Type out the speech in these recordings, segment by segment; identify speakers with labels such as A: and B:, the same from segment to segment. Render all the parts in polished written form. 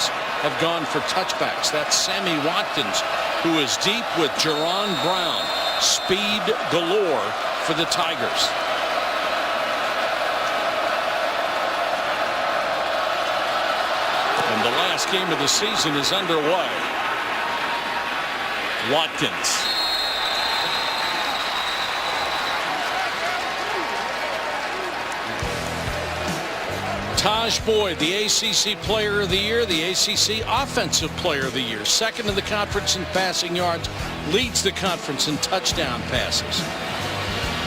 A: backups have gone for touchbacks. That's Sammy Watkins, who is deep with Jerron Brown. Speed galore for the Tigers. And the last game of the season is underway. Watkins. Taj Boyd, the ACC Player of the Year, the ACC Offensive Player of the Year, second in the conference in passing yards, leads the conference in touchdown passes.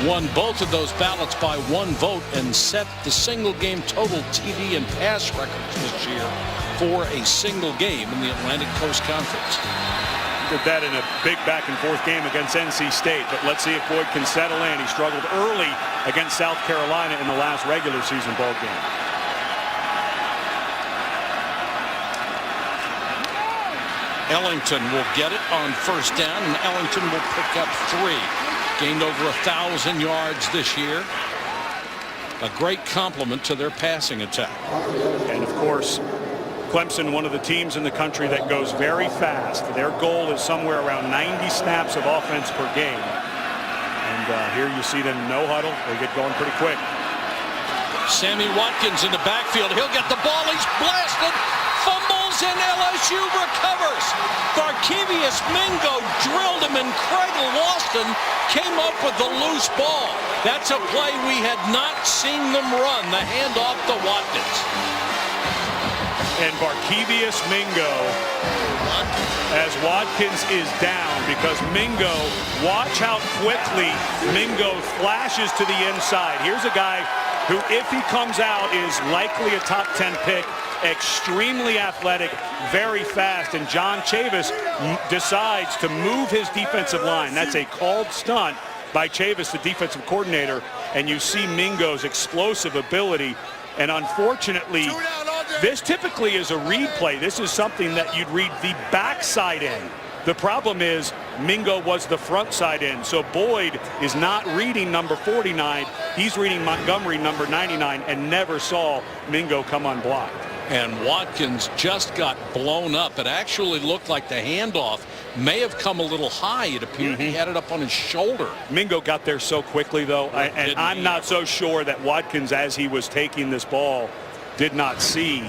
A: Won both of those ballots by 1 vote and set the single game total TD and pass records this year for a single game in the Atlantic Coast Conference.
B: Did that in a big back and forth game against NC State, but let's see if Boyd can settle in. He struggled early against South Carolina in the last regular season ball game.
A: Ellington will get it on first down, and Ellington will pick up 3. Gained over 1,000 yards this year. A great compliment to their passing attack.
B: And of course, Clemson, one of the teams in the country that goes very fast. Their goal is somewhere around 90 snaps of offense per game. And here you see them no huddle. They get going pretty quick.
A: Sammy Watkins in the backfield. He'll get the ball. He's blasted. Fumbles, and LSU recovers. Barkevius Mingo drilled him, and Craig Lawson came up with the loose ball. That's a play we had not seen them run. The handoff to Watkins.
B: And Barkevius Mingo, as Watkins is down, because Mingo, watch how quickly Mingo flashes to the inside. Here's a guy who, if he comes out, is likely a top 10 pick. Extremely athletic, very fast, and John Chavis decides to move his defensive line. That's a called stunt by Chavis, the defensive coordinator, and you see Mingo's explosive ability. And unfortunately, this typically is a read play. This is something that you'd read the backside end. The problem is Mingo was the front side end, so Boyd is not reading number 49. He's reading Montgomery, number 99, and never saw Mingo come unblocked.
A: And Watkins just got blown up. It actually looked like the handoff may have come a little high. It appeared he had it up on his shoulder.
B: Mingo got there so quickly, though, and I'm not so sure that Watkins, as he was taking this ball, did not see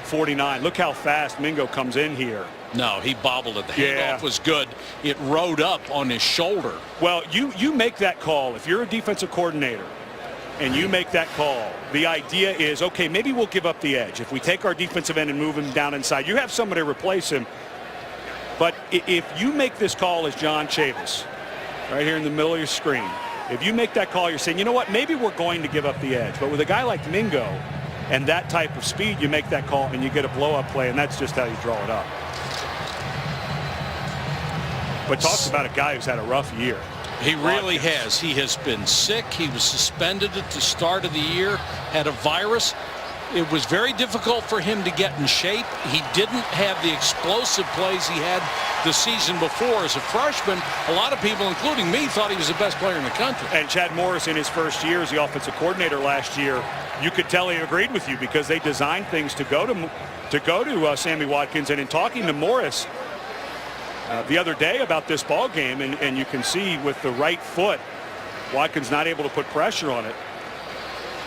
B: 49. Look how fast Mingo comes in here.
A: No, he bobbled it. The handoff was good. It rode up on his shoulder.
B: Well, you make that call. If you're a defensive coordinator and you make that call, the idea is, okay, maybe we'll give up the edge. If we take our defensive end and move him down inside, you have somebody to replace him. But if you make this call as John Chavis, right here in the middle of your screen, if you make that call, you're saying, you know what, maybe we're going to give up the edge. But with a guy like Mingo and that type of speed, you make that call and you get a blow-up play, and that's just how you draw it up. But talks about a guy who's had a rough year.
A: He really has. He has been sick. He was suspended at the start of the year, had a virus. It was very difficult for him to get in shape. He didn't have the explosive plays he had the season before. As a freshman, a lot of people, including me, thought he was the best player in the country.
B: And Chad Morris, in his first year as the offensive coordinator last year, you could tell he agreed with you, because they designed things to go to Sammy Watkins. And in talking to Morris the other day about this ball game, and you can see with the right foot, Watkins not able to put pressure on it.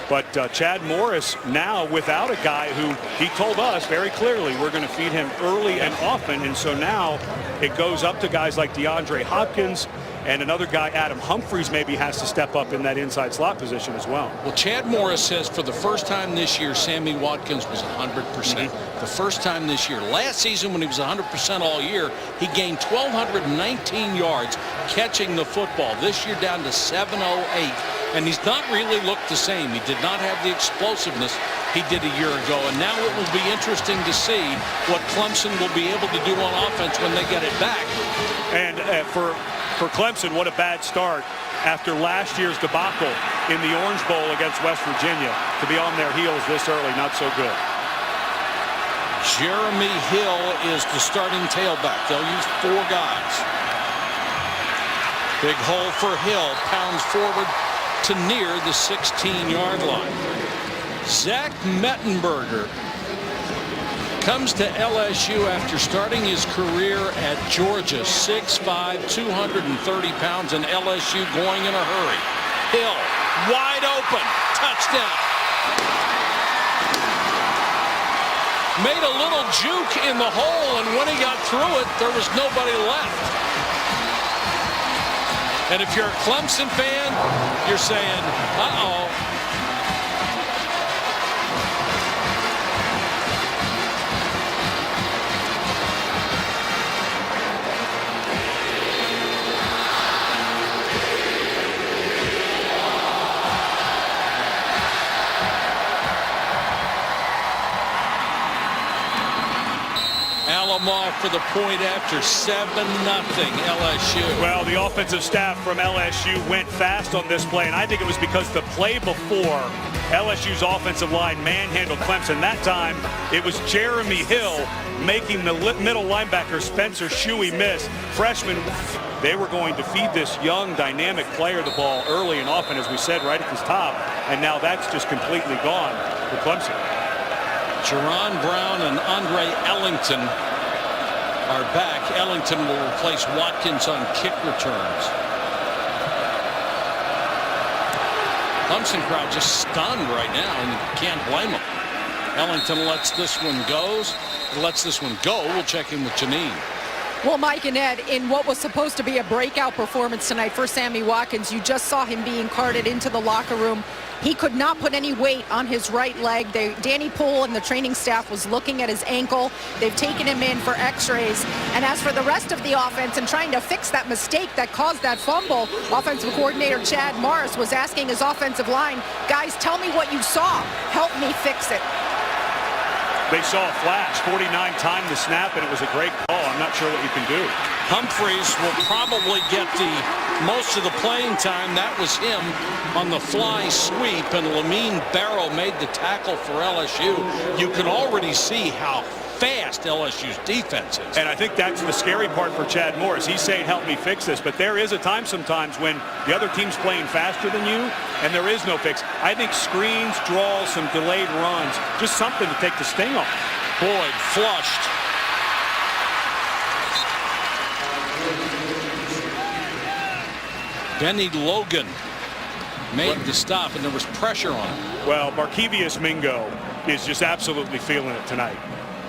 B: But Chad Morris now without a guy who he told us very clearly we're going to feed him early and often. And so now it goes up to guys like DeAndre Hopkins, and another guy, Adam Humphries, maybe has to step up in that inside slot position as well.
A: Well, Chad Morris says for the first time this year, Sammy Watkins was 100%. The first time this year. Last season, when he was 100% all year, he gained 1,219 yards catching the football. This year down to 708. And he's not really looked the same. He did not have the explosiveness he did a year ago. And now it will be interesting to see what Clemson will be able to do on offense when they get it back.
B: And for Clemson, what a bad start after last year's debacle in the Orange Bowl against West Virginia. To be on their heels this early, not so good.
A: Jeremy Hill is the starting tailback. They'll use 4 guys. Big hole for Hill. Pounds forward to near the 16-yard line. Zach Mettenberger Comes to LSU after starting his career at Georgia, 6'5", 230 pounds, and LSU going in a hurry. Hill, wide open, touchdown. Made a little juke in the hole, and when he got through it, there was nobody left. And if you're a Clemson fan, you're saying, uh-oh. Off for the point after 7-0 LSU.
B: Well, the offensive staff from LSU went fast on this play, and I think it was because the play before LSU's offensive line manhandled Clemson. That time it was Jeremy Hill making the middle linebacker Spencer Shuey miss. Freshman, they were going to feed this young dynamic player the ball early and often, as we said, right at the top, and now that's just completely gone for Clemson.
A: Jerron Brown and Andre Ellington are back. Ellington will replace Watkins on kick returns. Clemson crowd just stunned right now, and you can't blame them. Ellington lets this one go. We'll check in with Janine.
C: Well, Mike and Ed, in what was supposed to be a breakout performance tonight for Sammy Watkins, you just saw him being carted into the locker room. He could not put any weight on his right leg. Danny Poole and the training staff was looking at his ankle. They've taken him in for x-rays. And as for the rest of the offense and trying to fix that mistake that caused that fumble, offensive coordinator Chad Morris was asking his offensive line, guys, tell me what you saw. Help me fix it.
B: They saw a flash, 49 timed the snap, and it was a great call. I'm not sure what you can do.
A: Humphreys will probably get most of the playing time. That was him on the fly sweep, and Lamine Barrow made the tackle for LSU. You can already see how fast LSU's defense is.
B: And I think that's the scary part for Chad Morris. He's saying, help me fix this. But there is a time sometimes when the other team's playing faster than you, and there is no fix. I think screens, draws, some delayed runs, just something to take the sting off.
A: Boyd flushed. Benny Logan made the stop, and there was pressure on him.
B: Well, Barkevious Mingo is just absolutely feeling it tonight.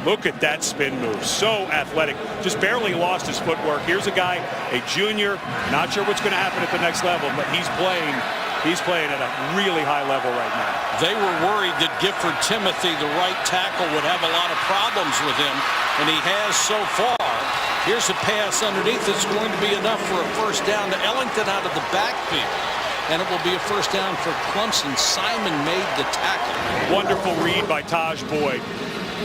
B: Look at that spin move. So athletic. Just barely lost his footwork. Here's a guy, a junior, not sure what's going to happen at the next level, but he's playing at a really high level right now.
A: They were worried that Gifford Timothy, the right tackle, would have a lot of problems with him, and he has so far. Here's a pass underneath. It's going to be enough for a first down to Ellington out of the backfield. And it will be a first down for Clemson. Simon made the tackle.
B: Wonderful read by Taj Boyd.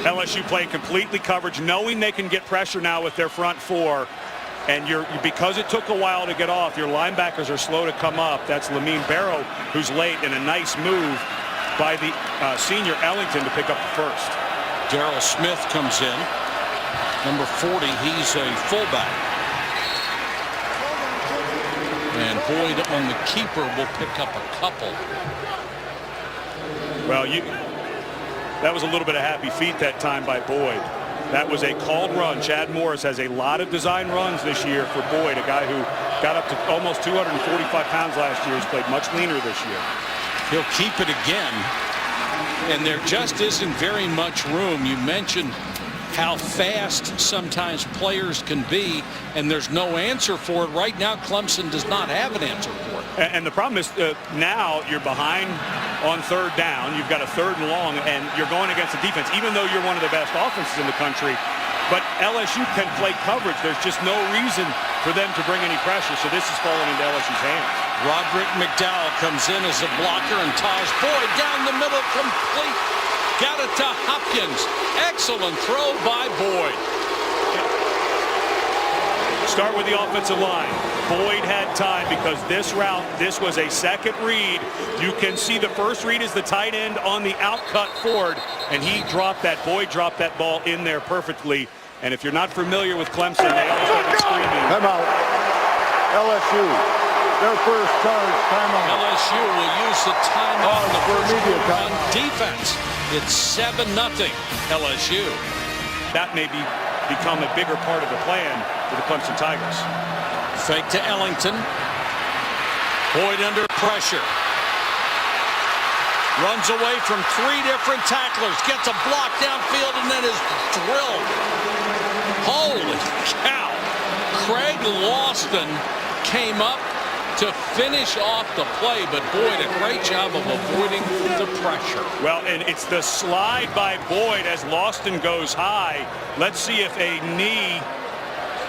B: LSU playing completely coverage, knowing they can get pressure now with their front four. And because it took a while to get off, your linebackers are slow to come up. That's Lamine Barrow, who's late, and a nice move by the senior Ellington to pick up the first.
A: Darrell Smith comes in. Number 40, he's a fullback. And Boyd on the keeper will pick up a couple.
B: Well, that was a little bit of happy feet that time by Boyd. That was a called run. Chad Morris has a lot of design runs this year for Boyd, a guy who got up to almost 245 pounds last year. He's played much leaner this year.
A: He'll keep it again. And there just isn't very much room. You mentioned how fast sometimes players can be, and there's no answer for it. Right now, Clemson does not have an answer for it.
B: And the problem is now you're behind on third down. You've got a third and long, and you're going against the defense, even though you're one of the best offenses in the country. But LSU can play coverage. There's just no reason for them to bring any pressure, so this is falling into LSU's hands.
A: Roderick McDowell comes in as a blocker, and Taj Boyd down the middle, complete. Got it to Hopkins. Excellent throw by Boyd.
B: Start with the offensive line. Boyd had time because this route, this was a second read. You can see the first read is the tight end on the outcut forward, and Boyd dropped that ball in there perfectly. And if you're not familiar with Clemson, they always have it screaming.
D: Time out. LSU, their first charge, timeout.
A: LSU will use the timeout on the first
D: immediate
A: on defense. It's 7-0 LSU.
B: that may become a bigger part of the plan for the Clemson Tigers.
A: Fake to Ellington. Boyd under pressure. Runs away from 3 different tacklers. Gets a block downfield and then is drilled. Holy cow. Craig Lawson came up to finish off the play, but Boyd, a great job of avoiding the pressure.
B: Well, and it's the slide by Boyd as Lawson goes high. Let's see if a knee,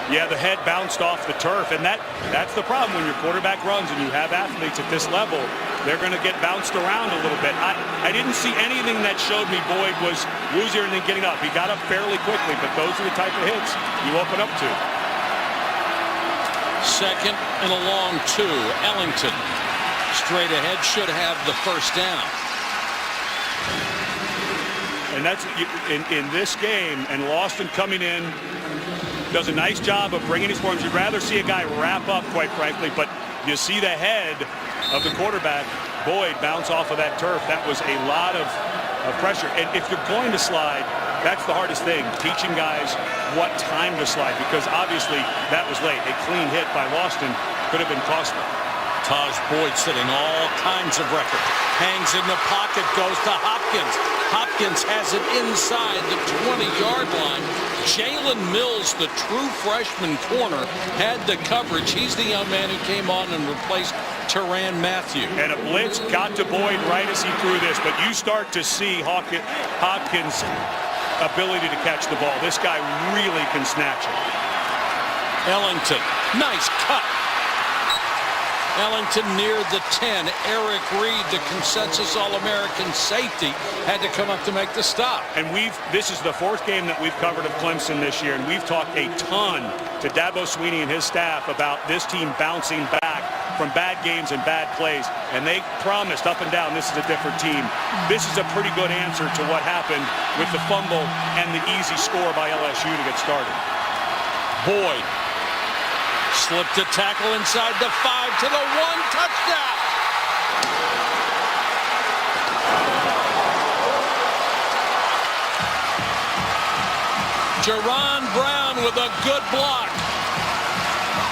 B: the head bounced off the turf, and that's the problem when your quarterback runs and you have athletes at this level. They're going to get bounced around a little bit. I didn't see anything that showed me Boyd was woozier and then getting up. He got up fairly quickly, but those are the type of hits you open up to.
A: Second and a long 2. Ellington straight ahead, should have the first down.
B: And that's in this game, and Lawson coming in does a nice job of bringing his forms. You'd rather see a guy wrap up, quite frankly, but you see the head of the quarterback, Boyd, bounce off of that turf. That was a lot of pressure. And if you're going to slide, that's the hardest thing, teaching guys what time to slide, because obviously that was late. A clean hit by Lawson could have been costly.
A: Taj Boyd setting all kinds of records. Hangs in the pocket, goes to Hopkins. Hopkins has it inside the 20-yard line. Jalen Mills, the true freshman corner, had the coverage. He's the young man who came on and replaced Tyrann Mathieu.
B: And a blitz got to Boyd right as he threw this, but you start to see Hopkins' ability to catch the ball. This guy really can snatch it.
A: Ellington, nice cut. Ellington near the 10. Eric Reed, the consensus All-American safety, had to come up to make the stop.
B: And this is the 4th game that we've covered of Clemson this year, and we've talked a ton to Dabo Swinney and his staff about this team bouncing back from bad games and bad plays. And they promised up and down this is a different team. This is a pretty good answer to what happened with the fumble and the easy score by LSU to get started.
A: Boyd slipped a tackle inside the 5 to the 1, touchdown. Jerron Brown with a good block.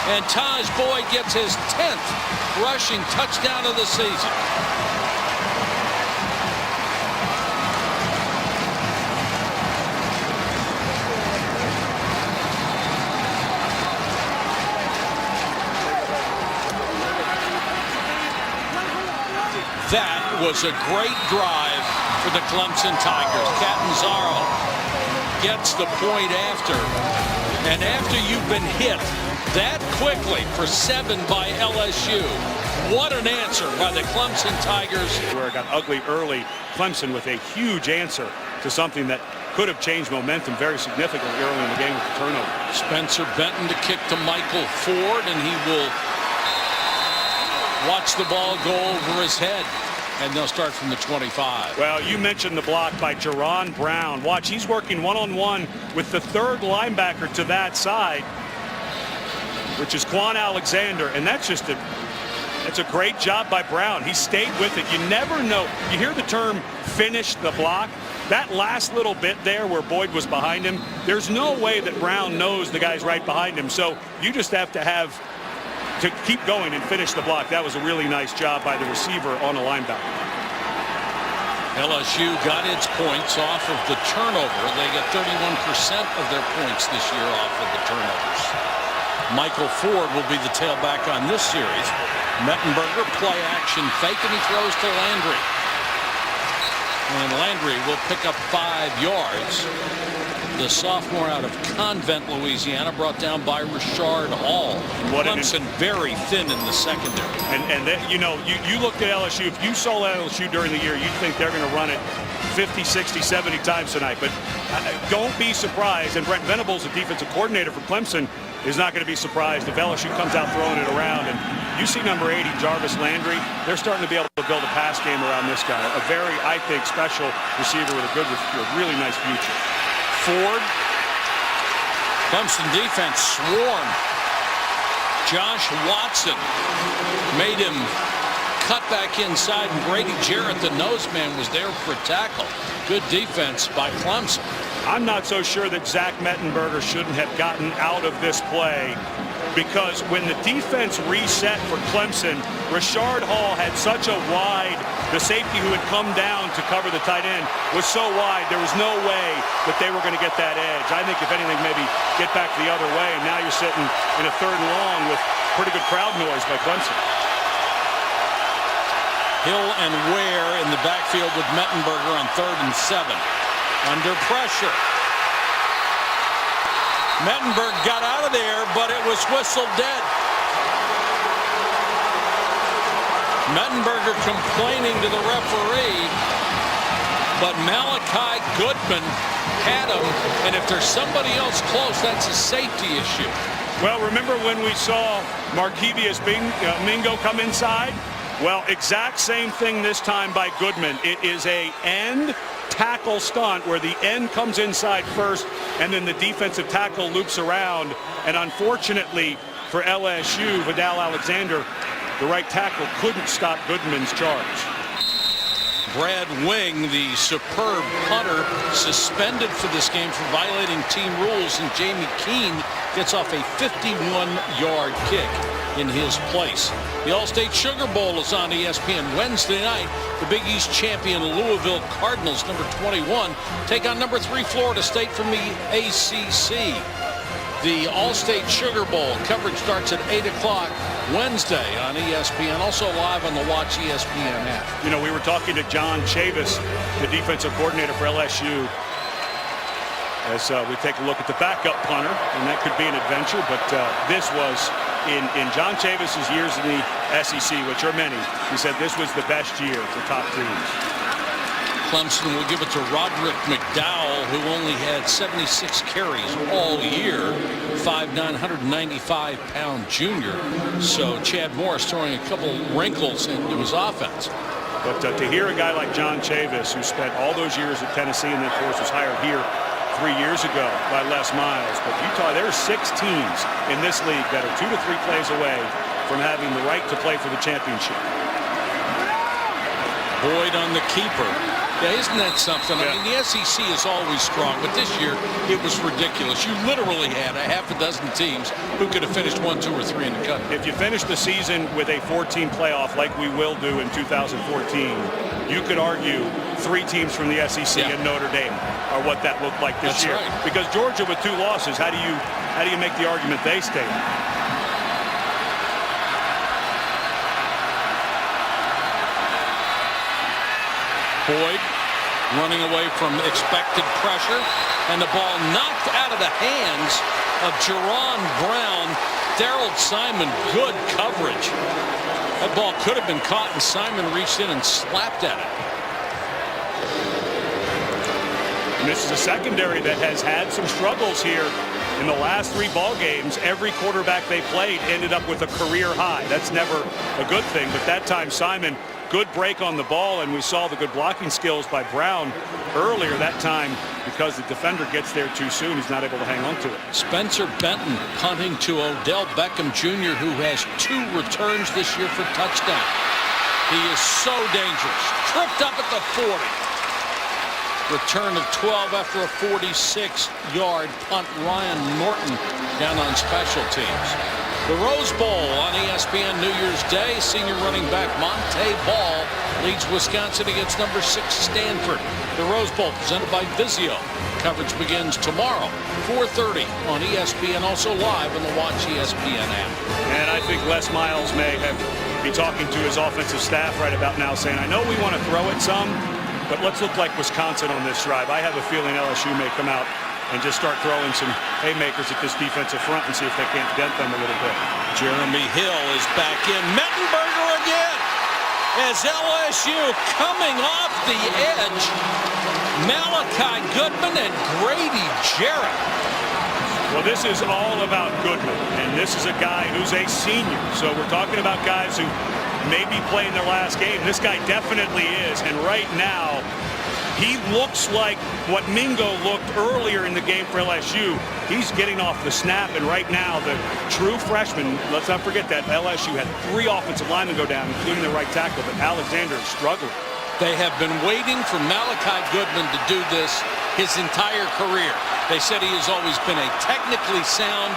A: And Taj Boyd gets his 10th rushing touchdown of the season. That was a great drive for the Clemson Tigers. Catanzaro gets the point after. And after you've been hit that quickly for 7 by LSU, what an answer by the Clemson Tigers.
B: Where it got ugly early, Clemson with a huge answer to something that could have changed momentum very significantly early in the game with the turnover.
A: Spencer Benton to kick to Michael Ford, and he will watch the ball go over his head, and they'll start from the 25.
B: Well, you mentioned the block by Jerron Brown. Watch, he's working one-on-one with the 3rd linebacker to that side, which is Quan Alexander, and that's a great job by Brown. He stayed with it. You never know. You hear the term finish the block. That last little bit there where Boyd was behind him, there's no way that Brown knows the guy's right behind him. So you just have to keep going and finish the block. That was a really nice job by the receiver on a linebacker.
A: LSU got its points off of the turnover. They get 31% of their points this year off of the turnovers. Michael Ford will be the tailback on this series. Mettenberger, play action fake, and he throws to Landry. And Landry will pick up 5 yards. The sophomore out of Convent, Louisiana, brought down by Richard Hall. Clemson very thin in the secondary.
B: And that, you look at LSU. If you saw LSU during the year, you'd think they're going to run it 50, 60, 70 times tonight. But don't be surprised. And Brent Venables, the defensive coordinator for Clemson, is not going to be surprised if LSU comes out throwing it around. And you see number 80, Jarvis Landry. They're starting to be able to build a pass game around this guy. A very, I think, special receiver with a really nice future.
A: Ford. Clemson defense swarmed. Josh Watson made him cut back inside, and Grady Jarrett, the nose man, was there for a tackle. Good defense by Clemson.
B: I'm not so sure that Zach Mettenberger shouldn't have gotten out of this play, because when the defense reset for Clemson, Rashard Hall had such a wide, the safety who had come down to cover the tight end was so wide, there was no way that they were going to get that edge. I think if anything, maybe get back the other way, and now you're sitting in a 3rd and long with pretty good crowd noise by Clemson.
A: Hill and Ware in the backfield with Mettenberger on 3rd and 7. Under pressure. Mettenberger got out of there, but it was whistled dead. Mettenberger complaining to the referee, but Malachi Goodman had him, and if there's somebody else close, that's a safety issue.
B: Well, remember when we saw Markevius Mingo come inside? Well, exact same thing this time by Goodman. It is a end tackle stunt where the end comes inside first, and then the defensive tackle loops around. And unfortunately for LSU, Vidal Alexander, the right tackle, couldn't stop Goodman's charge.
A: Brad Wing, the superb punter, suspended for this game for violating team rules, and Jamie Keene gets off a 51-yard kick in his place. The All-State Sugar Bowl is on ESPN Wednesday night. The Big East champion Louisville Cardinals, number 21, take on number 3 Florida State from the ACC. The All-State Sugar Bowl coverage starts at 8 o'clock Wednesday on ESPN, also live on the Watch ESPN app.
B: You know, we were talking to John Chavis, the defensive coordinator for LSU, as we take a look at the backup punter, and that could be an adventure, but this was in John Chavis's years in the SEC, which are many. He said this was the best year for top teams.
A: Clemson will give it to Roderick McDowell, who only had 76 carries all year. 5'9", 195-pound junior. So Chad Morris throwing a couple wrinkles into his offense.
B: But to hear a guy like John Chavis, who spent all those years at Tennessee and then, of course, was hired here 3 years ago by Les Miles. But Utah, there are 6 teams in this league that are 2 to 3 plays away from having the right to play for the championship.
A: Boyd on the keeper. Yeah, isn't that something?
B: Yeah.
A: I mean, the SEC is always strong, but this year it was ridiculous. You literally had a half a dozen teams who could have finished 1, 2, or 3 in the cut.
B: If you finish the season with a 14 playoff like we will do in 2014, you could argue 3 teams from the SEC and Notre Dame are what that looked like this year.
A: Right.
B: Because Georgia with 2 losses, how do you make the argument they stay in?
A: Boyd running away from expected pressure, and the ball knocked out of the hands of Jerron Brown. Darrell Simon, good coverage. That ball could have been caught, and Simon reached in and slapped at it.
B: And this is a secondary that has had some struggles here in the last 3 ball games. Every quarterback they played ended up with a career high. That's never a good thing, but that time Simon, good break on the ball, and we saw the good blocking skills by Brown earlier that time. Because the defender gets there too soon, he's not able to hang on to it.
A: Spencer Benton punting to Odell Beckham Jr., who has 2 returns this year for touchdown. He is so dangerous. Tripped up at the 40. Return of 12 after a 46-yard punt. Ryan Norton down on special teams. The Rose Bowl on ESPN New Year's Day. Senior running back Monte Ball leads Wisconsin against number 6 Stanford. The Rose Bowl presented by Vizio. Coverage begins tomorrow, 4:30 on ESPN, also live on the Watch ESPN app.
B: And I think Les Miles may be talking to his offensive staff right about now, saying, I know we want to throw it some, but let's look like Wisconsin on this drive. I have a feeling LSU may come out and just start throwing some haymakers at this defensive front and see if they can't dent them a little bit.
A: Jeremy Hill is back in. Mettenberger again as LSU coming off the edge. Malachi Goodman and Grady Jarrett.
B: Well, this is all about Goodman, and this is a guy who's a senior. So we're talking about guys who may be playing their last game. This guy definitely is, and right now He looks like what Mingo looked earlier in the game for LSU. He's getting off the snap, and right now the true freshman, let's not forget that LSU had 3 offensive linemen go down, including the right tackle, but Alexander is struggling.
A: They have been waiting for Malachi Goodman to do this his entire career. They said he has always been a technically sound,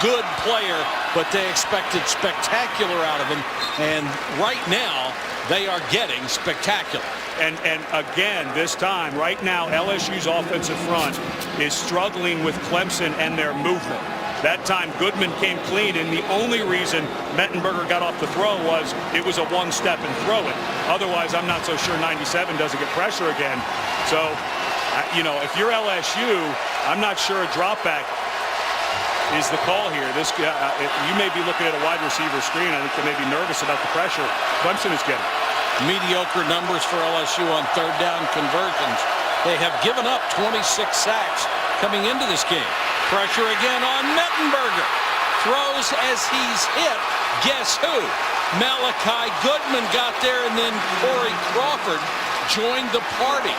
A: good player, but they expected spectacular out of him, and right now they are getting spectacular.
B: And again, this time, right now, LSU's offensive front is struggling with Clemson and their movement. That time, Goodman came clean, and the only reason Mettenberger got off the throw was it was a one-step and throw it. Otherwise, I'm not so sure 97 doesn't get pressure again. So, you know, if you're LSU, I'm not sure a drop back is the call here. You may be looking at a wide receiver screen. I think they may be nervous about the pressure Clemson is getting.
A: Mediocre numbers for LSU on third down conversions. They have given up 26 sacks coming into this game. Pressure again on Mettenberger. Throws as he's hit. Guess who? Malachi Goodman got there, and then Corey Crawford joined the party.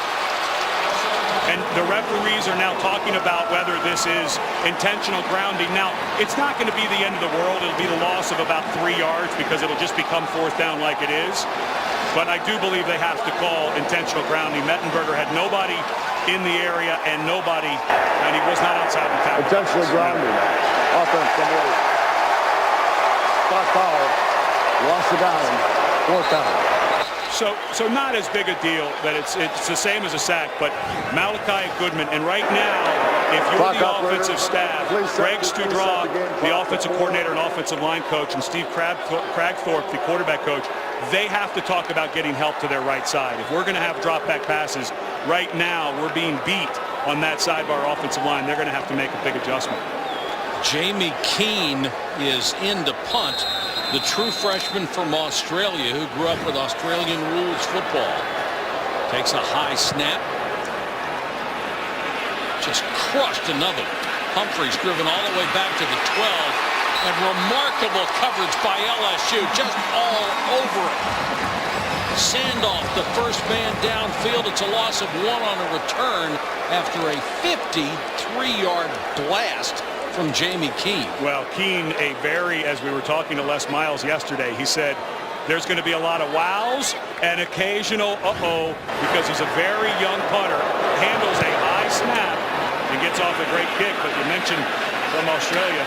B: And the referees are now talking about whether this is intentional grounding. Now, it's not going to be the end of the world. It'll be the loss of about 3 yards because it'll just become fourth down like it is. But I do believe they have to call intentional grounding. Mettenberger had nobody in the area and nobody, and he was not outside the tackle.
D: Intentional grounding. Offense from late. Spot foul. Lost the down. Fourth down.
B: So not as big a deal that it's the same as a sack, but Malachi Goodman, and right now, if you're the offensive staff, Greg Studrog, the offensive coordinator and offensive line coach, and Steve Cragthorpe, the quarterback coach, they have to talk about getting help to their right side. If we're going to have drop back passes, right now we're being beat on that side of our offensive line. They're going to have to make a big adjustment.
A: Jamie Keane is in to punt. The true freshman from Australia who grew up with Australian rules football. Takes a high snap. Just crushed another. Humphreys driven all the way back to the 12. And remarkable coverage by LSU. Just all over it. Sandoff, the first man downfield. It's a loss of 1 on a return after a 53-yard blast from Jamie Keane.
B: Well, Keane, as we were talking to Les Miles yesterday, he said there's going to be a lot of wows and occasional uh-oh, because he's a very young punter, handles a high snap, and gets off a great kick. But you mentioned from Australia,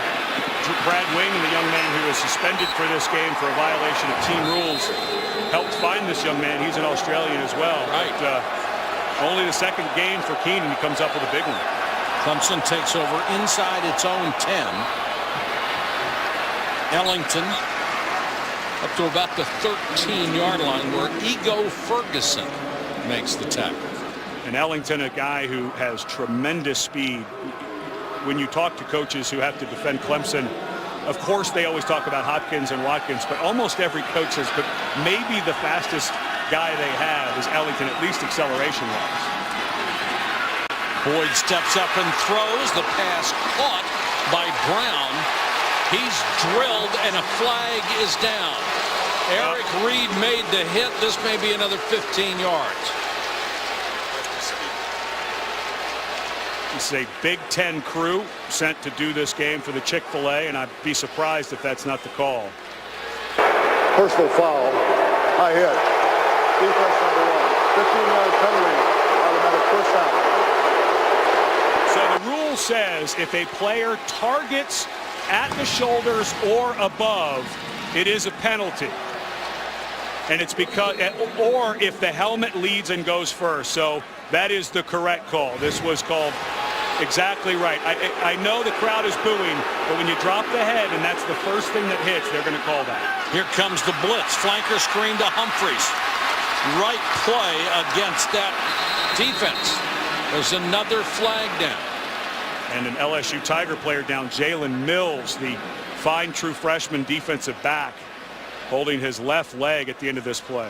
B: Brad Wing, the young man who was suspended for this game for a violation of team rules, helped find this young man. He's an Australian as well.
A: Right.
B: Only the second game for Keane, and he comes up with a big one.
A: Clemson takes over inside its own 10. Ellington up to about the 13-yard line where Ego Ferguson makes the tackle.
B: And Ellington, a guy who has tremendous speed. When you talk to coaches who have to defend Clemson, of course they always talk about Hopkins and Watkins, but almost every coach says, but maybe the fastest guy they have is Ellington, at least acceleration-wise.
A: Boyd steps up and throws. The pass caught by Brown. He's drilled, and a flag is down. Eric Reed made the hit. This may be another 15 yards.
B: It's a Big Ten crew sent to do this game for the Chick-fil-A, and I'd be surprised if that's not the call.
D: Personal foul. High hit. Defense number 1. 15-yard penalty. Automatic first down.
B: So the rule says if a player targets at the shoulders or above, it is a penalty. And it's because, or if the helmet leads and goes first. So that is the correct call. This was called exactly right. I know the crowd is booing, but when you drop the head and that's the first thing that hits, they're going to call that.
A: Here comes the blitz. Flanker screen to Humphreys. Right play against that defense. There's another flag down.
B: And an LSU Tiger player down, Jalen Mills, the fine true freshman defensive back, holding his left leg at the end of this play.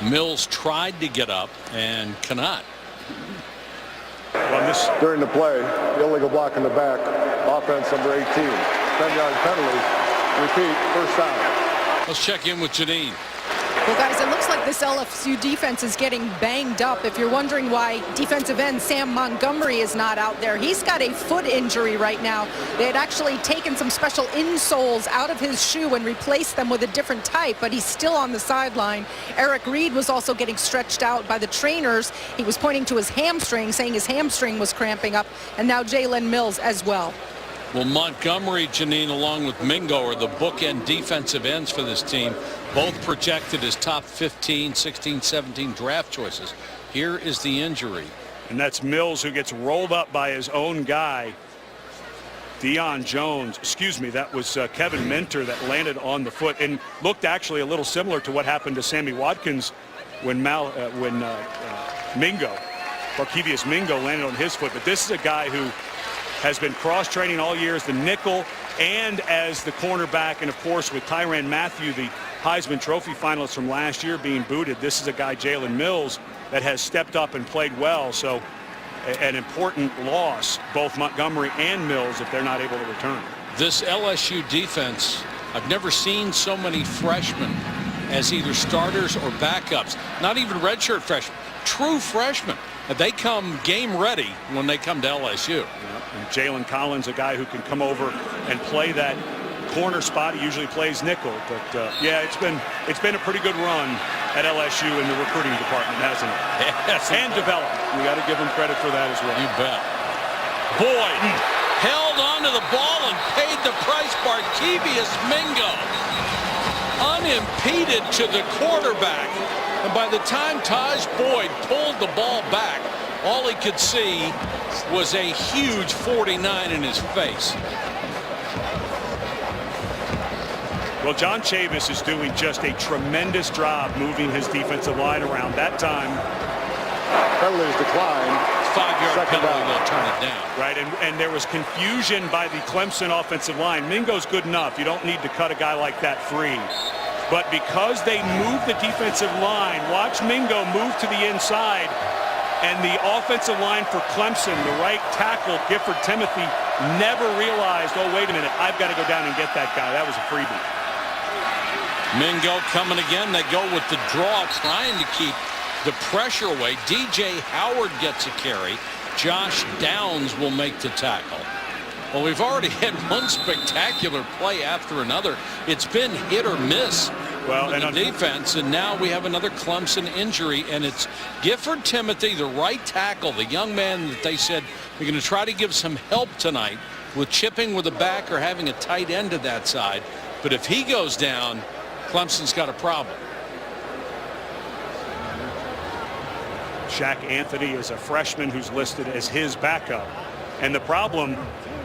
A: Mills tried to get up and cannot.
B: Well, Davis.
D: During the play, illegal block in the back, offense number 18. 10-yard penalty. Repeat, first down.
A: Let's check in with Janine.
C: Well, guys, it looks like this LSU defense is getting banged up. If you're wondering why defensive end Sam Montgomery is not out there, he's got a foot injury right now. They had actually taken some special insoles out of his shoe and replaced them with a different type, but he's still on the sideline. Eric Reed was also getting stretched out by the trainers. He was pointing to his hamstring, saying his hamstring was cramping up, and now Jalen Mills as well.
A: Well, Montgomery, Janine, along with Mingo are the bookend defensive ends for this team, both projected as top 15, 16, 17 draft choices. Here is the injury.
B: And that's Mills, who gets rolled up by his own guy, Deion Jones. Excuse me, that was Kevin Minter that landed on the foot and looked actually a little similar to what happened to Sammy Watkins when Barkevious Mingo landed on his foot. But this is a guy who has been cross-training all year as the nickel and as the cornerback. And, of course, with Tyrann Mathieu, the Heisman Trophy finalist from last year, being booted, this is a guy, Jalen Mills, that has stepped up and played well. So an important loss, both Montgomery and Mills, if they're not able to return.
A: This LSU defense, I've never seen so many freshmen as either starters or backups, not even redshirt freshmen, true freshmen. They come game ready when they come to LSU.
B: And Jalen Collins, a guy who can come over and play that corner spot. He usually plays nickel, but yeah, it's been a pretty good run at LSU in the recruiting department, hasn't it?
A: Yes.
B: And development. We got to give them credit for that as well.
A: You bet. Boyd held onto the ball and paid the price. Barkevious Mingo unimpeded to the quarterback. And by the time Taj Boyd pulled the ball back, all he could see was a huge 49 in his face.
B: Well, John Chavis is doing just a tremendous job moving his defensive line around. That time,
D: Penalties declined.
A: 5-yard penalty,
D: down.
A: they'll turn it down.
B: right, and there was confusion by the Clemson offensive line. Mingo's good enough. You don't need to cut a guy like that free. But because they moved the defensive line, watch Mingo move to the inside, and the offensive line for Clemson, the right tackle, Gifford Timothy, never realized, oh, wait a minute, I've got to go down and get that guy. That was a freebie.
A: Mingo coming again. They go with the draw, trying to keep the pressure away. DJ Howard gets a carry. Josh Downs will make the tackle. Well, we've already had one spectacular play after another. It's been hit or miss in the defense, and now we have another Clemson injury, and it's Gifford Timothy, the right tackle, the young man that they said we're going to try to give some help tonight with chipping with the back or having a tight end to that side. But if he goes down, Clemson's got a problem.
B: Shaq Anthony is a freshman who's listed as his backup. And the problem,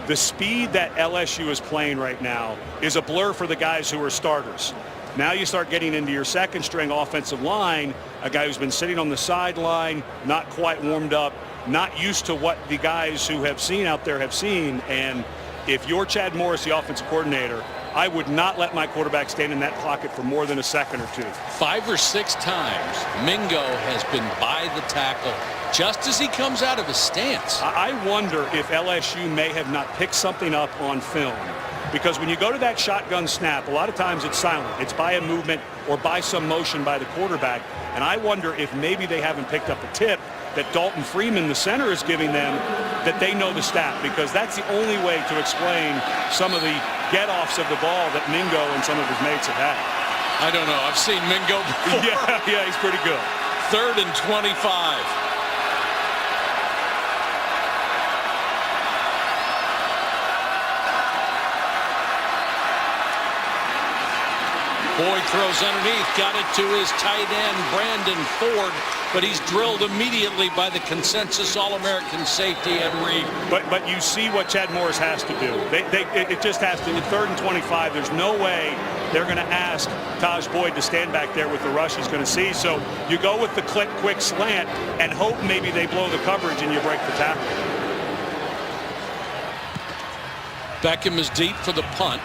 B: the speed that LSU is playing right now is a blur for the guys who are starters. Now you start getting into your second string offensive line, a guy who's been sitting on the sideline, not quite warmed up, not used to what the guys who have seen out there have seen. And if you're Chad Morris, the offensive coordinator, I would not let my quarterback stand in that pocket for more than a second or two.
A: 5 or 6 times, Mingo has been by the tackle just as he comes out of his stance.
B: I wonder if LSU may have not picked something up on film. Because when you go to that shotgun snap, a lot of times it's silent. It's by a movement or by some motion by the quarterback. And I wonder if maybe they haven't picked up a tip that Dalton Freeman, the center, is giving them, that they know the stat. Because that's the only way to explain some of the get-offs of the ball that Mingo and some of his mates have had.
A: I don't know. I've seen Mingo before.
B: Yeah, he's pretty good.
A: 3rd and 25. Boyd throws underneath, got it to his tight end, Brandon Ford, but he's drilled immediately by the consensus All-American safety, Ed Reed.
B: But you see what Chad Morris has to do. It just has to. In 3rd and 25, there's no way they're going to ask Taj Boyd to stand back there with the rush he's going to see. So you go with the quick slant and hope maybe they blow the coverage and you break the tackle.
A: Beckham is deep for the punt.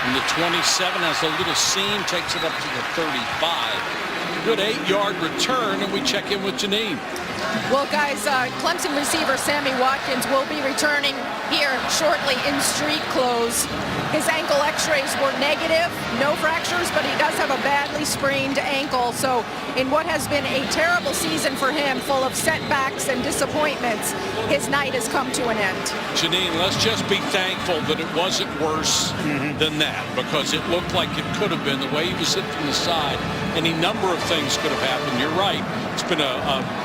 A: And the 27 has a little seam, takes it up to the 35. good 8-yard return, and we check in with Janine.
C: Well, guys, Clemson receiver Sammy Watkins will be returning here shortly in street clothes. His ankle x-rays were negative, no fractures, but he does have a badly sprained ankle. So in what has been a terrible season for him, full of setbacks and disappointments, his night has come to an end.
A: Janine, let's just be thankful that it wasn't worse than that, because it looked like it could have been. The way he was hit from the side, any number of things could have happened. You're right. It's been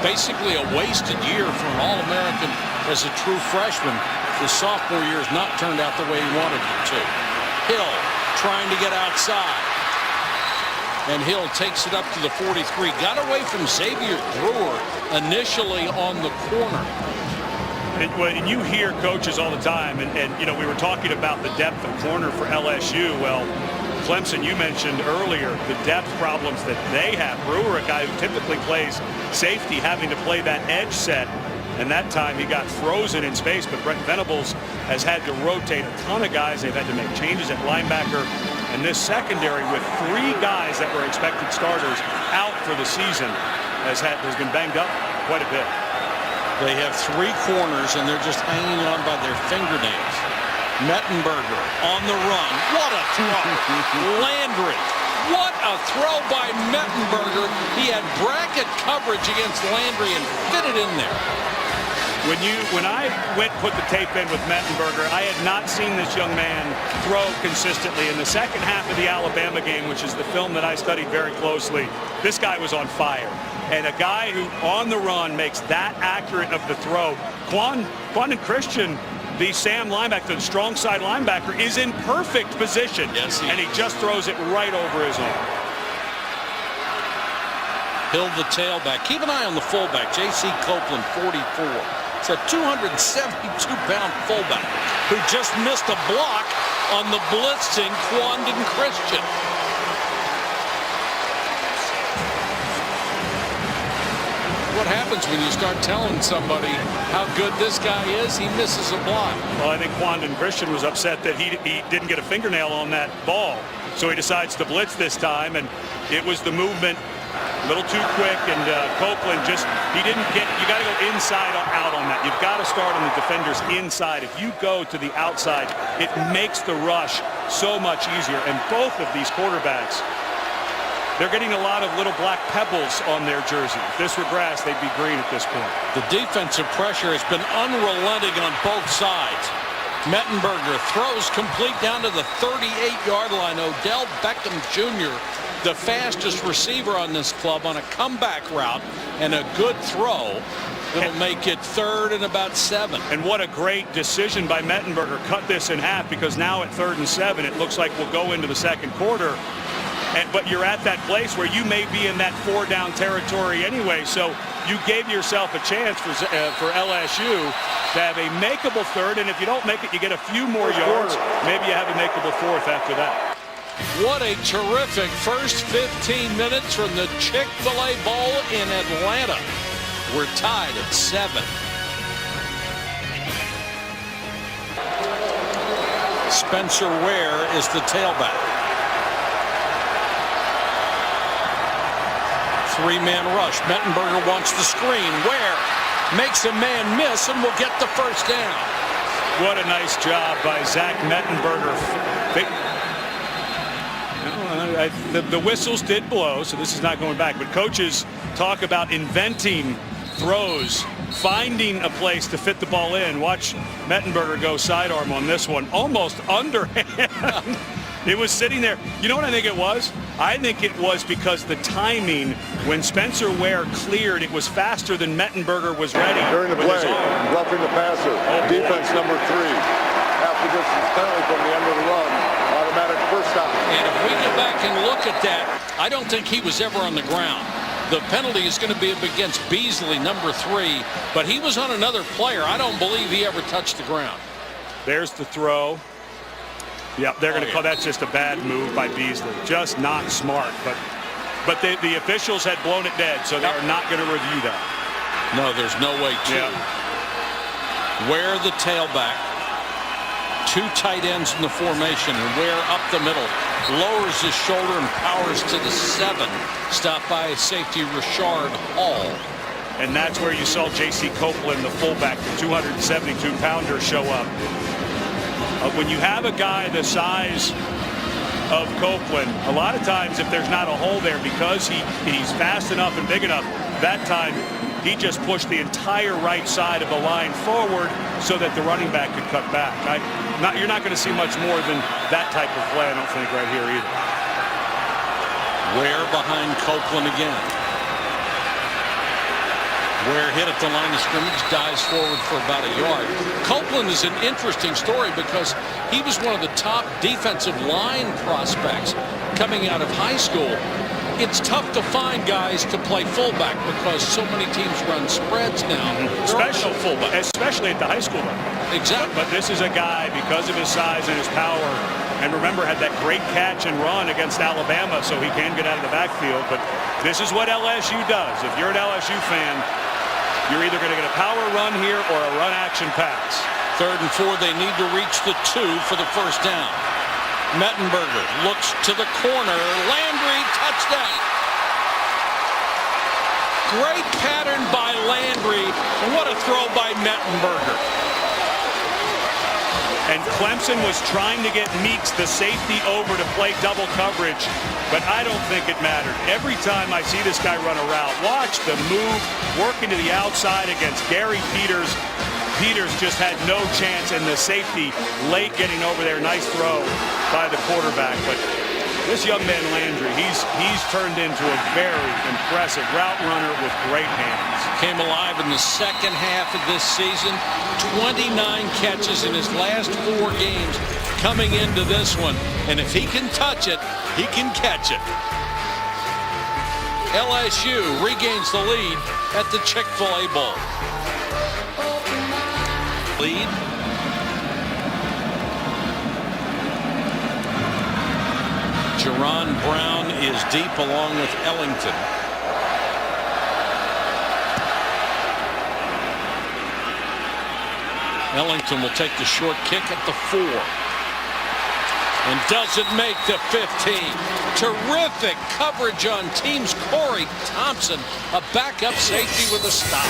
A: basically a wasted year for an All-American as a true freshman. His sophomore year has not turned out the way he wanted it to. Hill trying to get outside. And Hill takes it up to the 43. Got away from Xavier Brewer initially on the corner.
B: And you hear coaches all the time, and you know, we were talking about the depth of corner for LSU. Well, Clemson, you mentioned earlier the depth problems that they have. Brewer, a guy who typically plays safety, having to play that edge set, and that time he got frozen in space. But Brent Venables has had to rotate a ton of guys. They've had to make changes at linebacker, and this secondary with 3 guys that were expected starters out for the season has been banged up quite a bit.
A: They have 3 corners, and they're just hanging on by their fingernails. Mettenberger on the run. What a throw. Landry. What a throw by Mettenberger. He had bracket coverage against Landry and fit it in there.
B: When I put the tape in with Mettenberger, I had not seen this young man throw consistently. In the second half of the Alabama game, which is the film that I studied very closely, this guy was on fire. And a guy who on the run makes that accurate of the throw. Quandon Christian, the Sam linebacker, the strong side linebacker, is in perfect position.
A: Yes,
B: and he just throws it right over his arm.
A: Hill, the tailback. Keep an eye on the fullback, J.C. Copeland, 44. It's a 272-pound fullback who just missed a block on the blitzing Quandon Christian. What happens when you start telling somebody how good this guy is? He misses a block.
B: Well, I think Quandon Christian was upset that he didn't get a fingernail on that ball, so he decides to blitz this time, and it was the movement a little too quick, and Copeland he didn't get. You got to go inside or out on that. You've got to start on the defenders inside. If you go to the outside, it makes the rush so much easier. And both of these quarterbacks, they're getting a lot of little black pebbles on their jersey. If this were grass, they'd be green at this point.
A: The defensive pressure has been unrelenting on both sides. Mettenberger throws complete down to the 38-yard line. Odell Beckham Jr., the fastest receiver on this club, on a comeback route, and a good throw that'll make it 3rd and about 7.
B: And what a great decision by Mettenberger. Cut this in half, because now at 3rd and 7, it looks like we'll go into the second quarter. But you're at that place where you may be in that 4-down territory anyway, so you gave yourself a chance for LSU to have a makeable 3rd, and if you don't make it, you get a few more yards. Maybe you have a makeable 4th after that.
A: What a terrific first 15 minutes from the Chick-fil-A Bowl in Atlanta. We're tied at 7. Spencer Ware is the tailback. 3-man rush. Mettenberger wants the screen. Ware makes a man miss and will get the first down.
B: What a nice job by Zach Mettenberger. The whistles did blow, so this is not going back. But coaches talk about inventing throws, finding a place to fit the ball in. Watch Mettenberger go sidearm on this one, almost underhand. It was sitting there. You know what I think it was? I think it was because the timing, when Spencer Ware cleared, it was faster than Mettenberger was ready.
D: During the play, roughing the passer, defense number 3. After this is penalty from the end of the run, automatic first down.
A: And if we go back and look at that, I don't think he was ever on the ground. The penalty is going to be up against Beasley, number 3, but he was on another player. I don't believe he ever touched the ground.
B: There's the throw. Yep, they're going to call that just a bad move by Beasley. Just not smart. But the officials had blown it dead, so they're not going to review that.
A: No, there's no way to.
B: Yeah.
A: Where the tailback Two tight ends in the formation, and Ware up the middle, lowers his shoulder and powers to the 7. Stopped by safety Richard Hall.
B: And that's where you saw J.C. Copeland, the fullback, the 272-pounder, show up. When you have a guy the size of Copeland, a lot of times if there's not a hole there, because he's fast enough and big enough, that time he just pushed the entire right side of the line forward so that the running back could cut back. You're not going to see much more than that type of play, I don't think, right here either.
A: Ware behind Copeland again. Ware hit at the line of scrimmage, dives forward for about a yard. Copeland is an interesting story because he was one of the top defensive line prospects coming out of high school. It's tough to find guys to play fullback because so many teams run spreads now.
B: Especially at the high school level.
A: Exactly.
B: But this is a guy, because of his size and his power, and remember, had that great catch and run against Alabama, so he can get out of the backfield. But this is what LSU does. If you're an LSU fan, you're either going to get a power run here or a run action pass.
A: 3rd and 4, they need to reach the 2 for the first down. Mettenberger looks to the corner. Landry, touchdown. Great pattern by Landry, and what a throw by Mettenberger.
B: And Clemson was trying to get Meeks, the safety, over to play double coverage, but I don't think it mattered. Every time I see this guy run a route, watch the move, working to the outside against Gary Peters. Peters just had no chance, and the safety late getting over there. Nice throw by the quarterback. But this young man Landry, he's turned into a very impressive route runner with great hands.
A: Came alive in the second half of this season. 29 catches in his last 4 games coming into this one. And if he can touch it, he can catch it. LSU regains the lead at the Chick-fil-A Bowl. Lead. Jerron Brown is deep along with Ellington. Ellington will take the short kick at the 4. And doesn't make the 15. Terrific coverage on teams. Corey Thompson, a backup safety with a stop.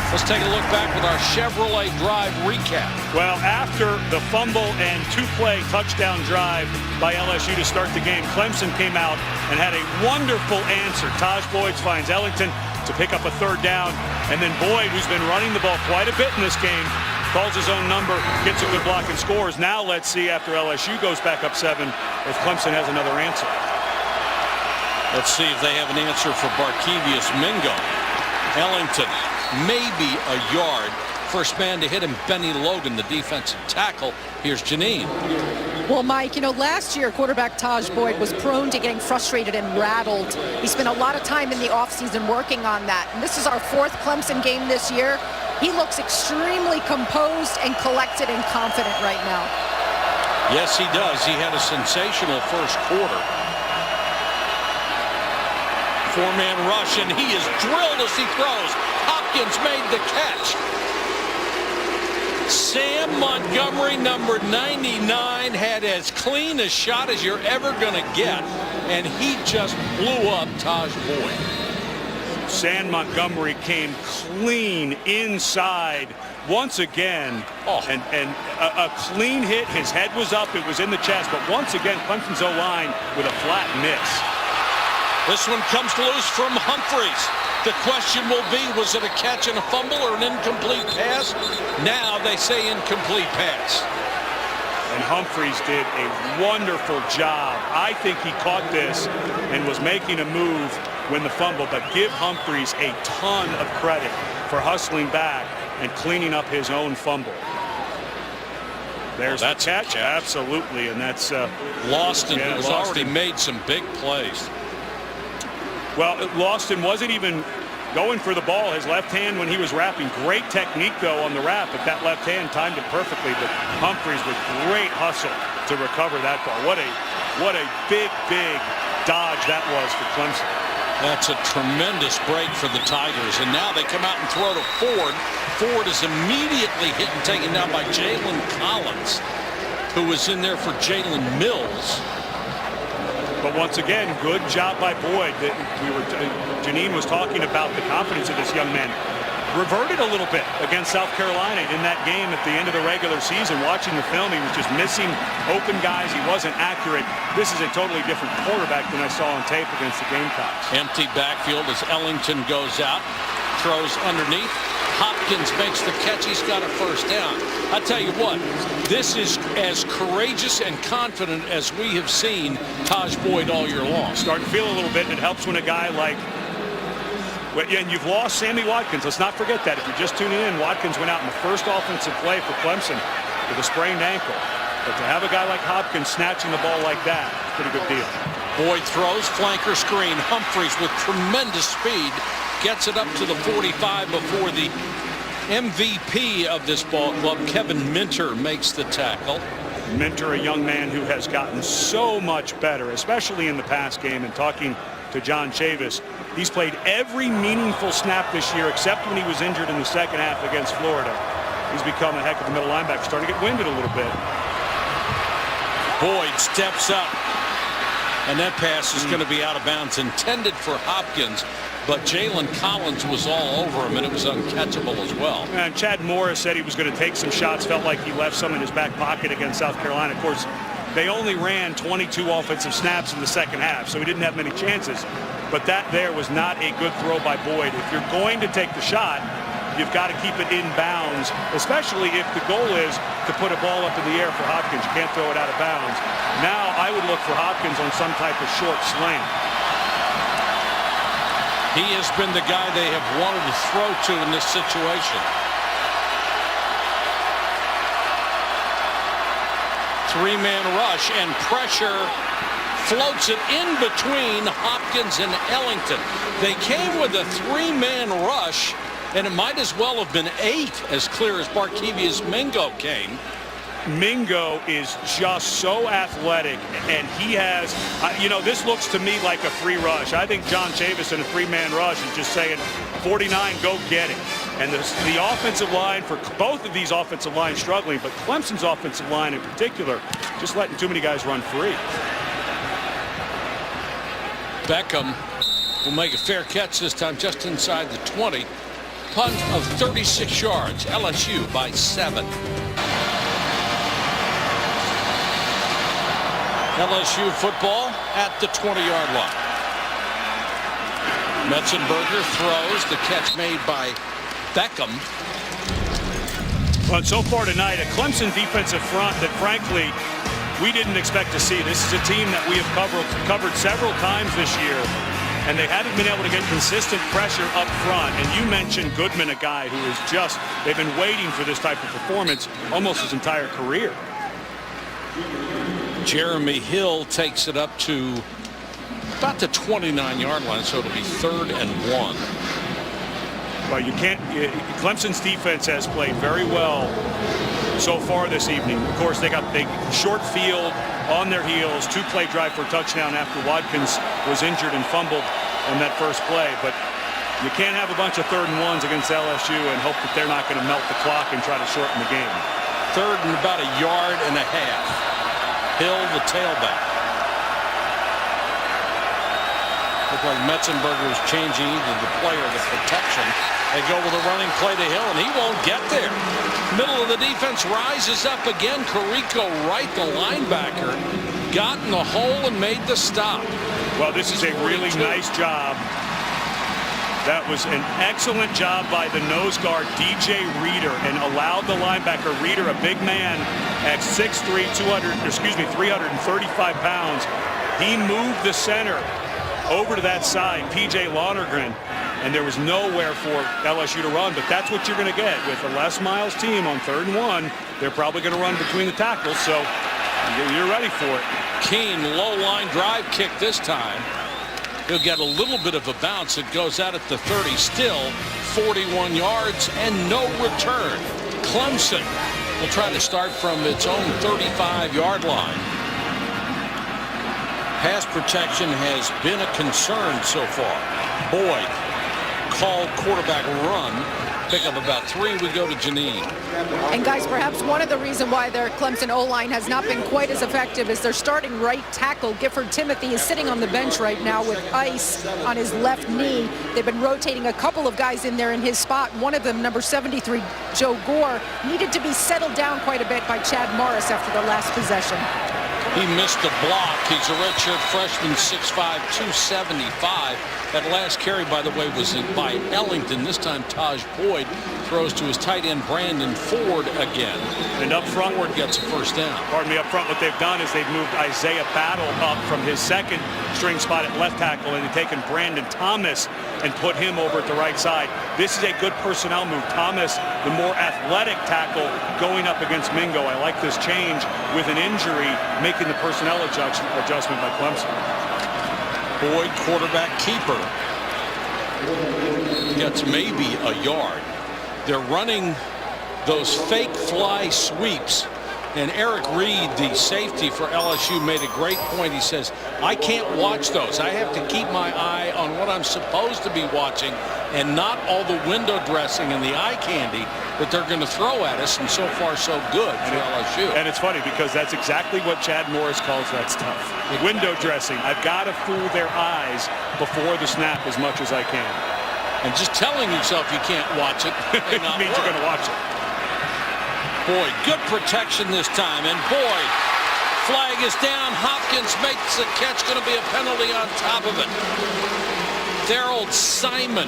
A: Let's take a look back with our Chevrolet Drive recap.
B: Well, after the fumble and 2-play touchdown drive by LSU to start the game, Clemson came out and had a wonderful answer. Taj Boyd finds Ellington to pick up a 3rd down, and then Boyd, who's been running the ball quite a bit in this game, calls his own number, gets a good block and scores. Now let's see, after LSU goes back up 7, if Clemson has another answer.
A: Let's see if they have an answer for Barkevius Mingo. Ellington, maybe a yard. First man to hit him, Benny Logan, the defensive tackle. Here's Janine.
C: Well, Mike, last year quarterback Taj Boyd was prone to getting frustrated and rattled. He spent a lot of time in the offseason working on that. And this is our 4th Clemson game this year. He looks extremely composed and collected and confident right now.
A: Yes, he does. He had a sensational first quarter. 4-man rush, and he is drilled as he throws. Hopkins made the catch. Sam Montgomery, number 99, had as clean a shot as you're ever going to get, and he just blew up Taj Boyd.
B: Sam Montgomery came clean inside once again, and a clean hit. His head was up, it was in the chest, but once again, Clemson's O-line with a flat miss.
A: This one comes loose from Humphreys. The question will be, was it a catch and a fumble or an incomplete pass? Now they say incomplete pass.
B: And Humphreys did a wonderful job. I think he caught this and was making a move when the fumble, but give Humphreys a ton of credit for hustling back and cleaning up his own fumble. There's the catch. Absolutely, and that's
A: Lawson, who's already made some big plays.
B: Well, Lawson wasn't even going for the ball. His left hand when he was wrapping. Great technique, though, on the wrap, but that left hand timed it perfectly. But Humphreys with great hustle to recover that ball. What a big, big dodge that was for Clemson.
A: That's a tremendous break for the Tigers. And now they come out and throw to Ford. Ford is immediately hit and taken down by Jalen Collins, who was in there for Jalen Mills.
B: But once again, good job by Boyd. Janine was talking about the confidence of this young man. Reverted a little bit against South Carolina in that game at the end of the regular season. Watching the film, he was just missing open guys. He wasn't accurate. This is a totally different quarterback than I saw on tape against the Gamecocks.
A: Empty backfield as Ellington goes out, throws underneath. Hopkins makes the catch. He's got a first down. I tell you what, this is as courageous and confident as we have seen Taj Boyd all year long.
B: Starting to feel a little bit, and it helps when a guy like, and you've lost Sammy Watkins. Let's not forget that. If you're just tuning in, Watkins went out in the first offensive play for Clemson with a sprained ankle. But to have a guy like Hopkins snatching the ball like that, pretty good deal.
A: Boyd throws, flanker screen. Humphreys with tremendous speed gets it up to the 45 before the MVP of this ball club, Kevin Minter, makes the tackle.
B: Minter, a young man who has gotten so much better, especially in the pass game. And talking to John Chavis, he's played every meaningful snap this year except when he was injured in the second half against Florida. He's become a heck of a middle linebacker, starting to get winded a little bit.
A: Boyd steps up, and that pass is going to be out of bounds, intended for Hopkins, but Jalen Collins was all over him, and it was uncatchable as well.
B: And Chad Morris said he was going to take some shots, felt like he left some in his back pocket against South Carolina. Of course, they only ran 22 offensive snaps in the second half, so he didn't have many chances. But that there was not a good throw by Boyd. If you're going to take the shot, you've got to keep it in bounds, especially if the goal is to put a ball up in the air for Hopkins. You can't throw it out of bounds. Now I would look for Hopkins on some type of short slant.
A: He has been the guy they have wanted to throw to in this situation. Three-man rush, and pressure floats it in between Hopkins and Ellington. They came with a three-man rush, and it might as well have been 8, as clear as Barkevius Mingo came.
B: Mingo is just so athletic, and he has, this looks to me like a free rush. I think John Chavis in a three-man rush is just saying, 49, go get it. And the offensive line, for both of these offensive lines struggling, but Clemson's offensive line in particular, just letting too many guys run free.
A: Beckham will make a fair catch this time, just inside the 20. Punt of 36 yards. LSU by 7. LSU football at the 20-yard line. Metzenberger throws. The catch made by Beckham.
B: Well, so far tonight, a Clemson defensive front that, frankly, we didn't expect to see. This is a team that we have covered several times this year, and they haven't been able to get consistent pressure up front. And you mentioned Goodman, a guy who is just, they've been waiting for this type of performance almost his entire career.
A: Jeremy Hill takes it up to about the 29-yard line, so it'll be 3rd and 1.
B: Well, you can't. Clemson's defense has played very well so far this evening. Of course, they got the short field on their heels, 2-play drive for a touchdown after Watkins was injured and fumbled on that first play. But you can't have a bunch of 3rd and 1s against LSU and hope that they're not going to melt the clock and try to shorten the game.
A: 3rd and about a yard and a half. Hill, the tailback. Looked like Metzenberger was changing either the play or the protection. They go with a running play to Hill, and he won't get there. Middle of the defense rises up again. Carrico Wright, the linebacker, got in the hole and made the stop.
B: Well, this is a really nice job. That was an excellent job by the nose guard, DJ Reeder, and allowed the linebacker Reeder, a big man at 6'3", 335 pounds. He moved the center over to that side, P.J. Lonergan, and there was nowhere for LSU to run. But that's what you're going to get with a Les Miles team on 3rd and 1. They're probably going to run between the tackles, so you're ready for it.
A: Keen low line drive kick this time. He'll get a little bit of a bounce. It goes out at the 30, still 41 yards and no return. Clemson will try to start from its own 35-yard line. Pass protection has been a concern so far. Boyd called quarterback run. Pick up about 3. We go to Janine.
C: And guys, perhaps one of the reasons why their Clemson O-line has not been quite as effective is their starting right tackle, Gifford Timothy, is sitting on the bench right now with ice on his left knee. They've been rotating a couple of guys in there in his spot. One of them, number 73, Joe Gore, needed to be settled down quite a bit by Chad Morris after the last possession.
A: He missed a block. He's a redshirt freshman, 6'5", 275. That last carry, by the way, was by Ellington. This time, Taj Boyd throws to his tight end, Brandon Ford, again.
B: And up front,
A: Ford gets a first down.
B: Pardon me, up front, what they've done is they've moved Isaiah Battle up from his second string spot at left tackle, and they've taken Brandon Thomas and put him over at the right side. This is a good personnel move. Thomas, the more athletic tackle, going up against Mingo. I like this change with an injury, making the personnel adjustment by Clemson.
A: Boyd, quarterback keeper, gets maybe a yard. They're running those fake fly sweeps. And Eric Reed, the safety for LSU, made a great point. He says, I can't watch those. I have to keep my eye on what I'm supposed to be watching and not all the window dressing and the eye candy that they're going to throw at us. And so far, so good for LSU.
B: And it's funny because that's exactly what Chad Morris calls that stuff.
A: Exactly.
B: Window dressing. I've got to fool their eyes before the snap as much as I can.
A: And just telling yourself you can't watch it
B: means you're going to watch it.
A: Boyd, good protection this time, and Boyd, flag is down. Hopkins makes the catch. Going to be a penalty on top of it. Daryl Simon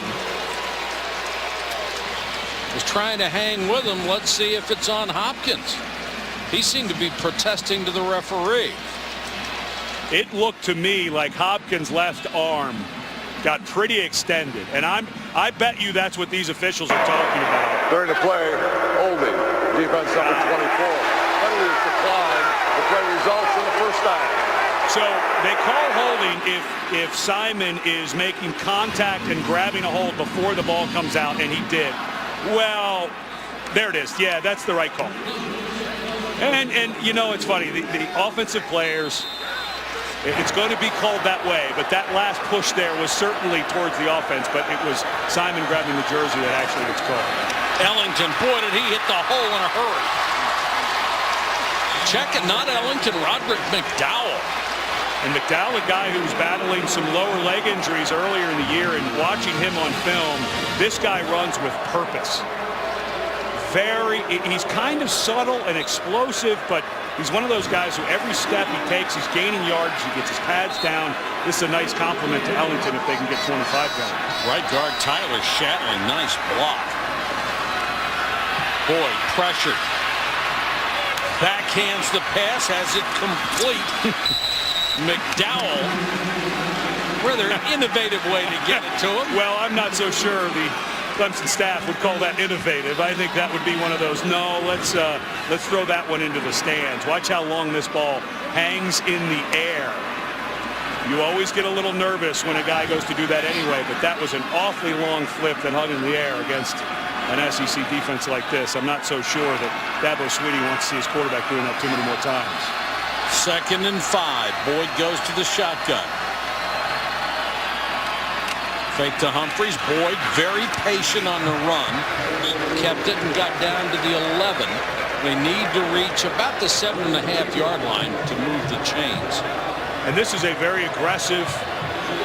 A: was trying to hang with him. Let's see if it's on Hopkins. He seemed to be protesting to the referee.
B: It looked to me like Hopkins' left arm got pretty extended, and I bet you that's what these officials are talking about.
D: During the play, holding. Defense number 24. Penalty is declined. The play results in the first down.
B: So they call holding if Simon is making contact and grabbing a hold before the ball comes out, and he did. Well, there it is. Yeah, that's the right call. And you know, it's funny. The offensive players, it's going to be called that way, but that last push there was certainly towards the offense, but it was Simon grabbing the jersey that actually gets called.
A: Ellington, boy, did he hit the hole in a hurry. Check it, not Ellington, Roderick McDowell.
B: And McDowell, a guy who was battling some lower leg injuries earlier in the year, and watching him on film, this guy runs with purpose. He's kind of subtle and explosive, but he's one of those guys who every step he takes, he's gaining yards, he gets his pads down. This is a nice compliment to Ellington if they can get 25 down.
A: Right guard Tyler Shatling, nice block. Boyd pressured. Backhands the pass, has it complete. McDowell, rather innovative way to get it to him.
B: Well, I'm not so sure the Clemson staff would call that innovative. I think that would be one of those, no, let's throw that one into the stands. Watch how long this ball hangs in the air. You always get a little nervous when a guy goes to do that anyway, but that was an awfully long flip that hung in the air against an SEC defense like this. I'm not so sure that Dabo Swinney wants to see his quarterback doing that too many more times.
A: 2nd and 5. Boyd goes to the shotgun. Fake to Humphreys. Boyd very patient on the run. Kept it and got down to the 11. They need to reach about the 7.5-yard line to move the chains.
B: And this is a very aggressive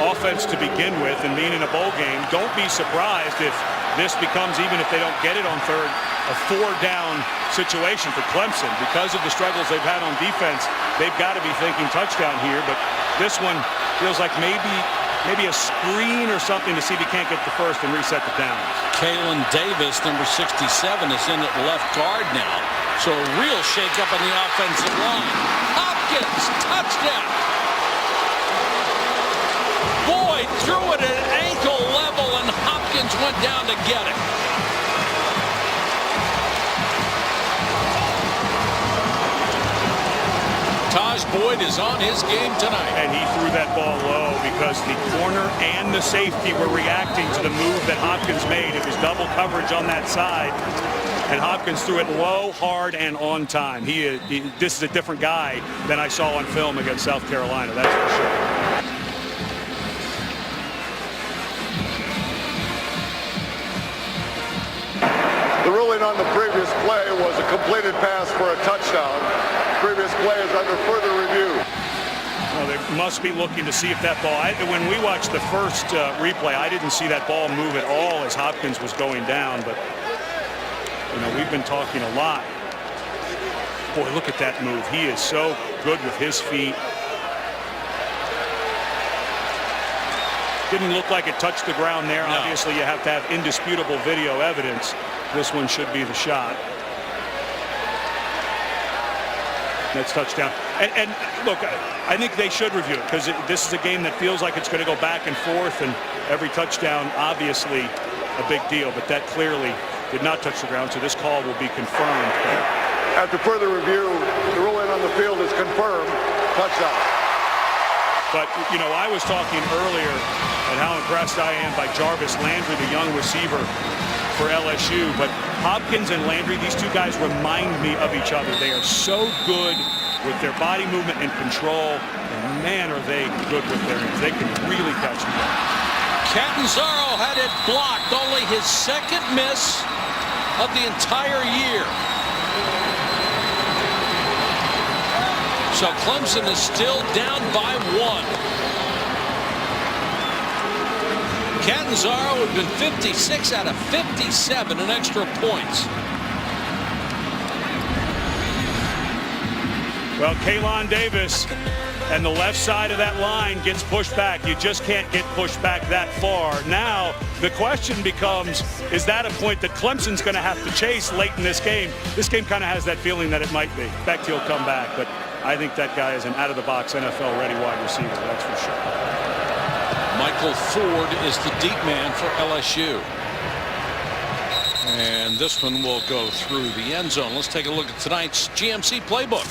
B: offense to begin with, and being in a bowl game, don't be surprised if this becomes, even if they don't get it on third, a 4-down situation for Clemson. Because of the struggles they've had on defense, they've got to be thinking touchdown here, but this one feels like maybe a screen or something to see if he can't get the first and reset the downs.
A: Kalen Davis, number 67, is in at left guard now. So a real shakeup on the offensive line. Hopkins, touchdown. Boyd threw it at ankle level, and Hopkins went down to get it. Taj Boyd is on his game tonight.
B: And he threw that ball low because the corner and the safety were reacting to the move that Hopkins made. It was double coverage on that side. and Hopkins threw it low, hard, and on time. This is a different guy than I saw on film against South Carolina, that's for sure.
D: The ruling on the previous play was a completed pass for a touchdown. Previous play is under further review.
B: Well, they must be looking to see if that ball, when we watched the first replay, I didn't see that ball move at all as Hopkins was going down, but we've been talking a lot. Boy, look at that move. He is so good with his feet. Didn't look like it touched the ground there. No. Obviously, you have to have indisputable video evidence. This one should be the shot. That's touchdown. And look, I think they should review it because this is a game that feels like it's going to go back and forth, and every touchdown, obviously, a big deal. But that clearly did not touch the ground, so this call will be confirmed.
D: After further review, the ruling on the field is confirmed. Touchdown.
B: But, I was talking earlier and how impressed I am by Jarvis Landry, the young receiver for LSU. But Hopkins and Landry, these two guys remind me of each other. They are so good with their body movement and control. And man, are they good with their hands. They can really catch the ball.
A: Catanzaro had it blocked. Only his second miss of the entire year. So Clemson is still down by 1. Catanzaro had been 56 out of 57 in extra points.
B: Well, Kaylon Davis and the left side of that line gets pushed back. You just can't get pushed back that far. Now, the question becomes, is that a point that Clemson's going to have to chase late in this game? This game kind of has that feeling that it might be. In fact, he'll come back, but I think that guy is an out-of-the-box NFL-ready wide receiver, that's for sure.
A: Michael Ford is the deep man for LSU. And this one will go through the end zone. Let's take a look at tonight's GMC playbook.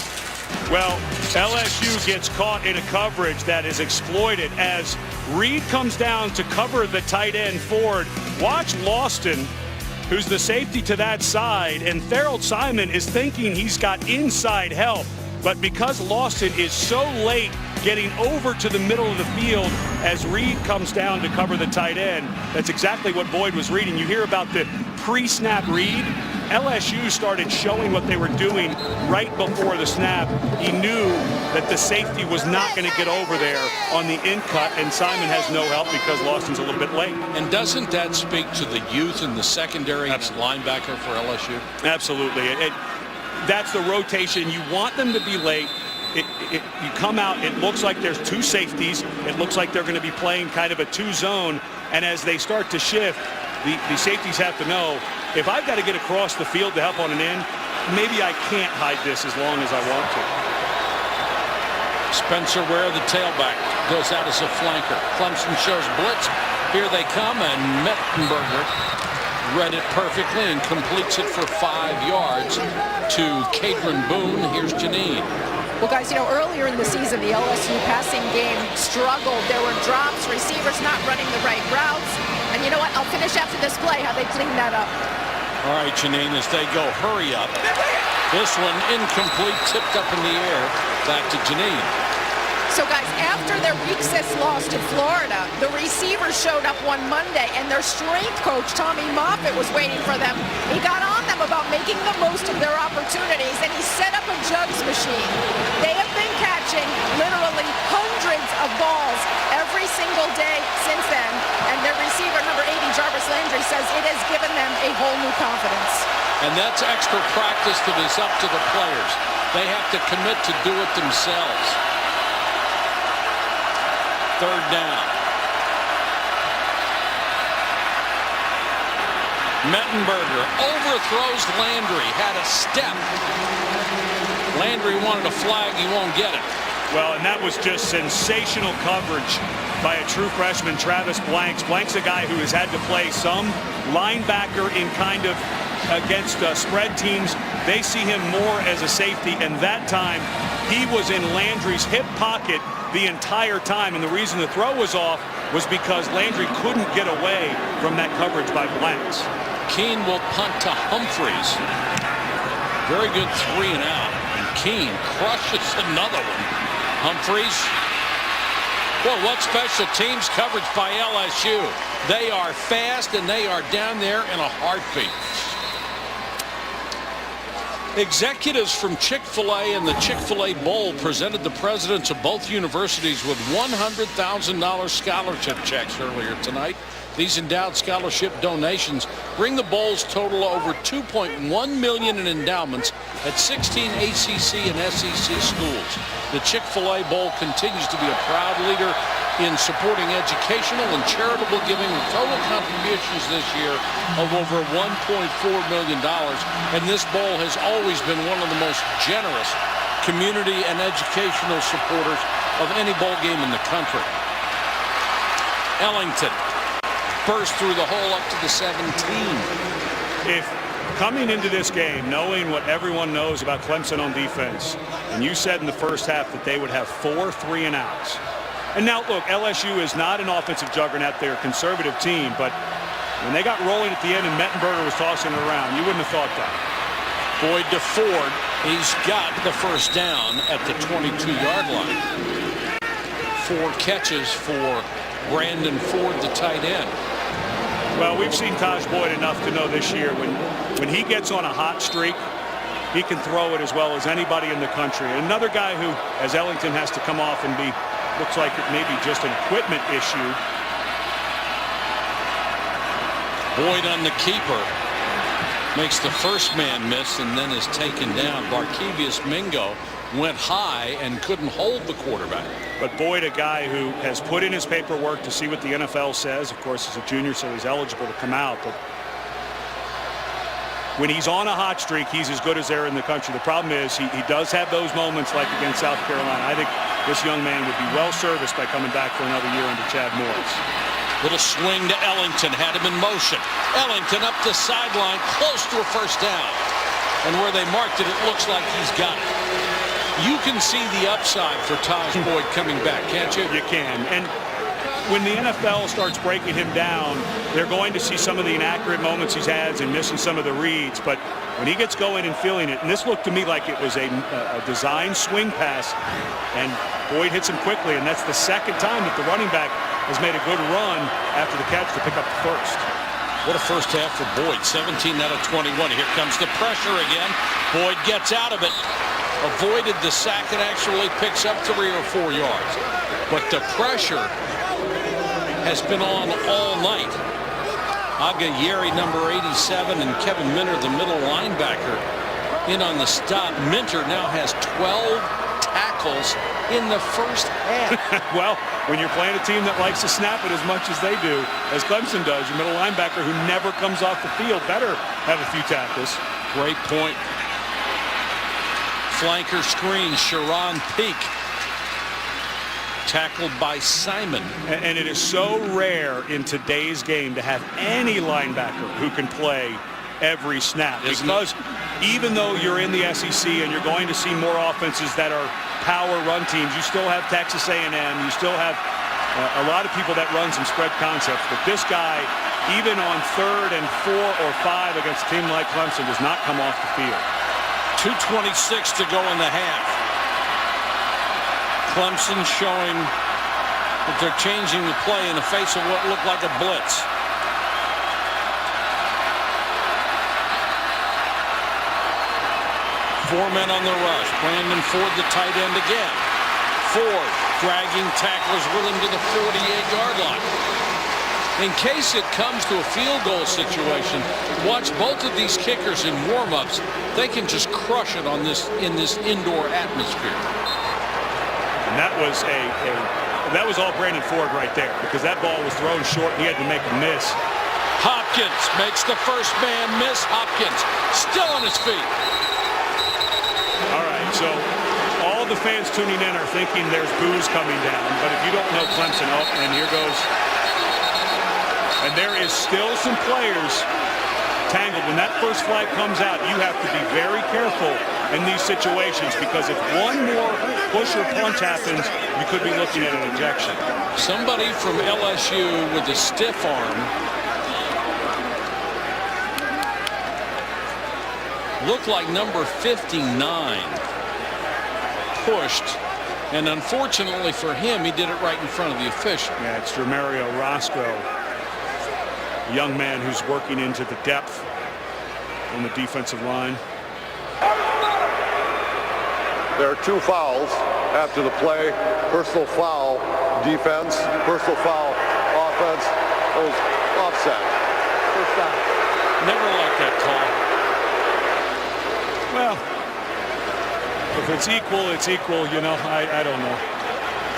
B: Well, LSU gets caught in a coverage that is exploited as Reed comes down to cover the tight end Ford. Watch Lawston, who's the safety to that side, and Thurl Simon is thinking he's got inside help. But because Lawston is so late getting over to the middle of the field as Reed comes down to cover the tight end, that's exactly what Boyd was reading. You hear about the pre-snap read. LSU started showing what they were doing right before the snap. He knew that the safety was not going to get over there on the in cut, and Simon has no help because Lawson's a little bit late.
A: And doesn't that speak to the youth in the secondary linebacker for LSU?
B: Absolutely. That's the rotation. You want them to be late. You come out, it looks like there's two safeties. It looks like they're going to be playing kind of a two-zone. And as they start to shift, the safeties have to know, if I've got to get across the field to help on an end, maybe I can't hide this as long as I want to.
A: Spencer Ware, the tailback, goes out as a flanker. Clemson shows blitz. Here they come, and Mettenberger read it perfectly and completes it for 5 yards to Cadron Boone. Here's Janine.
C: Well, guys, earlier in the season, the LSU passing game struggled. There were drops, receivers not running the right routes. And you know what? I'll finish after this play how they clean that up.
A: All right, Janine, as they go, hurry up. This one incomplete, tipped up in the air. Back to Janine.
C: So, guys, after their week 6 loss to Florida, the receivers showed up one Monday, and their strength coach, Tommy Moffitt, was waiting for them. He got on them about making the most of their opportunities, and he set up a jugs machine. They have been catching literally hundreds of balls every single day since then, and their receiver, number 80, Jarvis Landry, says it has given them a whole new confidence.
A: And that's extra practice that is up to the players. They have to commit to do it themselves. 3rd down. Mettenberger overthrows Landry. Had a step. Landry wanted a flag. He won't get it.
B: Well, and that was just sensational coverage by a true freshman, Travis Blanks. Blanks, a guy who has had to play some linebacker in kind of against spread teams. They see him more as a safety, and that time he was in Landry's hip pocket the entire time, and the reason the throw was off was because Landry couldn't get away from that coverage by Blanks.
A: Keene will punt to Humphreys. Very good 3 and out. And Keene crushes another one. Humphreys. Well, what special teams coverage by LSU. They are fast and they are down there in a heartbeat. Executives from Chick-fil-A and the Chick-fil-A Bowl presented the presidents of both universities with $100,000 scholarship checks earlier tonight. These endowed scholarship donations bring the Bowl's total over $2.1 million in endowments at 16 ACC and SEC schools. The Chick-fil-A Bowl continues to be a proud leader in supporting educational and charitable giving, with total contributions this year of over $1.4 million. And this bowl has always been one of the most generous community and educational supporters of any bowl game in the country. Ellington burst through the hole up to the 17.
B: If coming into this game, knowing what everyone knows about Clemson on defense, and you said in the first half that they would have 4 3-and-outs. And now, look, LSU is not an offensive juggernaut. They're a conservative team, but when they got rolling at the end and Mettenberger was tossing it around, you wouldn't have thought that.
A: Boyd to Ford. He's got the first down at the 22-yard line. 4 catches for Brandon Ford, the tight end.
B: Well, we've seen Taj Boyd enough to know this year when he gets on a hot streak, he can throw it as well as anybody in the country. Another guy who, as Ellington has to come off and be, looks like it may be just an equipment issue.
A: Boyd on the keeper. Makes the first man miss and then is taken down. Barkevius Mingo went high and couldn't hold the quarterback.
B: But Boyd, a guy who has put in his paperwork to see what the NFL says. Of course, he's a junior, so he's eligible to come out. But when he's on a hot streak, he's as good as there in the country. The problem is he does have those moments like against South Carolina. I think this young man would be well serviced by coming back for another year under Chad Morris.
A: Little swing to Ellington, had him in motion. Ellington up the sideline, close to a first down. And where they marked it, it looks like he's got it. You can see the upside for Taj Boyd coming back, can't you?
B: You can. And when the NFL starts breaking him down, they're going to see some of the inaccurate moments he's had and missing some of the reads. But when he gets going and feeling it, and this looked to me like it was a design swing pass, and Boyd hits him quickly, and that's the second time that the running back has made a good run after the catch to pick up the first.
A: What a first half for Boyd. 17 out of 21. Here comes the pressure again. Boyd gets out of it. Avoided the sack and actually picks up 3 or 4 yards. But the pressure has been on all night. Agayeri, number 87, and Kevin Minter, the middle linebacker, in on the stop. Minter now has 12 tackles in the first half.
B: Well, when you're playing a team that likes to snap it as much as they do, as Clemson does, your middle linebacker who never comes off the field better have a few tackles.
A: Great point. Flanker screen, Sharon Peak. Tackled by Simon.
B: And it is so rare in today's game to have any linebacker who can play every snap. Because even though you're in the SEC and you're going to see more offenses that are power run teams, you still have Texas A&M, you still have a lot of people that run some spread concepts. But this guy, even on 3rd and 4 or 5 against a team like Clemson, does not come off the field.
A: 2:26 to go in the half. Clemson showing that they're changing the play in the face of what looked like a blitz. Four men on the rush. Brandon Ford, the tight end again. Ford dragging tacklers with him to the 48-yard line. In case it comes to a field goal situation, watch both of these kickers in warm-ups. They can just crush it on this in this indoor atmosphere.
B: And that was all Brandon Ford right there, because that ball was thrown short and he had to make a miss.
A: Hopkins makes the first man miss. Hopkins still on his feet.
B: All right, so all the fans tuning in are thinking there's booze coming down, but if you don't know Clemson, and here goes. And there is still some players tangled. When that first flag comes out, you have to be very careful in these situations, because if one more push or punch happens, you could be looking at an ejection.
A: Somebody from LSU with a stiff arm Looked like number 59 pushed, and unfortunately for him, he did it right in front of the official.
B: Yeah, it's Mario Roscoe, a young man who's working into the depth on the defensive line.
D: There are 2 fouls after the play. Personal foul defense, personal foul offense. Those offset. First down.
A: Never liked that call.
B: Well, if it's equal, it's equal. You know, I don't know.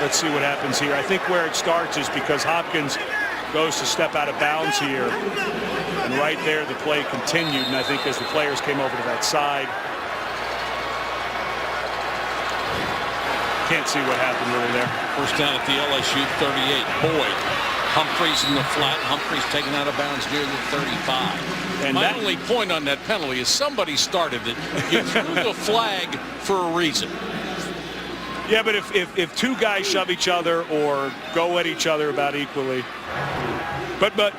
B: Let's see what happens here. I think where it starts is because Hopkins goes to step out of bounds here. And right there, the play continued. And I think as the players came over to that side, can't see what happened really there.
A: First down at the LSU 38. Boyd. Humphreys in the flat. Humphreys taken out of bounds near the 35.
B: And
A: my only point on that penalty is somebody started it. You threw the flag for a reason.
B: Yeah, but if 2 guys shove each other or go at each other about equally. But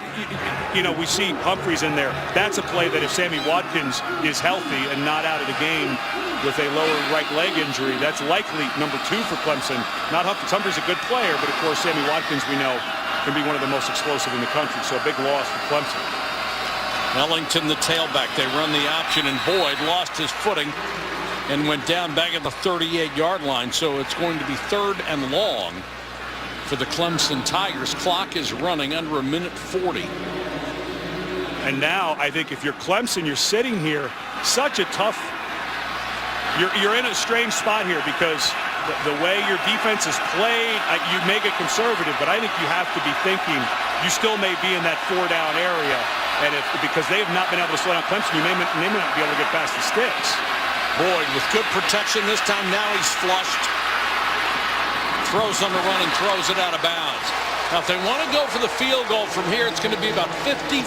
B: you know, we see Humphreys in there. That's a play that if Sammy Watkins is healthy and not out of the game with a lower right leg injury, that's likely number 2 for Clemson. Not Humphreys. Humphreys a good player, but of course Sammy Watkins, we know, can be one of the most explosive in the country. So a big loss for Clemson.
A: Ellington, the tailback. They run the option, and Boyd lost his footing and went down back at the 38-yard line. So it's going to be 3rd and long for the Clemson Tigers. Clock is running under a minute 40.
B: And now I think if you're Clemson, you're sitting here, such a tough. You're in a strange spot here because the way your defense is played, you make it conservative, but I think you have to be thinking you still may be in that 4-down area, and because they have not been able to slow down Clemson, you may not be able to get past the sticks.
A: Boyd with good protection this time. Now he's flushed. Throws on the run and throws it out of bounds. Now, if they want to go for the field goal from here, it's going to be about 54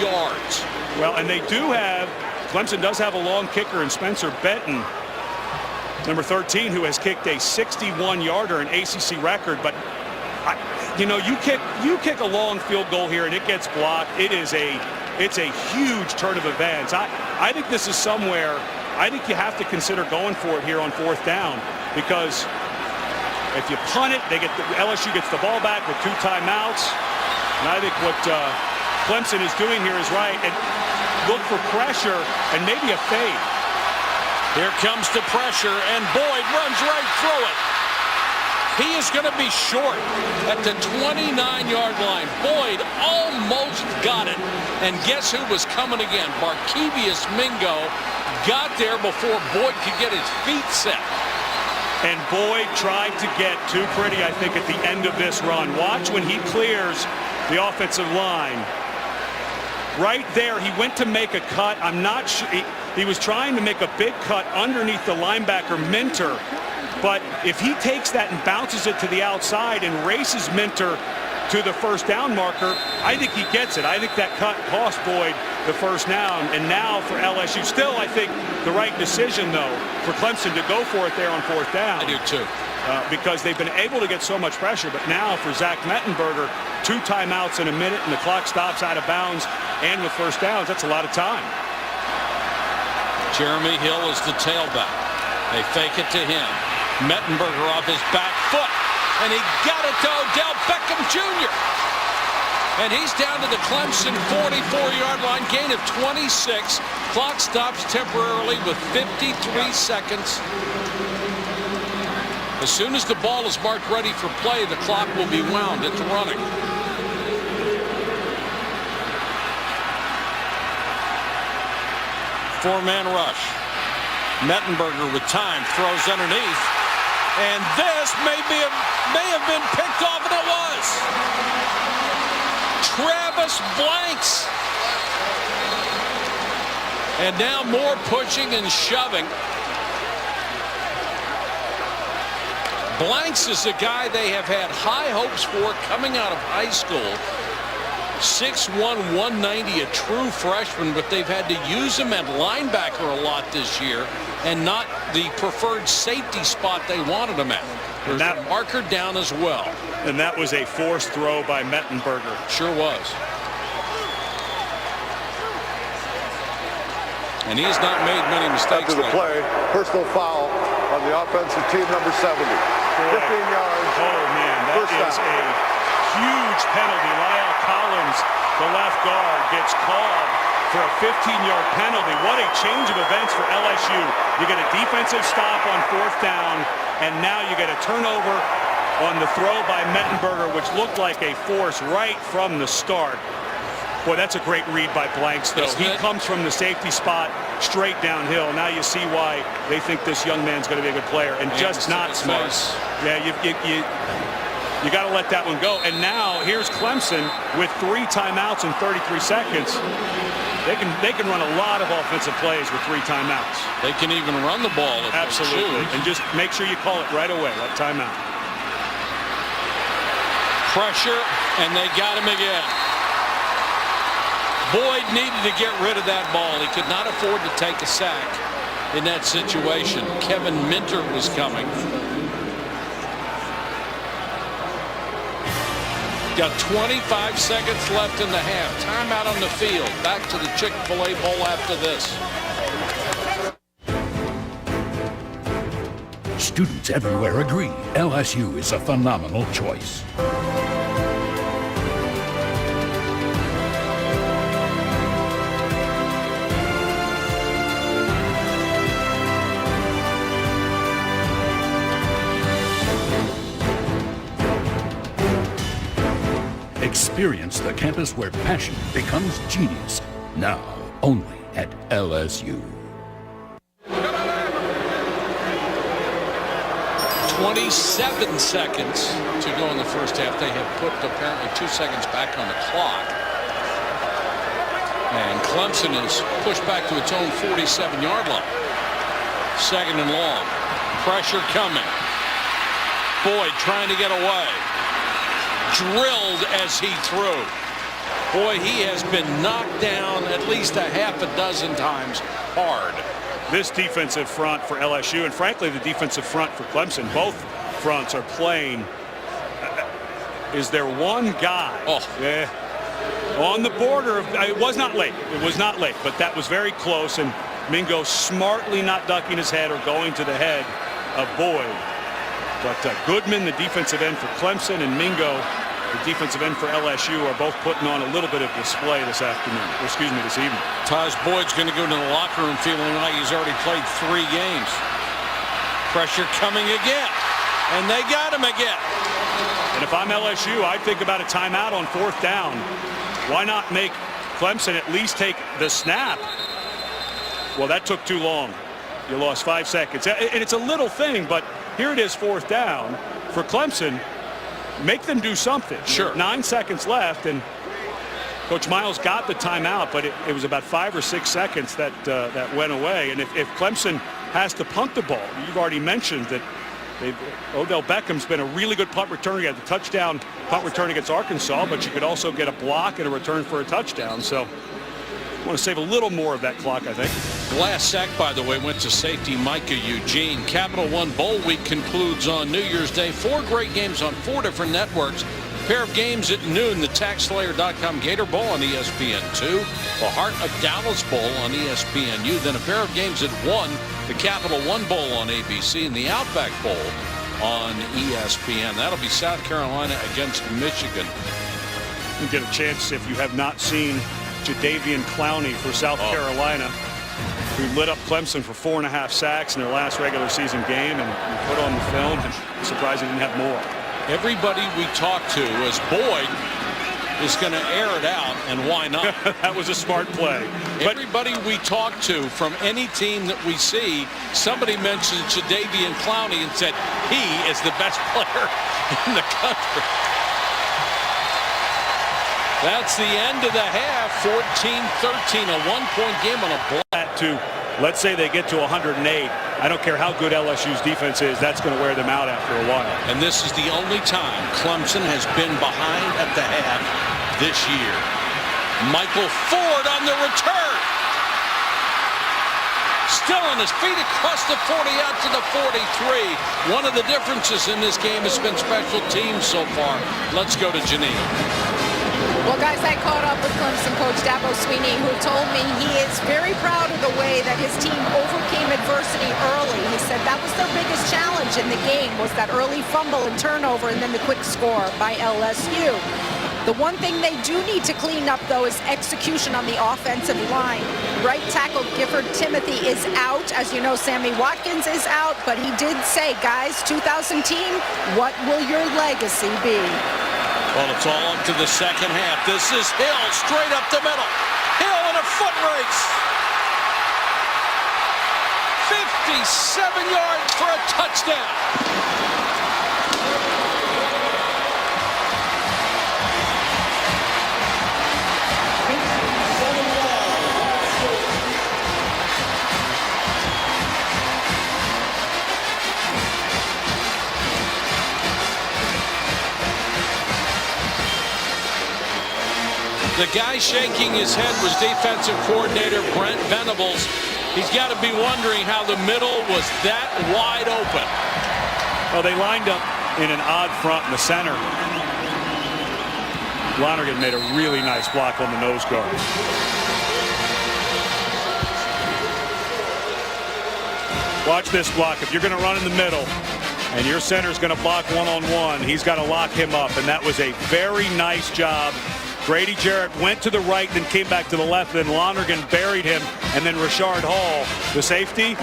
A: yards.
B: Well, and they do have, Clemson does have a long kicker in Spencer Benton, number 13, who has kicked a 61-yarder, an ACC record. But you know, you kick a long field goal here and it gets blocked. It's a huge turn of events. I think this is somewhere. I think you have to consider going for it here on 4th down, because if you punt it, LSU gets the ball back with 2 timeouts. And I think what Clemson is doing here is right, and look for pressure and maybe a fade.
A: Here comes the pressure, and Boyd runs right through it. He is going to be short at the 29-yard line. Boyd almost got it. And guess who was coming again? Barkevious Mingo got there before Boyd could get his feet set.
B: And Boyd tried to get too pretty, I think, at the end of this run. Watch when he clears the offensive line. Right there, he went to make a cut. I'm not sure. He was trying to make a big cut underneath the linebacker, Minter. But if he takes that and bounces it to the outside and races Minter to the 1st down marker, I think he gets it. I think that cut cost Boyd the 1st down. And now for LSU, still I think the right decision, though, for Clemson to go for it there on 4th down.
A: I do too.
B: Because they've been able to get so much pressure. But now for Zach Mettenberger, 2 timeouts in a minute and the clock stops out of bounds, and with 1st downs, that's a lot of time.
A: Jeremy Hill is the tailback. They fake it to him. Mettenberger off his back foot, and he got it to Odell Beckham Jr. And he's down to the Clemson 44-yard line, gain of 26. Clock stops temporarily with 53 seconds. As soon as the ball is marked ready for play, the clock will be wound. It's running. Four-man rush. Mettenberger with time throws underneath, and this may have been picked off, and it was. Travis Blanks, and now more pushing and shoving. Blanks is a guy they have had high hopes for coming out of high school. 6'1", 190, a true freshman, but they've had to use him at linebacker a lot this year and not the preferred safety spot they wanted him at. There's a marker down as well.
B: And that was a forced throw by Mettenberger.
A: Sure was. And he has not made many mistakes.
D: After the play, personal foul on the offensive team, number 70. 15 yards.
B: Oh, man, that is a huge penalty. Lyle Collins, the left guard, gets called for a 15-yard penalty. What a change of events for LSU. You get a defensive stop on 4th down, and now you get a turnover on the throw by Mettenberger, which looked like a force right from the start. Boy, that's a great read by Blanks, though. He comes from the safety spot straight downhill. Now you see why they think this young man's going to be a good player, and just not smart. Yeah, you got to let that one go. And now here's Clemson with 3 timeouts in 33 seconds. They can run a lot of offensive plays with 3 timeouts.
A: They can even run the ball.
B: Absolutely. And just make sure you call it right away, that timeout.
A: Pressure, and they got him again. Boyd needed to get rid of that ball. He could not afford to take a sack in that situation. Kevin Minter was coming. Got 25 seconds left in the half. Timeout on the field. Back to the Chick-fil-A Bowl after this.
E: Students everywhere agree LSU is a phenomenal choice. Experience the campus where passion becomes genius. Now, only at LSU.
A: 27 seconds to go in the first half. They have put apparently 2 seconds back on the clock. And Clemson is pushed back to its own 47-yard line. 2nd and long. Pressure coming. Boyd trying to get away. Drilled as he threw. Boy, he has been knocked down at least a half a dozen times hard.
B: This defensive front for LSU, and frankly the defensive front for Clemson, both fronts are playing. Is there one guy on the border of, it was not late, but that was very close, and Mingo smartly not ducking his head or going to the head of Boyd. But Goodman, the defensive end for Clemson, and Mingo, the defensive end for LSU, are both putting on a little bit of display this evening.
A: Taj Boyd's going to go to the locker room feeling like he's already played 3 games. Pressure coming again, and they got him again.
B: And if I'm LSU, I'd think about a timeout on 4th down. Why not make Clemson at least take the snap? Well, that took too long. You lost 5 seconds. And it's a little thing, but here it is, 4th down. For Clemson, make them do something.
A: Sure.
B: 9 seconds left, and Coach Miles got the timeout, but it was about 5 or 6 seconds that went away. And if Clemson has to punt the ball, you've already mentioned that Odell Beckham's been a really good punt returner. He had the touchdown punt return against Arkansas, but you could also get a block and a return for a touchdown. So I want to save a little more of that clock, I think.
A: The last sack, by the way, went to safety Micah Eugene. Capital One Bowl Week concludes on New Year's Day. 4 great games on 4 different networks. A pair of games at noon, the TaxSlayer.com Gator Bowl on ESPN2, the Heart of Dallas Bowl on ESPNU, then a pair of games at 1, the Capital One Bowl on ABC, and the Outback Bowl on ESPN. That'll be South Carolina against Michigan.
B: You get a chance, if you have not seen Jadeveon Clowney for South Carolina, who lit up Clemson for 4.5 sacks in their last regular season game, and put on the film, and surprised he didn't have more.
A: Everybody we talked to was Boyd is going to air it out, and why not?
B: That was a smart play.
A: Everybody we talked to from any team that we see, somebody mentioned Jadeveon Clowney and said he is the best player in the country. That's the end of the half. 14-13, a 1-point game on a block.
B: Let's say they get to 108. I don't care how good LSU's defense is. That's going to wear them out after a while.
A: And this is the only time Clemson has been behind at the half this year. Michael Ford on the return. Still on his feet across the 40 out to the 43. One of the differences in this game has been special teams so far. Let's go to Janine.
C: Well, guys, I caught up with Clemson coach Dabo Swinney, who told me he is very proud of the way that his team overcame adversity early. He said that was their biggest challenge in the game, was that early fumble and turnover and then the quick score by LSU. The one thing they do need to clean up, though, is execution on the offensive line. Right tackle Gifford Timothy is out. As you know, Sammy Watkins is out, but he did say, guys, 2000 team, what will your legacy be?
A: Well, it's all up to the second half. This is Hill straight up the middle. Hill in a foot race. 57 yards for a touchdown. The guy shaking his head was defensive coordinator Brent Venables. He's got to be wondering how the middle was that wide open.
B: Well, they lined up in an odd front in the center. Lonergan made a really nice block on the nose guard. Watch this block. If you're going to run in the middle and your center's going to block one-on-one, he's got to lock him up, and that was a very nice job. Grady Jarrett went to the right, then came back to the left, then Lonergan buried him, and then Rashard Hall, the safety,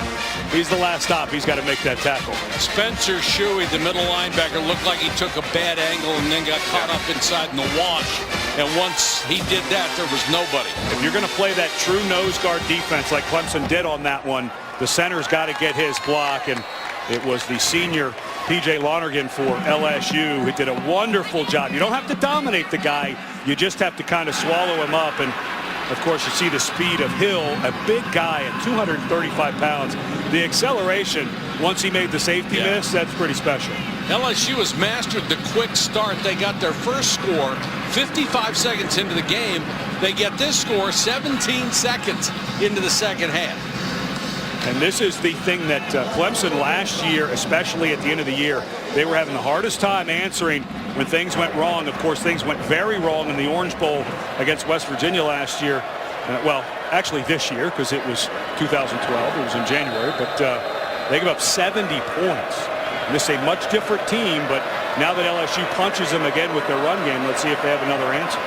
B: he's the last stop. He's got to make that tackle.
A: Spencer Shuey, the middle linebacker, looked like he took a bad angle and then got caught up inside in the wash. And once he did that, there was nobody.
B: If you're going to play that true nose guard defense like Clemson did on that one, the center's got to get his block, and it was the senior P.J. Lonergan for LSU who did a wonderful job. You don't have to dominate the guy. You just have to kind of swallow him up. And, of course, you see the speed of Hill, a big guy at 235 pounds. The acceleration, once he made the safety miss, that's pretty special.
A: LSU has mastered the quick start. They got their first score 55 seconds into the game. They get this score 17 seconds into the second half.
B: And this is the thing that Clemson last year, especially at the end of the year, they were having the hardest time answering when things went wrong. Of course, things went very wrong in the Orange Bowl against West Virginia last year. Well, actually this year, because it was 2012. It was in January. But they gave up 70 points. And this is a much different team. But now that LSU punches them again with their run game, let's see if they have another answer.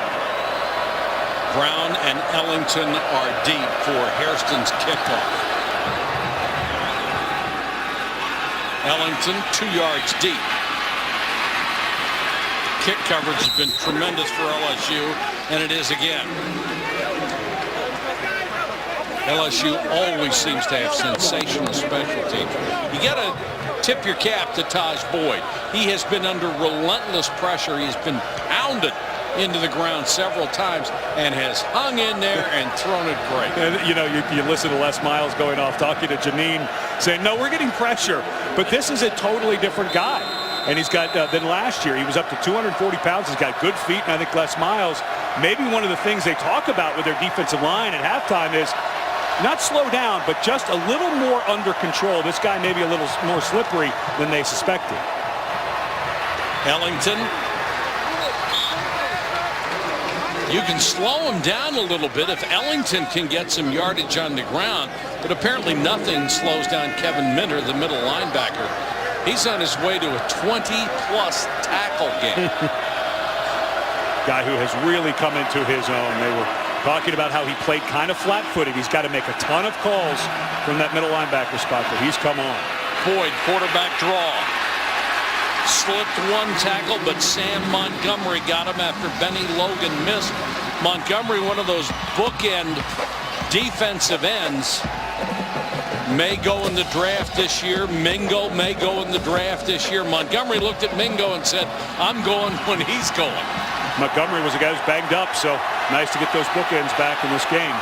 A: Brown and Ellington are deep for Hairston's kickoff. Ellington 2 yards deep. Kick coverage has been tremendous for LSU, and it is again. LSU always seems to have sensational special teams. You got to tip your cap to Taj Boyd. He has been under relentless pressure. He's been pounded into the ground several times and has hung in there and thrown it great.
B: And you know, you listen to Les Miles going off talking to Janine saying, no, we're getting pressure, but this is a totally different guy. And he's got than last year. He was up to 240 pounds. He's got good feet. And I think Les Miles, maybe one of the things they talk about with their defensive line at halftime is not slow down, but just a little more under control. This guy may be a little more slippery than they suspected.
A: Ellington. You can slow him down a little bit if Ellington can get some yardage on the ground, but apparently nothing slows down Kevin Minter, the middle linebacker. He's on his way to a 20-plus tackle game.
B: Guy who has really come into his own. They were talking about how he played kind of flat-footed. He's got to make a ton of calls from that middle linebacker spot, but he's come on.
A: Boyd, quarterback draw. Slipped one tackle, but Sam Montgomery got him after Benny Logan missed. Montgomery, one of those bookend defensive ends, may go in the draft this year. Mingo may go in the draft this year. Montgomery looked at Mingo and said, I'm going when he's going.
B: Montgomery was a guy who's banged up, so nice to get those bookends back in this game.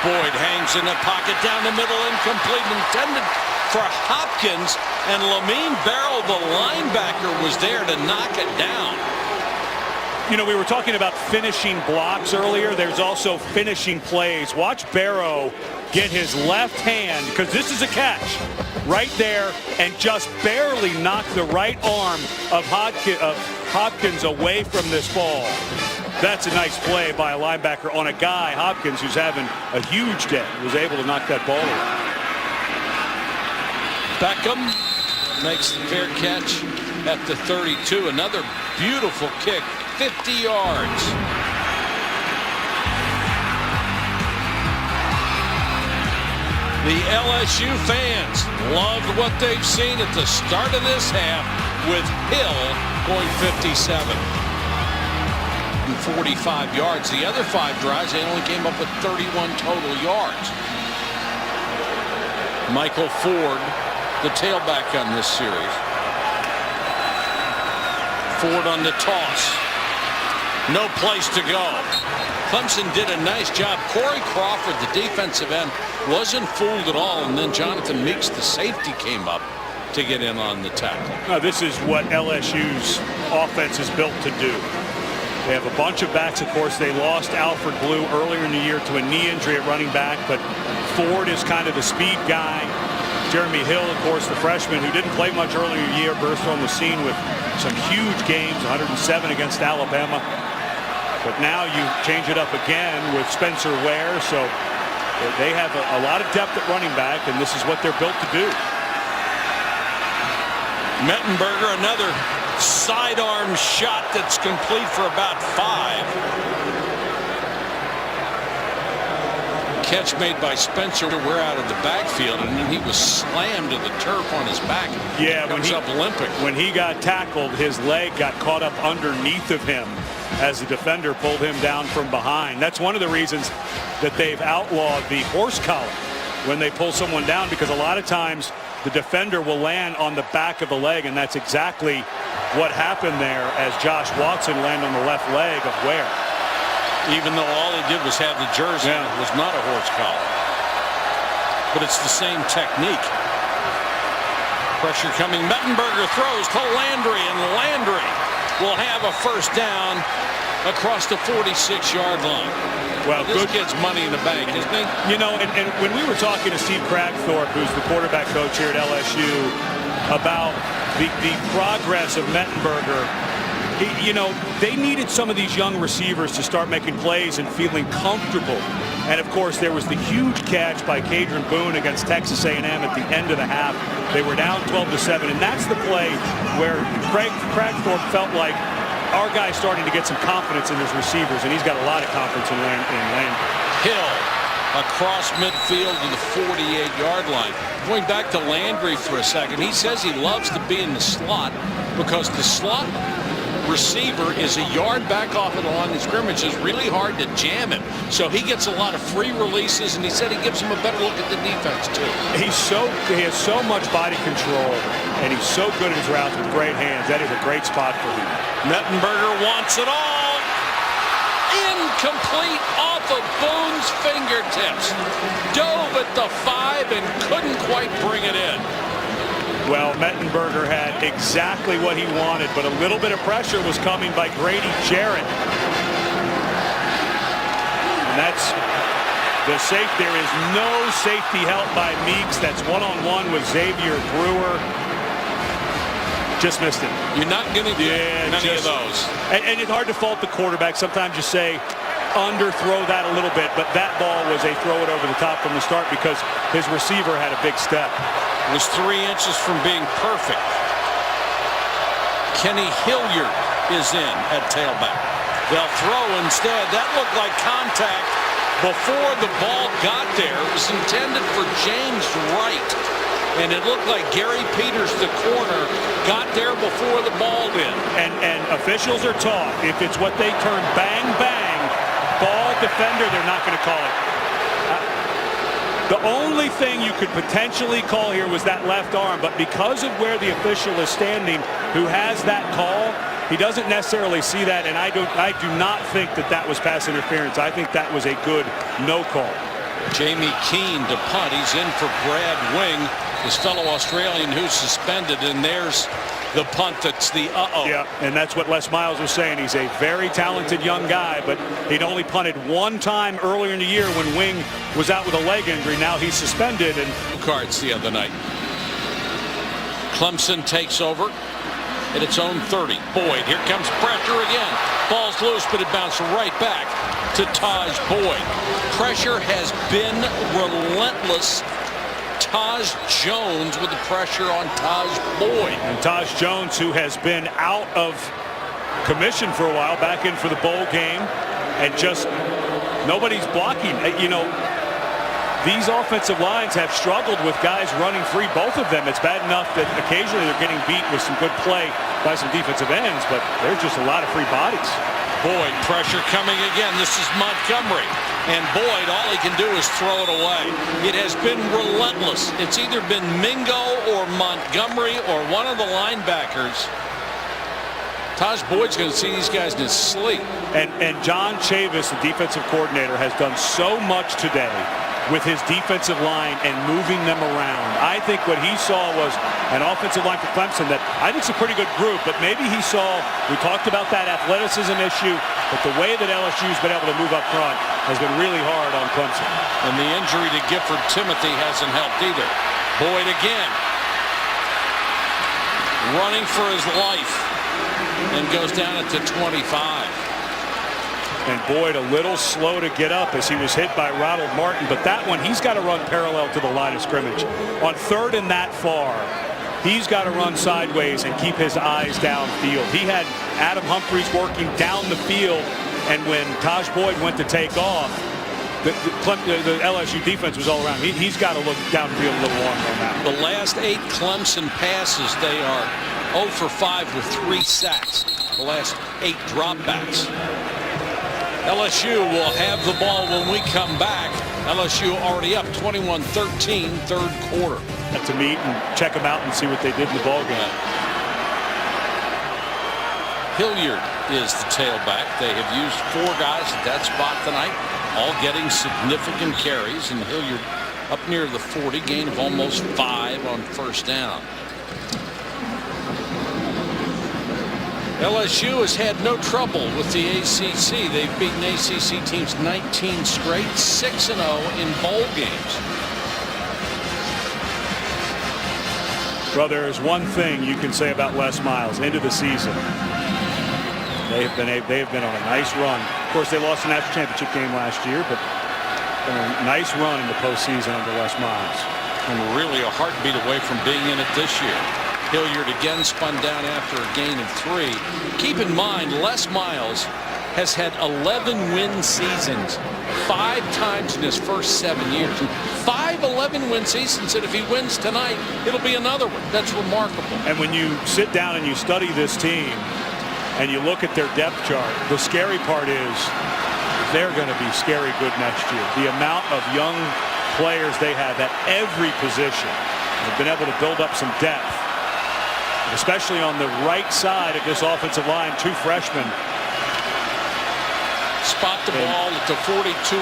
A: Boyd hangs in the pocket down the middle, incomplete, intended for Hopkins, and Lamine Barrow, the linebacker, was there to knock it down.
B: You know, we were talking about finishing blocks earlier. There's also finishing plays. Watch Barrow get his left hand, because this is a catch right there, and just barely knock the right arm of Hopkins away from this ball. That's a nice play by a linebacker on a guy, Hopkins, who's having a huge day. Was able to knock that ball in.
A: Beckham makes the fair catch at the 32. Another beautiful kick, 50 yards. The LSU fans loved what they've seen at the start of this half with Hill going 57. And 45 yards. The other 5 drives, they only came up with 31 total yards. Michael Ford, the tailback on this series. Ford on the toss. No place to go. Clemson did a nice job. Corey Crawford, the defensive end, wasn't fooled at all. And then Jonathan Meeks, the safety, came up to get in on the tackle.
B: Now, this is what LSU's offense is built to do. They have a bunch of backs. Of course, they lost Alfred Blue earlier in the year to a knee injury at running back, but Ford is kind of the speed guy. Jeremy Hill, of course, the freshman who didn't play much earlier in the year, burst on the scene with some huge games, 107 against Alabama. But now you change it up again with Spencer Ware, so they have a lot of depth at running back, and this is what they're built to do.
A: Mettenberger, another sidearm shot that's complete for about 5. Catch made by Spencer. We're out of the backfield, and then he was slammed to the turf on his back.
B: Yeah,
A: when
B: he got tackled, his leg got caught up underneath of him as the defender pulled him down from behind. That's one of the reasons that they've outlawed the horse collar when they pull someone down, because a lot of times the defender will land on the back of the leg, and that's exactly what happened there as Josh Watson landed on the left leg of Ware.
A: Even though all he did was have the jersey, it was not a horse collar. But it's the same technique. Pressure coming. Mettenberger throws to Landry, and Landry will have a first down across the 46-yard line.
B: Well,
A: this kid's money in the bank, isn't he?
B: You know, and when we were talking to Steve Cragthorpe, who's the quarterback coach here at LSU, about the progress of Mettenberger, you know, they needed some of these young receivers to start making plays and feeling comfortable. And, of course, there was the huge catch by Cadron Boone against Texas A&M at the end of the half. They were down 12-7, and that's the play where Cragthorpe felt like our guy's starting to get some confidence in his receivers, and he's got a lot of confidence in Landry.
A: Hill across midfield to the 48-yard line. Going back to Landry for a second, he says he loves to be in the slot because the slot receiver is a yard back off of the line of scrimmage. It's really hard to jam him. So he gets a lot of free releases, and he said he gives him a better look at the defense, too.
B: He has so much body control, and he's so good at his routes with great hands. That is a great spot for him.
A: Mettenberger wants it all. Incomplete off of Boone's fingertips. Dove at the 5 and couldn't quite bring it in.
B: Well, Mettenberger had exactly what he wanted, but a little bit of pressure was coming by Grady Jarrett. And that's the safe. There is no safety help by Meeks. That's one-on-one with Xavier Brewer. Just missed it.
A: You're not going to get many of those.
B: And it's hard to fault the quarterback. Sometimes you say, underthrow that a little bit, but that ball was a throw it over the top from the start because his receiver had a big step.
A: It was 3 inches from being perfect. Kenny Hilliard is in at tailback. They'll throw instead. That looked like contact before the ball got there. It was intended for James Wright. And it looked like Gary Peters, the corner, got there before the ball did.
B: And officials are taught, if it's what they term bang, bang, ball defender, they're not going to call it. The only thing you could potentially call here was that left arm, but because of where the official is standing, who has that call, he doesn't necessarily see that, and I do not think that was pass interference. I think that was a good no call.
A: Jamie Keane to punt. He's in for Brad Wing, his fellow Australian who's suspended, and there's the punt that's the
B: Yeah, and that's what Les Miles was saying. He's a very talented young guy, but he'd only punted one time earlier in the year when Wing was out with a leg injury. Now he's suspended. And
A: cards the other night. Clemson takes over. at its own 30. Boyd, here comes pressure again. Ball's loose, but it bounced right back to Taj Boyd. Pressure has been relentless. Taj Jones with the pressure on Taj Boyd.
B: And Taj Jones, who has been out of commission for a while, back in for the bowl game, and just nobody's blocking. You know, these offensive lines have struggled with guys running free, both of them. It's bad enough that occasionally they're getting beat with some good play by some defensive ends, but there's just a lot of free bodies.
A: Boyd, pressure coming again. This is Montgomery. And Boyd, all he can do is throw it away. It has been relentless. It's either been Mingo or Montgomery or one of the linebackers. Taj Boyd's going to see these guys in his sleep.
B: And John Chavis, the defensive coordinator, has done so much today with his defensive line and moving them around. I think what he saw was an offensive line for Clemson that I think is a pretty good group, but maybe he saw, we talked about that athleticism issue, but the way that LSU's been able to move up front has been really hard on Clemson.
A: And the injury to Gifford Timothy hasn't helped either. Boyd again, running for his life, and goes down at the 25.
B: And Boyd a little slow to get up as he was hit by Ronald Martin, but that one he's got to run parallel to the line of scrimmage. On third and that far, he's got to run sideways and keep his eyes downfield. He had Adam Humphries working down the field, and when Taj Boyd went to take off, the LSU defense was all around. He's got to look downfield a little longer on that.
A: The last 8 Clemson passes, they are 0 for 5 with 3 sacks. The last 8 dropbacks. LSU will have the ball when we come back. LSU already up 21-13, third quarter.
B: Have to meet and check them out and see what they did in the ball game.
A: Hilliard is the tailback. They have used 4 guys at that spot tonight, all getting significant carries, and Hilliard up near the 40, gain of almost 5 on first down. LSU has had no trouble with the ACC. They've beaten ACC teams 19 straight, 6-0 in bowl games.
B: Well, there is one thing you can say about Les Miles into the season. They have been on a nice run. Of course, they lost the national championship game last year, but a nice run in the postseason under Les Miles.
A: And really a heartbeat away from being in it this year. Hilliard again spun down after a gain of 3. Keep in mind, Les Miles has had 11 win seasons 5 times in his first 7 years. 5 11-win seasons, and if he wins tonight, it'll be another one. That's remarkable.
B: And when you sit down and you study this team and you look at their depth chart, the scary part is they're going to be scary good next year. The amount of young players they have at every position have been able to build up some depth. Especially on the right side of this offensive line, 2 freshmen.
A: Spot the ball at the 42.5.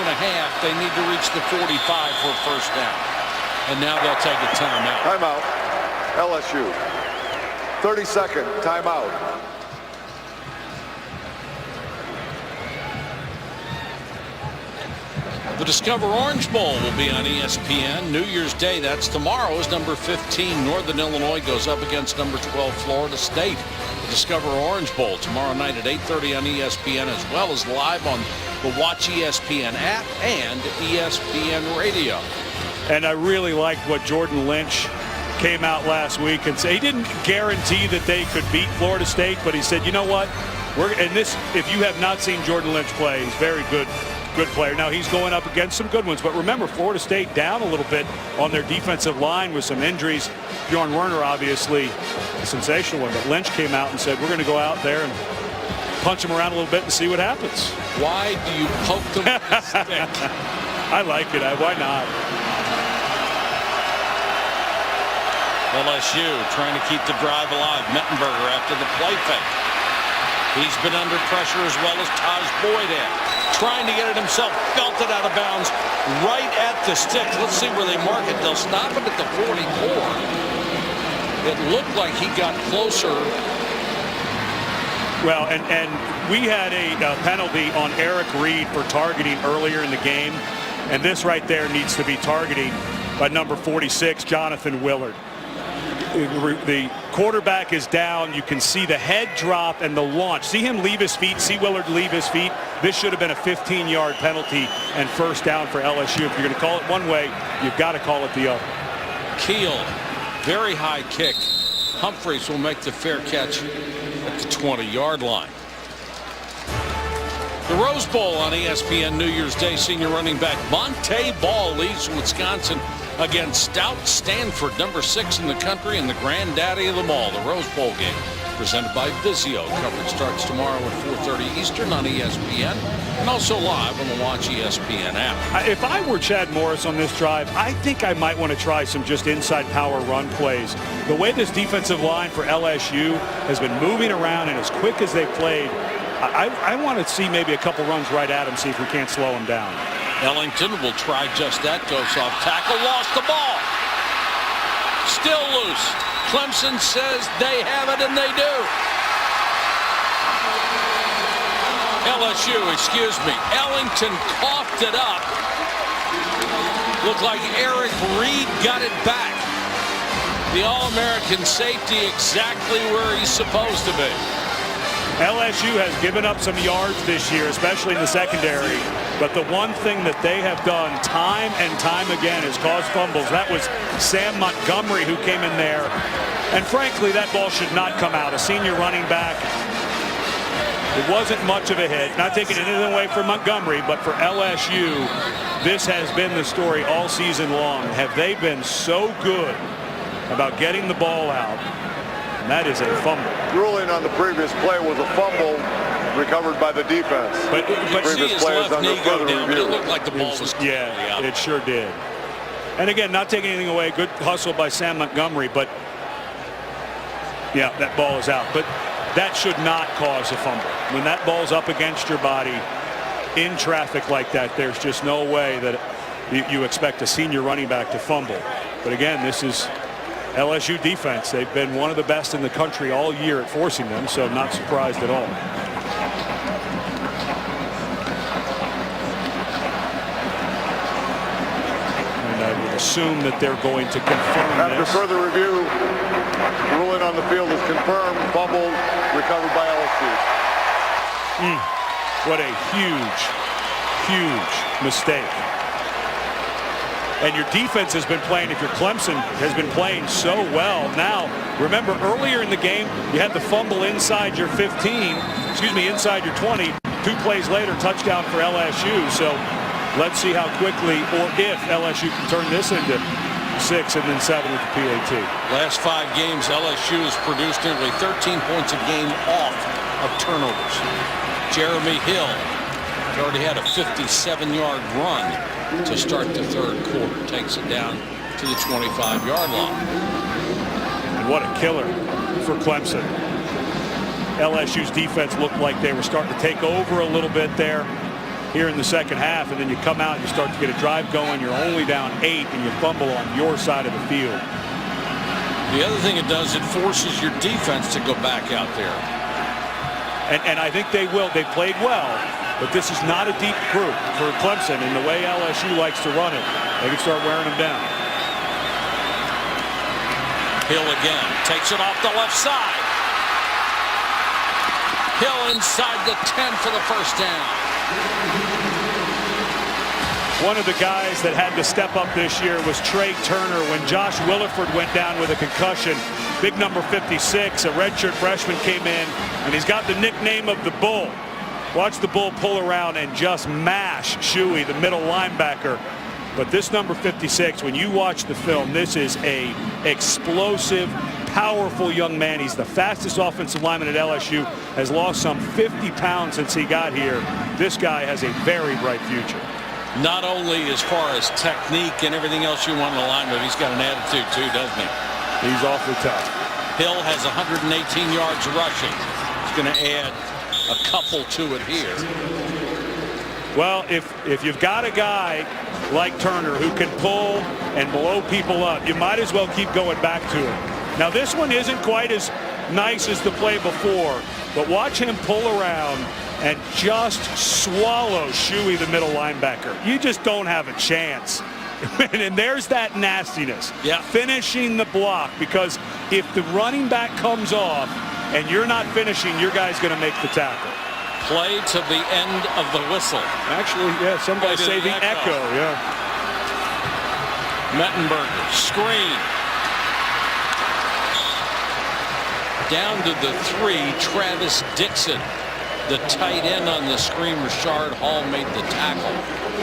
A: They need to reach the 45 for a first down. And now they'll take a timeout.
D: Timeout. LSU. 30-second timeout.
A: The Discover Orange Bowl will be on ESPN. New Year's Day, that's tomorrow, as number 15 Northern Illinois goes up against number 12 Florida State. The Discover Orange Bowl tomorrow night at 8:30 on ESPN, as well as live on the Watch ESPN app and ESPN Radio.
B: And I really liked what Jordan Lynch came out last week and said he didn't guarantee that they could beat Florida State, but he said, you know what, if you have not seen Jordan Lynch play, he's very good player. Now he's going up against some good ones, but remember, Florida State down a little bit on their defensive line with some injuries. Bjorn Werner, obviously a sensational one, but Lynch came out and said, we're going to go out there and punch him around a little bit and see what happens.
A: Why do you poke them with a stick?
B: I like it. Why not?
A: LSU trying to keep the drive alive. Mettenberger after the play fake. He's been under pressure as well as Taj Boyd had. Trying to get it himself, belted out of bounds right at the sticks. Let's see where they mark it. They'll stop him at the 44. It looked like he got closer.
B: Well, and we had a penalty on Eric Reed for targeting earlier in the game, and this right there needs to be targeting by number 46, Jonathan Willard. The quarterback is down. You can see the head drop and the launch. See him leave his feet. See Willard leave his feet. This should have been a 15-yard penalty and first down for LSU. If you're going to call it one way, you've got to call it the other.
A: Keel, very high kick. Humphreys will make the fair catch at the 20-yard line. The Rose Bowl on ESPN New Year's Day. Senior running back Monte Ball leads Wisconsin against stout Stanford, number 6 in the country and the granddaddy of them all. The Rose Bowl game presented by Vizio. Coverage starts tomorrow at 4:30 Eastern on ESPN and also live on the Watch ESPN app.
B: If I were Chad Morris on this drive, I think I might want to try some just inside power run plays. The way this defensive line for LSU has been moving around and as quick as they played, I want to see maybe a couple runs right at him, see if we can't slow him down.
A: Ellington will try just that. Goes off tackle. Lost the ball. Still loose. Clemson says they have it, and they do. LSU, excuse me. Ellington coughed it up. Looked like Eric Reed got it back. The All-American safety exactly where he's supposed to be.
B: LSU has given up some yards this year, especially in the secondary. But the one thing that they have done time and time again is cause fumbles. That was Sam Montgomery who came in there. And frankly, that ball should not come out. A senior running back. It wasn't much of a hit. Not taking anything away from Montgomery, but for LSU, this has been the story all season long. Have they been so good about getting the ball out? And that is a fumble.
D: Ruling on the previous play was a fumble recovered by the defense.
A: But see his left knee go down, but it looked like the ball was
B: yeah, it sure did. And again, not taking anything away. Good hustle by Sam Montgomery, but yeah, that ball is out. But that should not cause a fumble. When that ball's up against your body in traffic like that, there's just no way that you expect a senior running back to fumble. But again, this is LSU defense. They've been one of the best in the country all year at forcing them, so not surprised at all. And I would assume that they're going to confirm
D: After
B: this.
D: further review, ruling on the field is confirmed. Fumble recovered by LSU.
B: What a huge, huge mistake. And your defense has been playing, if you're Clemson, has been playing so well. Now, remember earlier in the game, you had the fumble inside your 15, inside your 20. 2 plays later, touchdown for LSU. So let's see how quickly or if LSU can turn this into 6 and then 7 with the PAT.
A: Last 5 games, LSU has produced nearly 13 points a game off of turnovers. Jeremy Hill already had a 57-yard run to start the third quarter. Takes it down to the 25-yard line.
B: And what a killer for Clemson. LSU's defense looked like they were starting to take over a little bit there here in the second half, and then you come out and you start to get a drive going. You're only down 8 and you fumble on your side of the field.
A: The other thing it does, it forces your defense to go back out there.
B: And I think they will. They played well, but this is not a deep group for Clemson. And the way LSU likes to run it, they can start wearing them down.
A: Hill again takes it off the left side. Hill inside the 10 for the first down.
B: One of the guys that had to step up this year was Trey Turner when Josh Williford went down with a concussion. Big number 56, a redshirt freshman, came in, and he's got the nickname of the Bull. Watch the Bull pull around and just mash Shuey, the middle linebacker. But this number 56, when you watch the film, this is a explosive, powerful young man. He's the fastest offensive lineman at LSU, has lost some 50 pounds since he got here. This guy has a very bright future.
A: Not only as far as technique and everything else you want in a lineman, he's got an attitude too, doesn't he?
B: He's awfully tough.
A: Hill has 118 yards rushing. He's going to add a couple to it here.
B: Well, if you've got a guy like Turner who can pull and blow people up, you might as well keep going back to him. Now, this one isn't quite as nice as the play before, but watch him pull around and just swallow Shuey, the middle linebacker. You just don't have a chance. And there's that nastiness.
A: Yeah.
B: Finishing the block, because if the running back comes off and you're not finishing, your guy's going to make the tackle.
A: Play to the end of the whistle.
B: Actually, yeah, some guys say the echo. Yeah.
A: Mettenberger, screen. Down to the 3, Travis Dixon. The tight end on the screen, Rashard Hall, made the tackle.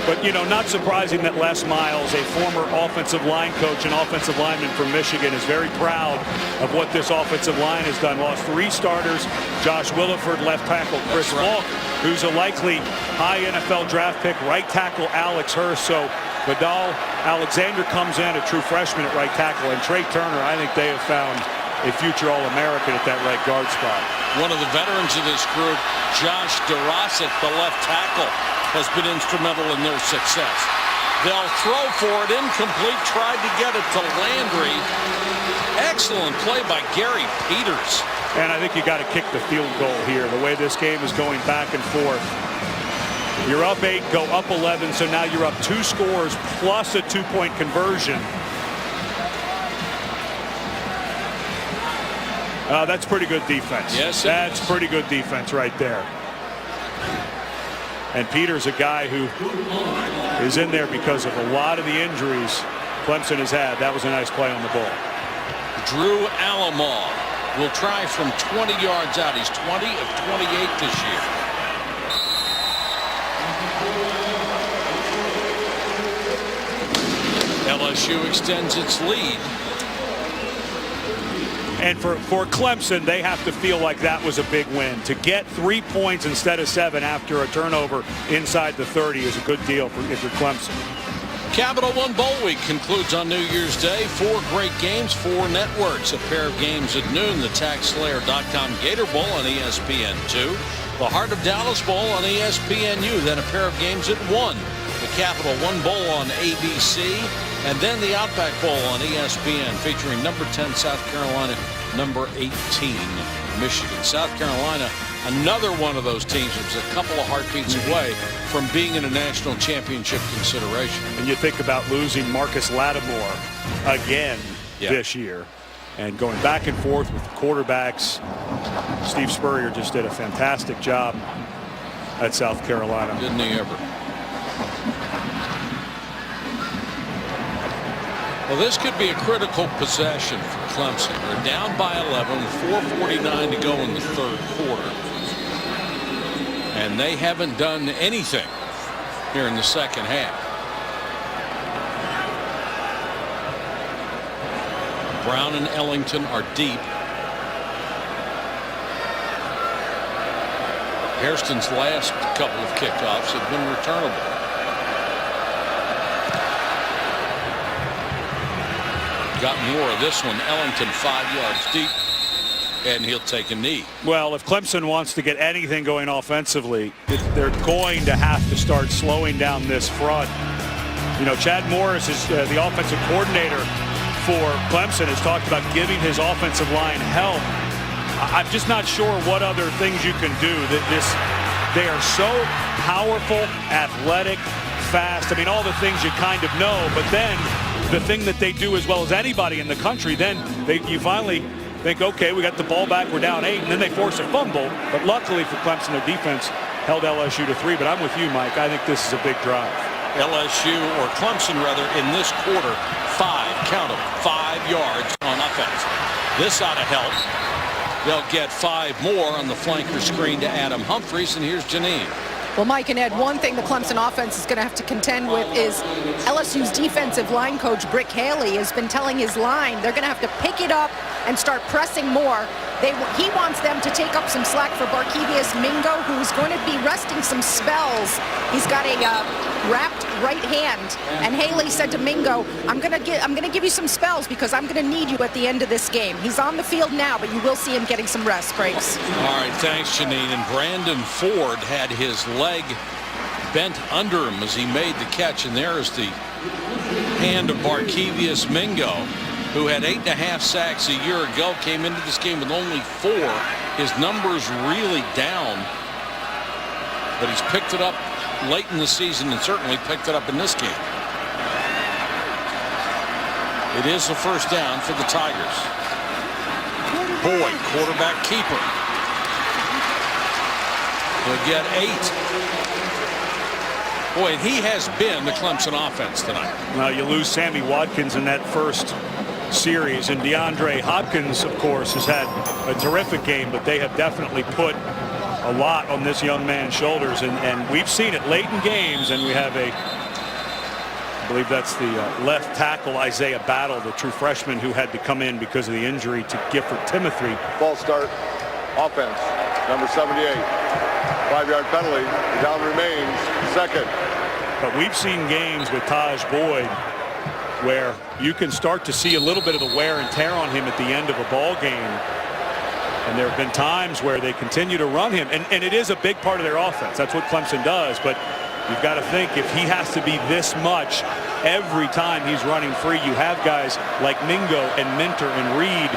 B: But, you know, not surprising that Les Miles, a former offensive line coach and offensive lineman from Michigan, is very proud of what this offensive line has done. Lost 3 starters. Josh Williford, left tackle. Chris Falk, who's a likely high NFL draft pick. Right tackle, Alex Hurst. So Vidal Alexander comes in, a true freshman at right tackle. And Trey Turner, I think they have found a future All-American at that right guard spot.
A: One of the veterans of this group, Josh Durasic, the left tackle, has been instrumental in their success. They'll throw for it, incomplete, tried to get it to Landry. Excellent play by Gary Peters.
B: And I think you got to kick the field goal here. The way this game is going back and forth. You're up 8, go up 11, so now you're up 2 scores plus a 2-point conversion. That's pretty good defense.
A: Yes,
B: that's pretty good defense right there. And Peters, a guy who is in there because of a lot of the injuries Clemson has had. That was a nice play on the ball.
A: Drew Alamaw will try from 20 yards out. He's 20 of 28 this year. LSU extends its lead.
B: And for Clemson, they have to feel like that was a big win. To get 3 points instead of 7 after a turnover inside the 30 is a good deal for Clemson.
A: Capital One Bowl Week concludes on New Year's Day. 4 great games, 4 networks. A pair of games at noon. The TaxSlayer.com Gator Bowl on ESPN2. The Heart of Dallas Bowl on ESPNU. Then a pair of games at 1. The Capital One Bowl on ABC. And then the Outback Bowl on ESPN featuring number 10 South Carolina, number 18 Michigan. South Carolina, another one of those teams that was a couple of heartbeats away from being in a national championship consideration.
B: And you think about losing Marcus Lattimore again this year and going back and forth with the quarterbacks. Steve Spurrier just did a fantastic job at South Carolina.
A: Didn't he ever? Well, this could be a critical possession for Clemson. They're down by 11 with 4:49 to go in the 3rd quarter. And they haven't done anything here in the 2nd half. Brown and Ellington are deep. Hairston's last couple of kickoffs have been returnable. Got more of this one. Ellington 5 yards deep, and he'll take a knee.
B: Well, if Clemson wants to get anything going offensively, they're going to have to start slowing down this front. You know, Chad Morris is the offensive coordinator for Clemson, has talked about giving his offensive line help. I'm just not sure what other things you can do. They are so powerful, athletic, fast. I mean, all the things you kind of know, but then the thing that they do as well as anybody in the country, then you finally think, okay, we got the ball back, we're down 8, and then they force a fumble. But luckily for Clemson, their defense held LSU to 3. But I'm with you, Mike. I think this is a big drive.
A: LSU, or Clemson rather, in this quarter, 5 yards on offense. This ought to help. They'll get 5 more on the flanker screen to Adam Humphries, and here's Janine.
C: Well, Mike and Ed, one thing the Clemson offense is going to have to contend with is LSU's defensive line coach, Brick Haley, has been telling his line they're going to have to pick it up and start pressing more. He wants them to take up some slack for Barkevious Mingo, who's going to be resting some spells. He's got a wrapped right hand, and Haley said to Mingo, I'm going to give you some spells because I'm going to need you at the end of this game. He's on the field now, but you will see him getting some rest breaks.
A: All right, thanks, Janine. And Brandon Ford had his leg bent under him as he made the catch, and there is the hand of Barkevious Mingo, who had 8.5 sacks a year ago, came into this game with only 4. His numbers really down, but he's picked it up late in the season and certainly picked it up in this game. It is a first down for the Tigers. Boyd, quarterback keeper. He'll get 8. Boy, and he has been the Clemson offense tonight.
B: Well, you lose Sammy Watkins in that first series, and DeAndre Hopkins, of course, has had a terrific game, but they have definitely put a lot on this young man's shoulders, and we've seen it late in games, and we have I believe that's the left tackle Isaiah Battle, the true freshman who had to come in because of the injury to Gifford Timothy.
D: False start. Offense. Number 78. 5-yard penalty. The down remains. Second.
B: But we've seen games with Taj Boyd where you can start to see a little bit of the wear and tear on him at the end of a ball game. And there have been times where they continue to run him. And it is a big part of their offense. That's what Clemson does. But you've got to think if he has to be this much every time he's running free, you have guys like Mingo and Minter and Reed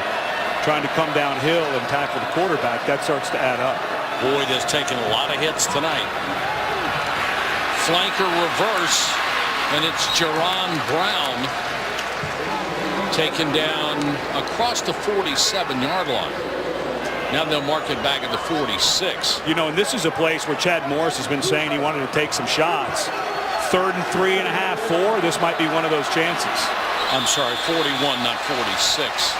B: trying to come downhill and tackle the quarterback. That starts to add up.
A: Boyd has taken a lot of hits tonight. Flanker reverse, and it's Jerron Brown taken down across the 47-yard line. Now they'll mark it back at the 46.
B: You know, and this is a place where Chad Morris has been saying he wanted to take some shots. 3rd and 3.5, 4. This might be one of those chances.
A: I'm sorry, 41, not 46.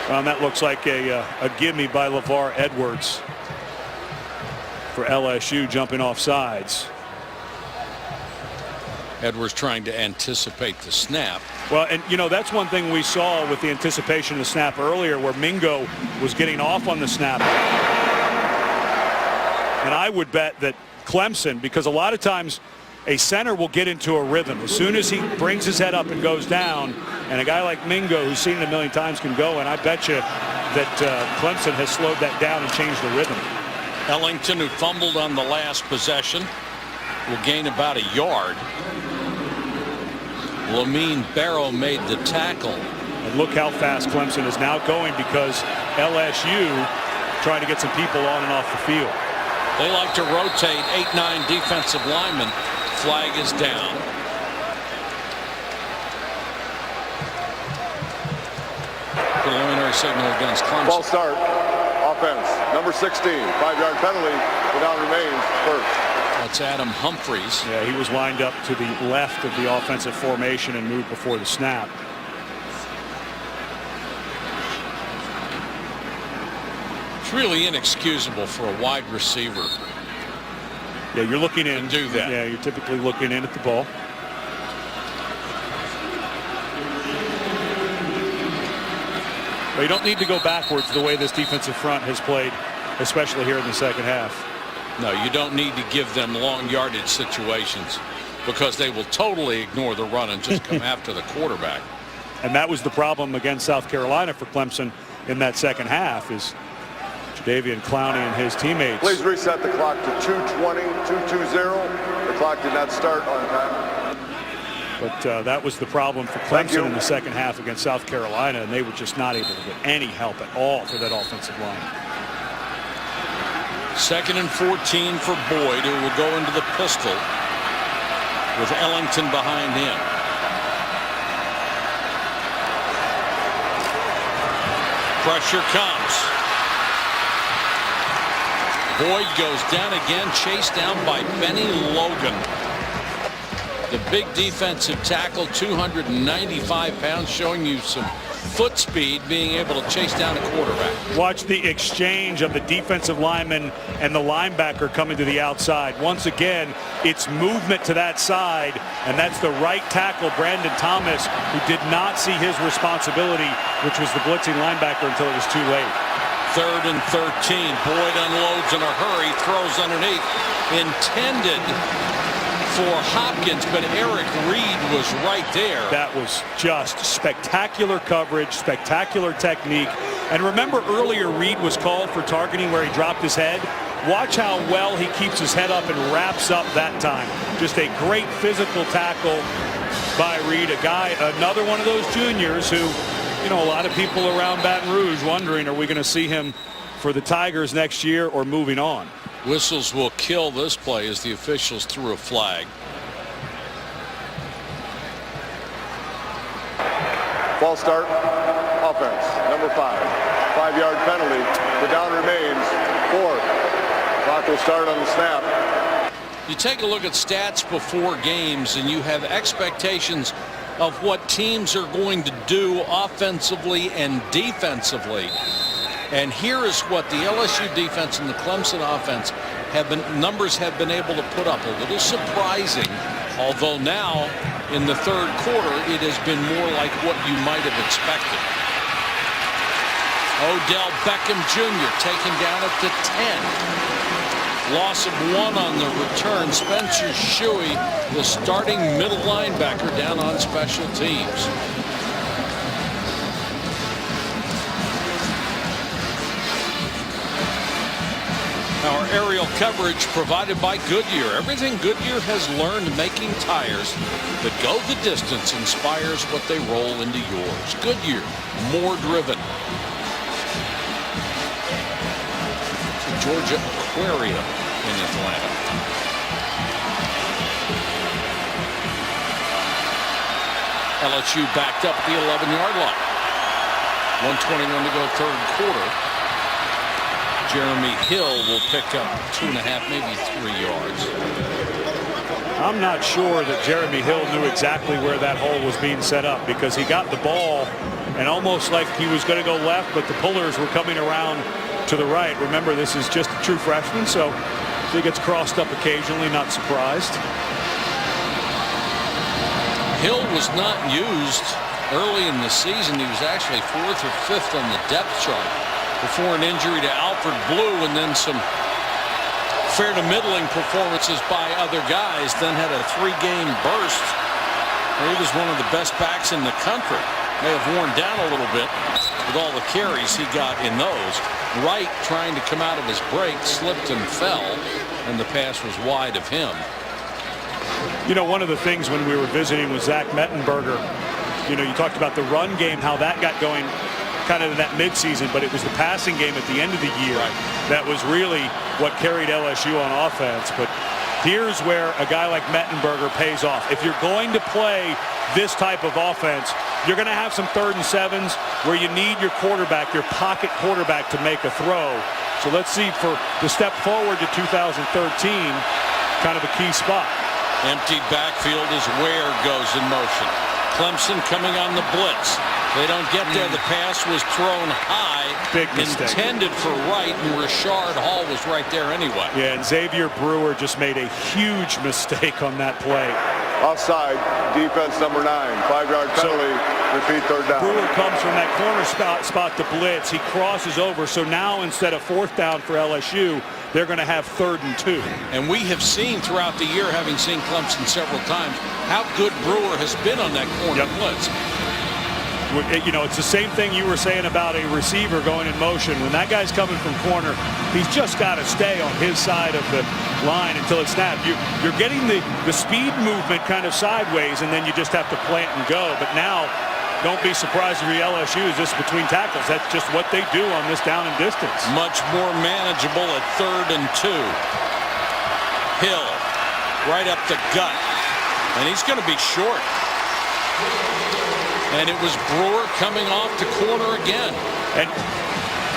B: Well, that looks like a gimme by LeVar Edwards for LSU, jumping off sides.
A: Edwards trying to anticipate the snap.
B: Well, and you know, that's one thing we saw with the anticipation of the snap earlier, where Mingo was getting off on the snap. And I would bet that Clemson, because a lot of times a center will get into a rhythm as soon as he brings his head up and goes down, and a guy like Mingo, who's seen it a million times, can go. And I bet you that Clemson has slowed that down and changed the rhythm.
A: Ellington, who fumbled on the last possession, will gain about a yard. Lamine Barrow made the tackle.
B: And look how fast Clemson is now going, because LSU trying to get some people on and off the field.
A: They like to rotate 8-9 defensive linemen. Flag is down. Preliminary signal against Clemson.
D: False start. Offense. Number 16. 5-yard penalty. The down remains. First.
A: That's Adam Humphreys.
B: Yeah, he was lined up to the left of the offensive formation and moved before the snap.
A: It's really inexcusable for a wide receiver.
B: Yeah, you're looking in.
A: Do that.
B: Yeah, you're typically looking in at the ball. But you don't need to go backwards the way this defensive front has played, especially here in the second half.
A: No, you don't need to give them long yardage situations, because they will totally ignore the run and just come after the quarterback.
B: And that was the problem against South Carolina for Clemson in that second half, is Jadeveon Clowney and his teammates.
D: Please reset the clock to 2:20, 2:20. The clock did not start on time.
B: But that was the problem for Clemson in the second half against South Carolina, and they were just not able to get any help at all for that offensive line.
A: 2nd and 14 for Boyd, who will go into the pistol with Ellington behind him. Pressure comes. Boyd goes down again, chased down by Benny Logan. The big defensive tackle, 295 pounds, showing you some foot speed, being able to chase down a quarterback.
B: Watch the exchange of the defensive lineman and the linebacker coming to the outside. Once again, it's movement to that side, and that's the right tackle, Brandon Thomas, who did not see his responsibility, which was the blitzing linebacker, until it was too late.
A: 3rd and 13. Boyd unloads in a hurry, throws underneath, intended for Hopkins, but Eric Reed was right there.
B: That was just spectacular coverage, spectacular technique. And remember, earlier Reed was called for targeting where he dropped his head. Watch how well he keeps his head up and wraps up that time. Just a great physical tackle by Reed, a guy, another one of those juniors who, you know, a lot of people around Baton Rouge wondering, are we going to see him for the Tigers next year or moving on?
A: Whistles will kill this play as the officials threw a flag.
D: False start. number 5. 5-yard penalty. The down remains 4. Clock will start on the snap.
A: You take a look at stats before games and you have expectations of what teams are going to do offensively and defensively. And here is what the LSU defense and the Clemson offense numbers have been able to put up. A little surprising, although now in the third quarter it has been more like what you might have expected. Odell Beckham Jr. taken down at the 10. Loss of 1 on the return. Spencer Shuey, the starting middle linebacker, down on special teams. Our aerial coverage provided by Goodyear. Everything Goodyear has learned making tires that go the distance inspires what they roll into yours. Goodyear, more driven. Georgia Aquarium in Atlanta. LSU backed up at the 11-yard line. 1:21 to go, third quarter. Jeremy Hill will pick up 2.5, maybe 3 yards.
B: I'm not sure that Jeremy Hill knew exactly where that hole was being set up, because he got the ball and almost like he was going to go left, but the pullers were coming around to the right. Remember, this is just a true freshman, so he gets crossed up occasionally, not surprised.
A: Hill was not used early in the season. He was actually 4th or 5th on the depth chart before an injury to Alfred Blue, and then some fair to middling performances by other guys. Then had a 3-game burst. He was one of the best backs in the country. May have worn down a little bit with all the carries he got in those. Wright, trying to come out of his break, slipped and fell, and the pass was wide of him.
B: You know, one of the things when we were visiting with Zach Mettenberger, you know, you talked about the run game, how that got going kind of in that midseason, but it was the passing game at the end of the year that was really what carried LSU on offense. But here's where a guy like Mettenberger pays off. If you're going to play this type of offense, you're going to have some 3rd and 7s where you need your quarterback, your pocket quarterback, to make a throw. So let's see, for the step forward to 2013, kind of a key spot.
A: Empty backfield as Ware goes in motion. Clemson coming on the blitz. They don't get there. The pass was thrown high.
B: Big mistake.
A: Intended for Wright, and Rashard Hall was right there anyway.
B: Yeah, and Xavier Brewer just made a huge mistake on that play.
D: Offside, defense number 9. 5-yard penalty, repeat third down.
B: Brewer comes from that corner spot to blitz. He crosses over, so now instead of 4th down for LSU, they're going to have 3rd and 2.
A: And we have seen throughout the year, having seen Clemson several times, how good Brewer has been on that corner blitz.
B: You know, it's the same thing you were saying about a receiver going in motion. When that guy's coming from corner, he's just got to stay on his side of the line until it's snapped. You're getting the speed movement kind of sideways, and then you just have to plant and go. But now, don't be surprised if you're LSU is just between tackles. That's just what they do on this down and distance.
A: Much more manageable at 3rd and 2. Hill right up the gut, and he's going to be short. And it was Brewer coming off the corner again.
B: And,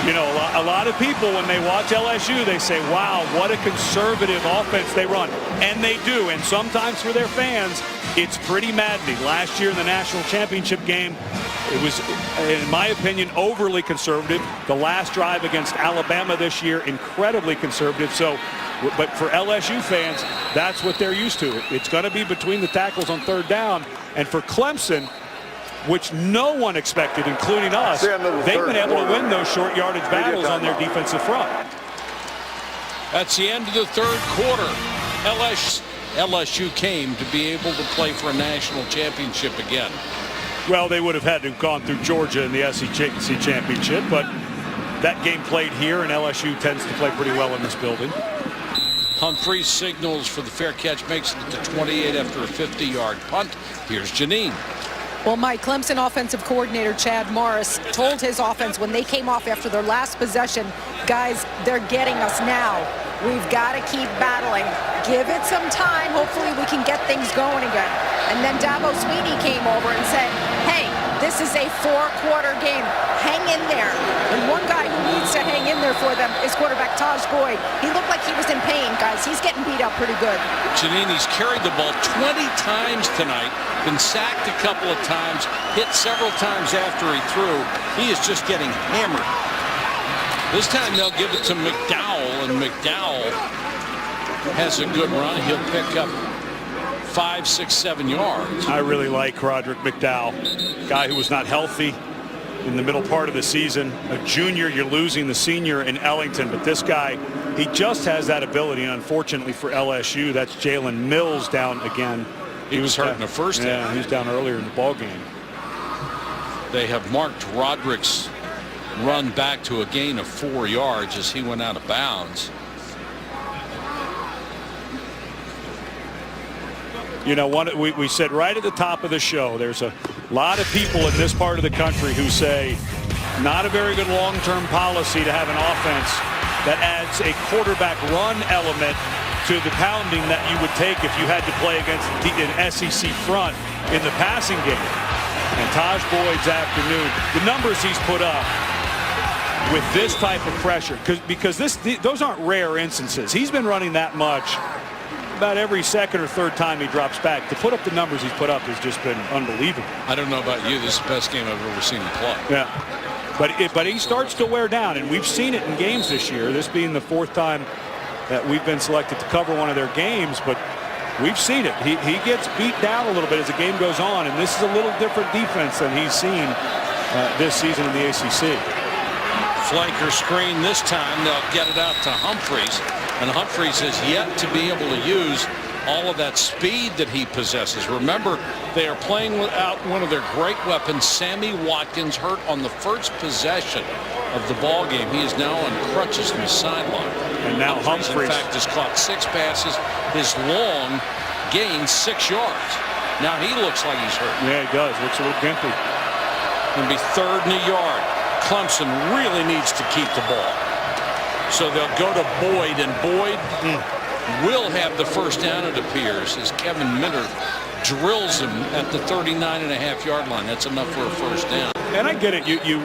B: you know, a lot of people, when they watch LSU, they say, wow, what a conservative offense they run. And they do. And sometimes for their fans, it's pretty maddening. Last year in the national championship game, it was, in my opinion, overly conservative. The last drive against Alabama this year, incredibly conservative. So, but for LSU fans, that's what they're used to. It's going to be between the tackles on 3rd down. And for Clemson, which no one expected, including us, they've been able to win those short yardage battles on their defensive front.
A: That's the end of the third quarter. LSU came to be able to play for a national championship again.
B: Well, they would have had to have gone through Georgia in the SEC championship, but that game played here, and LSU tends to play pretty well in this building.
A: Humphreys signals for the fair catch, makes it to 28 after a 50-yard punt. Here's Janine.
C: Well, my Clemson offensive coordinator, Chad Morris, told his offense when they came off after their last possession, guys, they're getting us now. We've got to keep battling. Give it some time. Hopefully we can get things going again. And then Dabo Sweeney came over and said, hey, This is a 4-quarter game. Hang in there. And one guy who needs to hang in there for them is quarterback Taj Boyd. He looked like he was in pain, guys. He's getting beat up pretty good.
A: Giannini's carried the ball 20 times tonight, been sacked a couple of times, hit several times after he threw. He is just getting hammered. This time they'll give it to McDowell, and McDowell has a good run. He'll pick up 5, 6, 7 yards.
B: I really like Roderick McDowell, guy who was not healthy in the middle part of the season. A junior, you're losing the senior in Ellington, but this guy, he just has that ability. And unfortunately for LSU, that's Jalen Mills down again.
A: He was hurt in the first half.
B: Yeah, he was down earlier in the ball game.
A: They have marked Roderick's run back to a gain of 4 yards as he went out of bounds.
B: You know, we said right at the top of the show, there's a lot of people in this part of the country who say not a very good long-term policy to have an offense that adds a quarterback run element to the pounding that you would take if you had to play against an SEC front in the passing game. And Taj Boyd's afternoon, the numbers he's put up with this type of pressure, because those aren't rare instances. He's been running that much about every second or third time he drops back. To put up the numbers he's put up has just been unbelievable.
A: I don't know about you. This is the best game I've ever seen him play.
B: Yeah. But he starts to wear down, and we've seen it in games this year, this being the 4th time that we've been selected to cover one of their games, but we've seen it. He gets beat down a little bit as the game goes on, and this is a little different defense than he's seen this season in the ACC.
A: Flanker screen this time. They'll get it out to Humphreys, and Humphreys has yet to be able to use all of that speed that he possesses. Remember, they are playing without one of their great weapons. Sammy Watkins hurt on the first possession of the ball game. He is now on crutches in the sideline.
B: And now Humphreys,
A: in fact, has caught 6 passes. His long gained 6 yards. Now he looks like he's hurt.
B: Yeah, he does. Looks a little gimpy.
A: Going to be 3rd and a yard. Clemson really needs to keep the ball. So they'll go to Boyd, and Boyd will have the first down, it appears, as Kevin Minter drills him at the 39.5-yard line. That's enough for a first down.
B: And I get it. You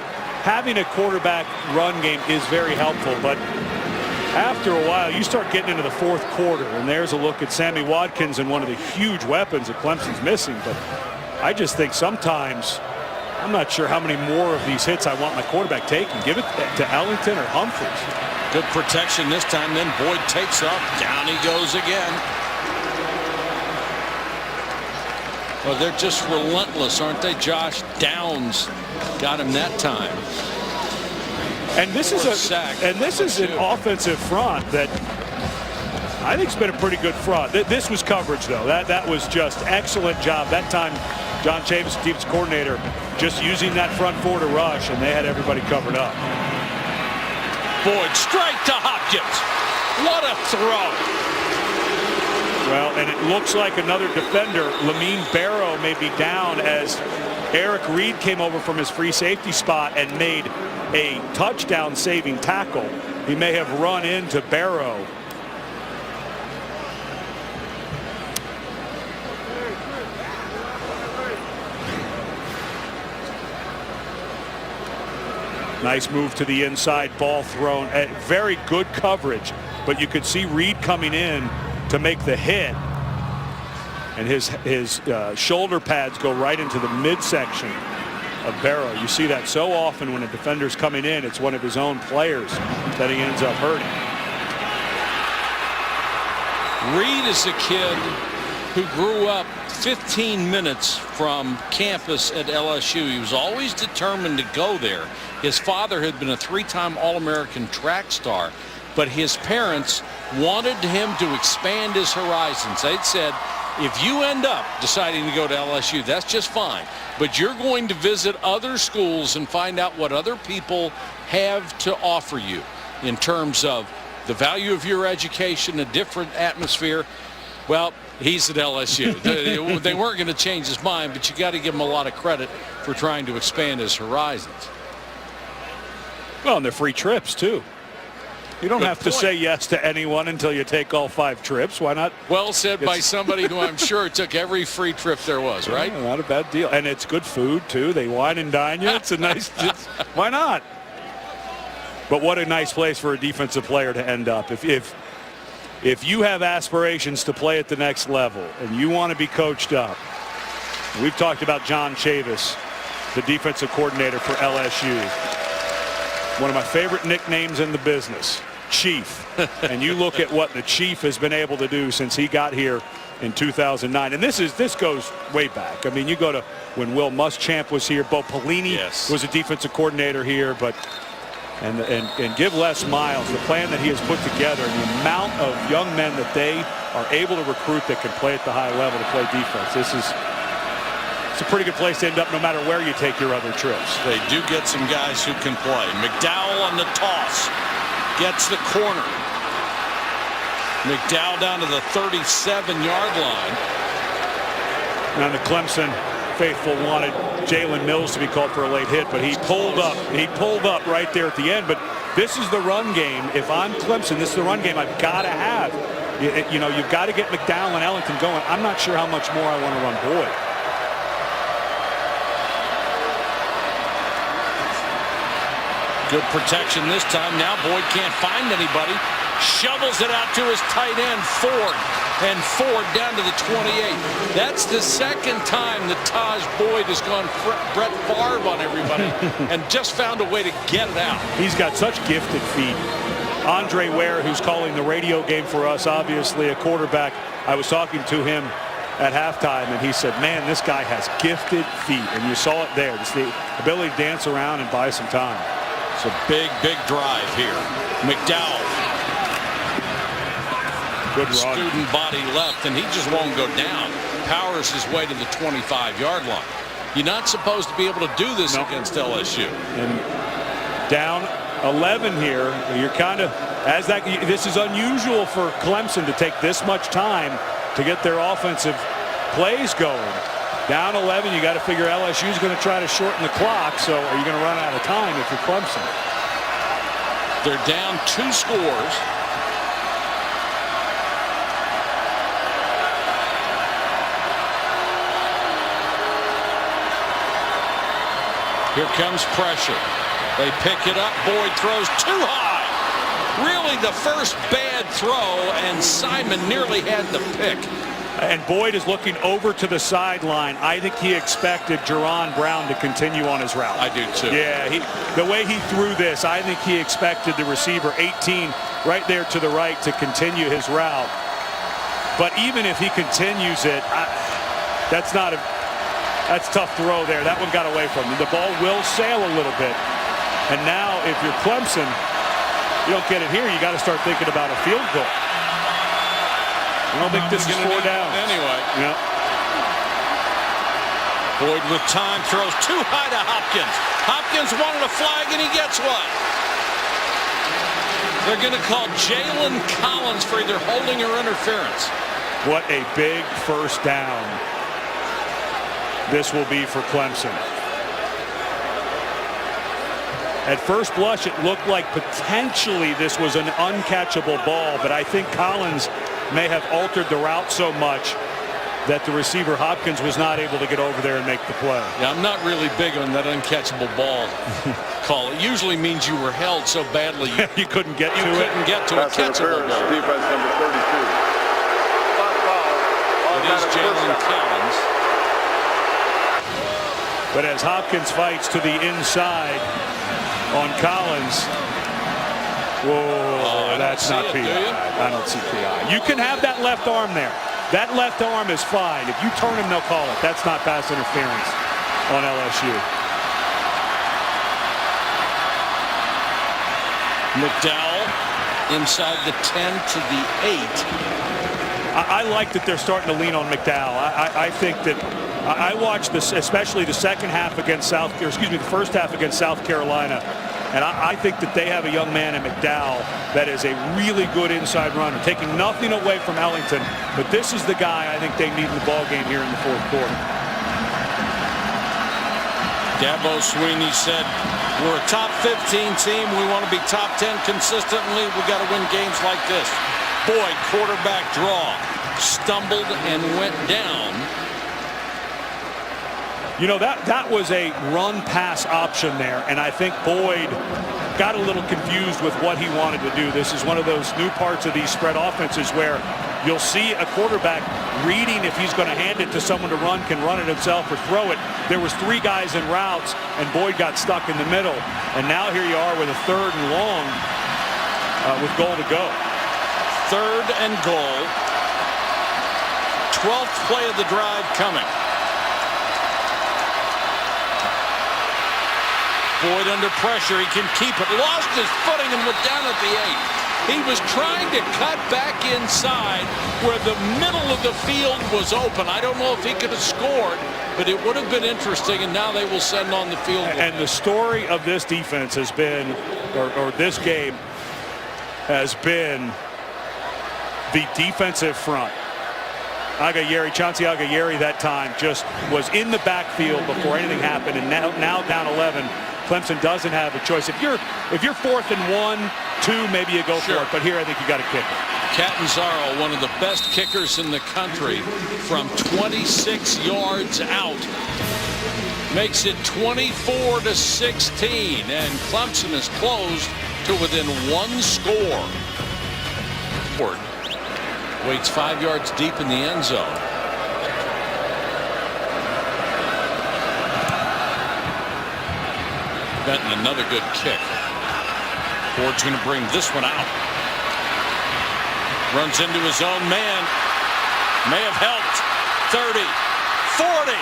B: having a quarterback run game is very helpful, but after a while you start getting into the 4th quarter, and there's a look at Sammy Watkins and one of the huge weapons that Clemson's missing. But I just think sometimes I'm not sure how many more of these hits I want my quarterback taking. Give it to Ellington or Humphreys.
A: Good protection this time. Then Boyd takes up. Down he goes again. Well, they're just relentless, aren't they? Josh Downs got him that time.
B: And this is an offensive front that I think's been a pretty good front. This was coverage, though. That was just excellent job. That time, John Chavis, defense coordinator, just using that front 4 to rush, and they had everybody covered up.
A: Boyd straight to Hopkins. What a throw.
B: Well, and it looks like another defender, Lamine Barrow, may be down as Eric Reed came over from his free safety spot and made a touchdown saving tackle. He may have run into Barrow. Nice move to the inside, ball thrown. Very good coverage, but you could see Reed coming in to make the hit, and his shoulder pads go right into the midsection of Barrow. You see that so often when a defender's coming in, it's one of his own players that he ends up hurting.
A: Reed is a kid who grew up 15 minutes from campus at LSU. He was always determined to go there. His father had been a 3-time All-American track star, but his parents wanted him to expand his horizons. They'd said, if you end up deciding to go to LSU, that's just fine, but you're going to visit other schools and find out what other people have to offer you in terms of the value of your education, a different atmosphere. Well, he's at LSU. They weren't going to change his mind, but you got to give him a lot of credit for trying to expand his horizons.
B: Well, and they're free trips, too. You don't
A: Good
B: have to
A: point.
B: say yes to anyone until you take all 5 trips. Why not?
A: Well said by somebody who I'm sure took every free trip there was, right?
B: Yeah, not a bad deal. And it's good food, too. They wine and dine you. It's a nice, why not? But what a nice place for a defensive player to end up. If you have aspirations to play at the next level and you want to be coached up, we've talked about John Chavis, the defensive coordinator for LSU. One of my favorite nicknames in the business, Chief. And you look at what the Chief has been able to do since he got here in 2009. And this goes way back. I mean, you go to when Will Muschamp was here. Bo Pelini was a defensive coordinator here. But and give Les Miles the plan that he has put together, and the amount of young men that they are able to recruit that can play at the high level to play defense. It's a pretty good place to end up no matter where you take your other trips.
A: They do get some guys who can play. McDowell on the toss. Gets the corner. McDowell down to the 37-yard line.
B: Now the Clemson faithful wanted Jalen Mills to be called for a late hit, but he pulled up. He pulled up right there at the end. But this is the run game. If I'm Clemson, this is the run game I've got to have. You know, you've got to get McDowell and Ellington going. I'm not sure how much more I want to run Boyd.
A: Good protection this time. Now Boyd can't find anybody. Shovels it out to his tight end, Ford. And Ford down to the 28. That's the second time that Taj Boyd has gone Brett Favre on everybody and just found a way to get it out.
B: He's got such gifted feet. Andre Ware, who's calling the radio game for us, obviously a quarterback. I was talking to him at halftime, and he said, man, this guy has gifted feet. And you saw it there. Just the ability to dance around and buy some time.
A: It's a big, big drive here. McDowell.
B: Good run.
A: Student body left, and he just won't go down. Powers his way to the 25-yard line. You're not supposed to be able to do this against LSU.
B: And down 11 here. You're kind of, this is unusual for Clemson to take this much time to get their offensive plays going. Down 11, you got to figure LSU's going to try to shorten the clock. So are you going to run out of time if you're Clemson?
A: They're down 2 scores. Here comes pressure. They pick it up. Boyd throws too high. Really the first bad throw, and Simon nearly had the pick.
B: And Boyd is looking over to the sideline. I think he expected Jerron Brown to continue on his route.
A: I do too.
B: Yeah, the way he threw this, I think he expected the receiver 18 right there to the right to continue his route. But even if he continues it, that's tough throw there. That one got away from him. The ball will sail a little bit. And now if you're Clemson, you don't get it here, you got to start thinking about a field goal. I don't think this is 4 down.
A: Anyway.
B: Yeah.
A: Boyd with time throws too high to Hopkins. Hopkins wanted a flag, and he gets one. They're going to call Jalen Collins for either holding or interference.
B: What a big first down this will be for Clemson. At first blush, it looked like potentially this was an uncatchable ball, but I think Collins may have altered the route so much that the receiver Hopkins was not able to get over there and make the play.
A: Yeah, I'm not really big on that uncatchable ball call. It usually means you were held so badly
B: you couldn't get to it.
A: Couldn't get to a
D: Pass
A: catchable
D: interference,
A: ball.
D: defense number 32. Not foul.
A: It is
D: Automatic
A: Jalen
D: first down.
A: Collins.
B: But as Hopkins fights to the inside on Collins, whoa, that's not PI. I don't see PI. You can have that left arm there. That left arm is fine. If you turn him, they'll call it. That's not pass interference on LSU.
A: McDowell inside the 10 to the 8.
B: I like that they're starting to lean on McDowell. I think that I watched this, especially the second half against the first half against South Carolina. And I think that they have a young man in McDowell that is a really good inside runner, taking nothing away from Ellington. But this is the guy I think they need in the ball game here in the fourth quarter.
A: Dabo Swinney said We're a top 15 team. We want to be top 10 consistently. We got to win games like this. Boyd, quarterback draw, stumbled and went down.
B: You know, that was a run-pass option there, and I think Boyd got a little confused with what he wanted to do. This is one of those new parts of these spread offenses where you'll see a quarterback reading if he's going to hand it to someone to run, can run it himself or throw it. There was 3 guys in routes, and Boyd got stuck in the middle. And now here you are with a 3rd and long with goal to go.
A: 3rd and goal. 12th play of the drive coming. Boyd under pressure. He can keep it. Lost his footing and went down at the 8. He was trying to cut back inside where the middle of the field was open. I don't know if he could have scored, but it would have been interesting, and now they will send on the field goal.
B: And the story of this defense has been, or this game has been, the defensive front. Chauncey Agayeri that time just was in the backfield before anything happened, and now down 11. Clemson doesn't have a choice. If you're 4th and 1, 2, maybe you go for it. But here I think you got to kick it.
A: Catanzaro, one of the best kickers in the country, from 26 yards out, makes it 24-16, and Clemson is closed to within 1 score. Waits 5 yards deep in the end zone. Benton, another good kick. Ford's going to bring this one out. Runs into his own man. May have helped. 30, 40,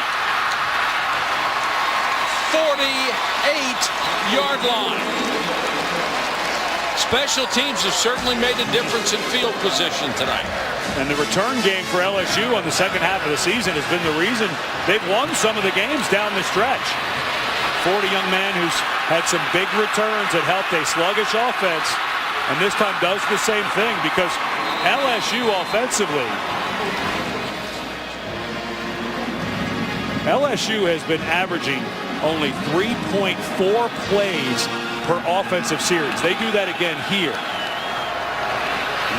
A: 48-yard line. Special teams have certainly made a difference in field position tonight.
B: And the return game for LSU on the second half of the season has been the reason they've won some of the games down the stretch. 40 young man who's had some big returns that helped a sluggish offense, and this time does the same thing, because LSU offensively, LSU has been averaging only 3.4 plays per offensive series. They do that again here.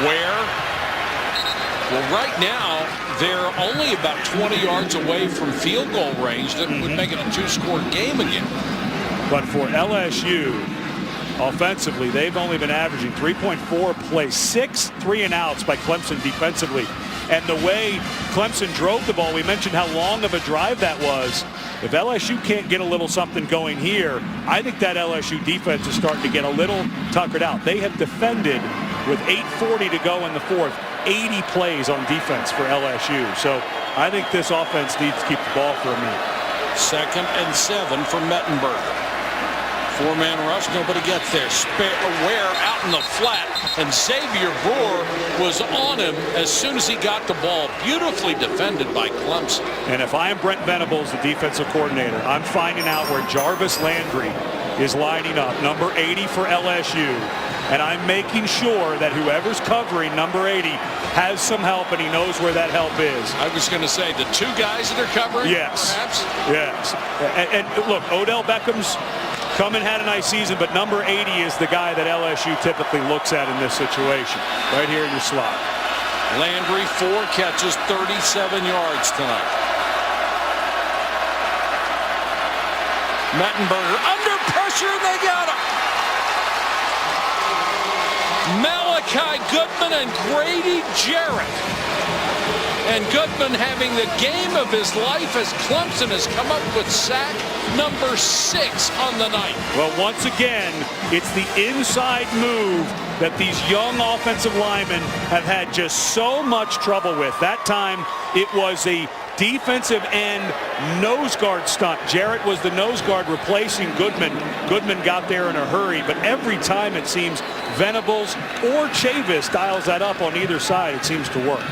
A: Where? Well, right now, they're only about 20 yards away from field goal range. That would make it a 2-score game again.
B: But for LSU, offensively, they've only been averaging 3.4 plays, 6 3-and-outs by Clemson defensively. And the way Clemson drove the ball, we mentioned how long of a drive that was. If LSU can't get a little something going here, I think that LSU defense is starting to get a little tuckered out. They have defended with 8:40 to go in the 4th, 80 plays on defense for LSU. So I think this offense needs to keep the ball for a minute.
A: 2nd and 7 for Mettenberger. 4-man rush, nobody gets there. Ware out in the flat, and Xavier Brewer was on him as soon as he got the ball. Beautifully defended by Clemson.
B: And if I am Brent Venables, the defensive coordinator, I'm finding out where Jarvis Landry is lining up, number 80 for LSU. And I'm making sure that whoever's covering number 80 has some help, and he knows where that help is.
A: I was going to say, the 2 guys that are covering?
B: Yes.
A: Perhaps?
B: Yes. And look, Odell Beckham's come and had a nice season, but number 80 is the guy that LSU typically looks at in this situation. Right here in your slot.
A: Landry, 4 catches, 37 yards tonight. Mettenberger under pressure, and they got him. Malachi Goodman and Grady Jarrett. And Goodman having the game of his life as Clemson has come up with sack number 6 on the night.
B: Well, once again, it's the inside move that these young offensive linemen have had just so much trouble with. That time, it was a defensive end nose guard stunt. Jarrett was the nose guard replacing Goodman. Goodman got there in a hurry, but every time it seems Venables or Chavis dials that up on either side, it seems to work.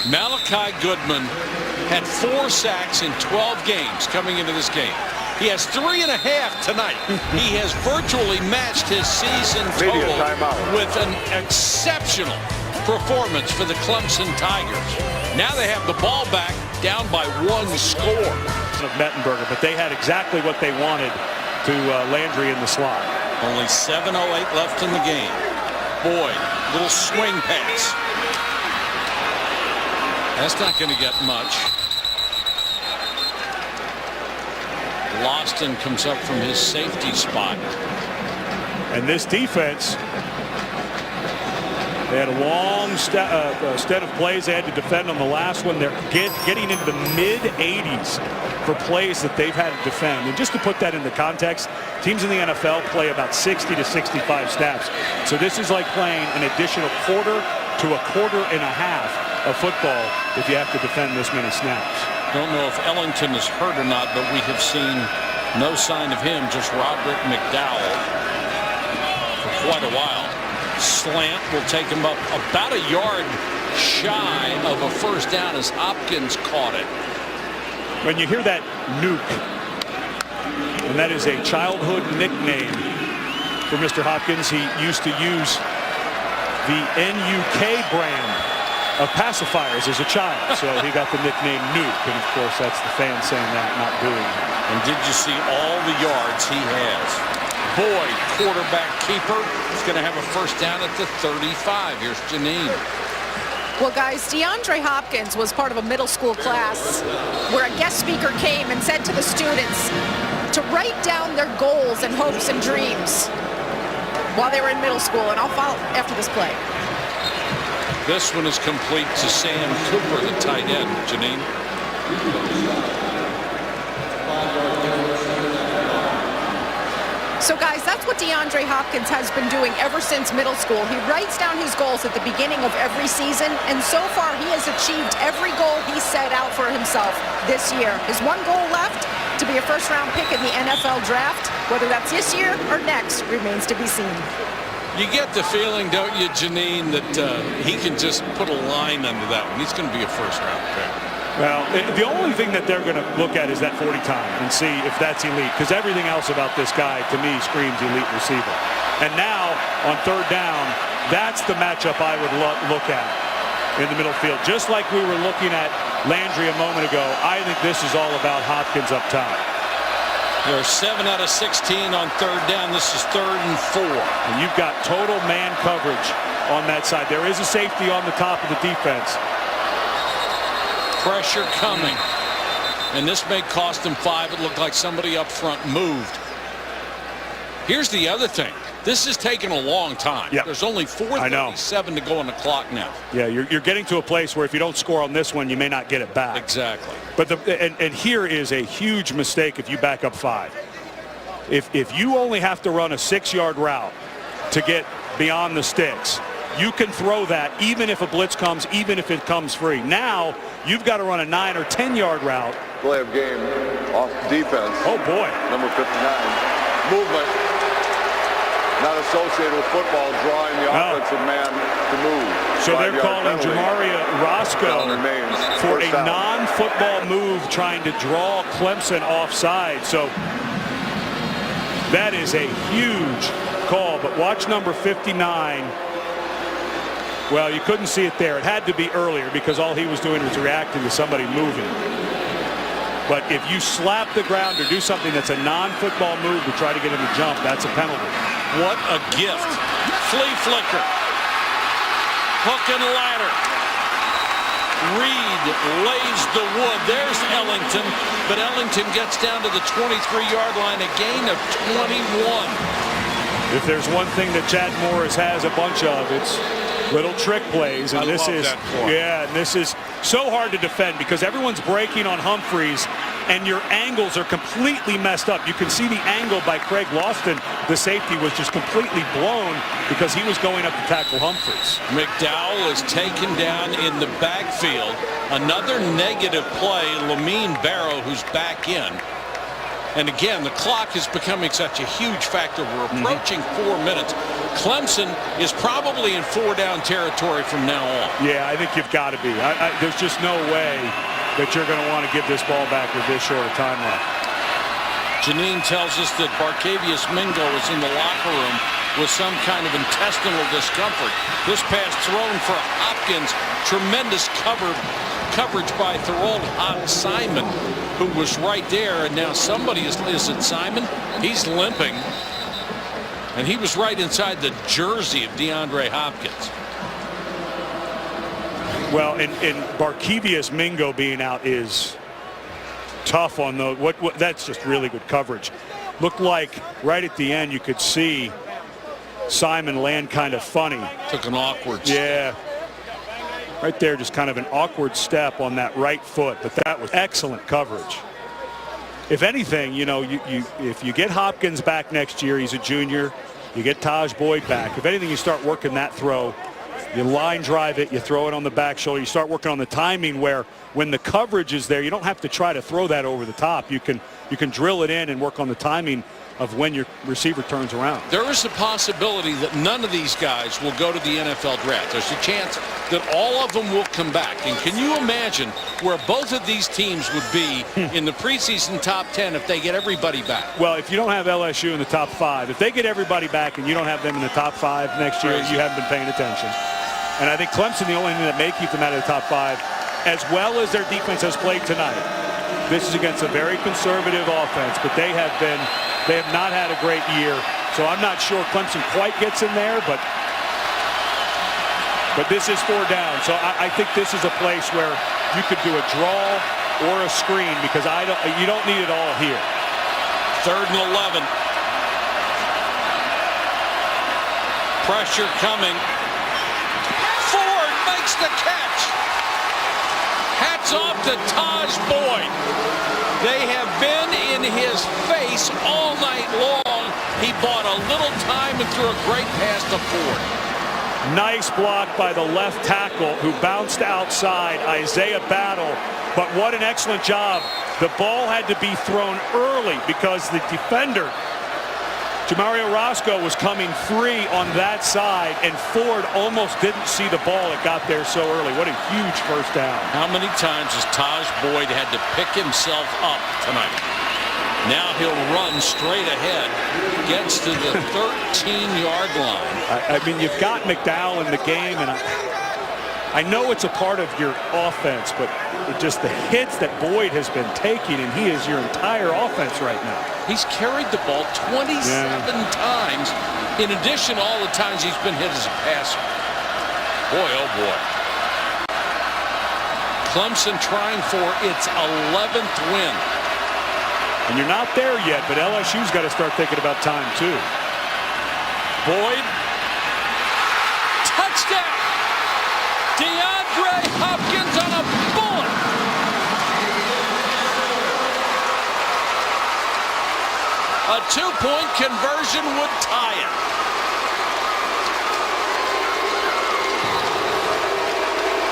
A: Malachi Goodman had 4 sacks in 12 games coming into this game. He has 3.5 tonight. He has virtually matched his season total with an exceptional performance for the Clemson Tigers. Now they have the ball back, down by 1 score.
B: Of Mettenberger, but they had exactly what they wanted to Landry in the slot.
A: Only 7:08 left in the game. Boyd, little swing pass. That's not going to get much. Loston comes up from his safety spot.
B: And this defense, they had a long set of plays they had to defend on the last one. They're getting into the mid-80s for plays that they've had to defend. And just to put that into context, teams in the NFL play about 60 to 65 snaps. So this is like playing an additional quarter to a quarter and a half of football if you have to defend this many snaps.
A: Don't know if Ellington is hurt or not, but we have seen no sign of him, just Roderick McDowell for quite a while. Slant will take him up about a yard shy of a first down as Hopkins caught it.
B: When you hear that nuke, and that is a childhood nickname for Mr. Hopkins, he used to use the NUK brand of pacifiers as a child, so he got the nickname Nuke, and of course that's the fans saying that, not booing him.
A: And did you see all the yards he has? Boyd, quarterback keeper, is going to have a first down at the 35. Here's Janine.
C: Well, guys, DeAndre Hopkins was part of a middle school class where a guest speaker came and said to the students to write down their goals and hopes and dreams while they were in middle school, and I'll follow after this play.
A: This one is complete to Sam Cooper, the tight end. Janine.
C: So, guys, that's what DeAndre Hopkins has been doing ever since middle school. He writes down his goals at the beginning of every season, and so far he has achieved every goal he set out for himself this year. His one goal left, to be a first-round pick in the NFL draft. Whether that's this year or next remains to be seen.
A: You get the feeling, don't you, Janine, that he can just put a line under that one. He's going to be a first-round pick.
B: Well, the only thing that they're going to look at is that 40 time and see if that's elite, because everything else about this guy, to me, screams elite receiver. And now, on third down, that's the matchup I would look at in the middle field. Just like we were looking at Landry a moment ago, I think this is all about Hopkins up top.
A: They're 7 out of 16 on third down. This is 3rd and 4.
B: And you've got total man coverage on that side. There is a safety on the top of the defense.
A: Pressure coming. And this may cost them 5. It looked like somebody up front moved. Here's the other thing. This is taking a long time.
B: Yep.
A: There's only 4:37 to go on the clock now.
B: Yeah, you're getting to a place where if you don't score on this one, you may not get it back.
A: Exactly.
B: But and here is a huge mistake if you back up 5. If you only have to run a 6-yard route to get beyond the sticks, you can throw that even if a blitz comes, even if it comes free. Now you've got to run a 9 or 10-yard route.
D: Play of game off defense.
B: Oh boy.
D: Number 59. Movement. Not associated with football, drawing the offensive man to move.
B: So they're calling
D: penalty.
B: Jamaria Roscoe for a
D: down.
B: non-football move, trying to draw Clemson offside. So that is a huge call. But watch number 59. Well, you couldn't see it there. It had to be earlier because all he was doing was reacting to somebody moving. But if you slap the ground or do something that's a non-football move to try to get him to jump, that's a penalty.
A: What a gift. Flea flicker. Hook and ladder. Reed lays the wood. There's Ellington. But Ellington gets down to the 23-yard line, a gain of 21.
B: If there's one thing that Chad Morris has a bunch of, it's little trick plays, and this is and this is so hard to defend because everyone's breaking on Humphreys and your angles are completely messed up. You can see the angle by Craig Lawson. The safety was just completely blown because he was going up to tackle Humphreys.
A: McDowell is taken down in the backfield. Another negative play. Lamine Barrow, who's back in. And again, the clock is becoming such a huge factor. We're approaching 4 minutes. Clemson is probably in 4-down territory from now on.
B: Yeah, I think you've got to be. There's just no way that you're going to want to give this ball back with this short a time left.
A: Janine tells us that Barkevius Mingo is in the locker room with some kind of intestinal discomfort. This pass thrown for Hopkins. Tremendous coverage by Thorold Simon, who was right there. And now somebody is it Simon? He's limping. And he was right inside the jersey of DeAndre Hopkins.
B: Well, and Barkevious Mingo being out is tough on the that's just really good coverage. Looked like right at the end you could see Simon land kind of funny.
A: Took an awkward step.
B: Yeah. Right there, just kind of an awkward step on that right foot, but that was excellent coverage. If anything, you know, if you get Hopkins back next year, he's a junior, you get Taj Boyd back. If anything, you start working that throw. You line drive it, you throw it on the back shoulder, you start working on the timing where when the coverage is there, you don't have to try to throw that over the top. You can drill it in and work on the timing of when your receiver turns around.
A: There is a possibility that none of these guys will go to the NFL draft. There's a chance that all of them will come back. And can you imagine where both of these teams would be in the preseason top 10 if they get everybody back?
B: Well, if you don't have LSU in the top 5, if they get everybody back and you don't have them in the top 5 next year, you haven't been paying attention. And I think Clemson, the only thing that may keep them out of the top 5, as well as their defense has played tonight. This is against a very conservative offense, but they have not had a great year. So I'm not sure Clemson quite gets in there, but this is 4 down. So I think this is a place where you could do a draw or a screen because you don't need it all here.
A: 3rd and 11. Pressure coming. Ford makes the catch. Hats off to Taj Boyd. They have been in his face all night long. He bought a little time and threw a great pass to Ford.
B: Nice block by the left tackle who bounced outside, Isaiah Battle. But what an excellent job. The ball had to be thrown early because the defender, Jamario Roscoe, was coming free on that side, and Ford almost didn't see the ball. It got there so early. What a huge first down.
A: How many times has Taj Boyd had to pick himself up tonight? Now he'll run straight ahead, gets to the 13-yard line.
B: I mean, you've got McDowell in the game, and I know it's a part of your offense, but just the hits that Boyd has been taking, and he is your entire offense right now.
A: He's carried the ball 27 times, in addition to all the times he's been hit as a passer. Boy, oh boy. Clemson trying for its 11th win.
B: And you're not there yet, but LSU's got to start thinking about time, too.
A: Boyd. Touchdown! DeAndre Hopkins on a bullet. A 2-point conversion would tie it.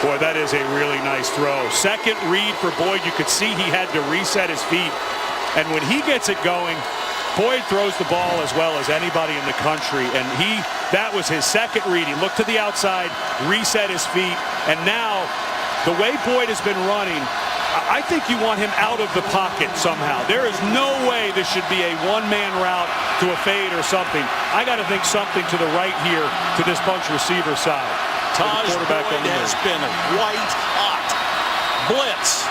B: Boy, that is a really nice throw. Second read for Boyd. You could see he had to reset his feet. And when he gets it going, Boyd throws the ball as well as anybody in the country. And that was his second read. He looked to the outside, reset his feet. And now, the way Boyd has been running, I think you want him out of the pocket somehow. There is no way this should be a one-man route to a fade or something. I got to think something to the right here to this bunch receiver side.
A: Taj Boyd has been white hot. Blitz.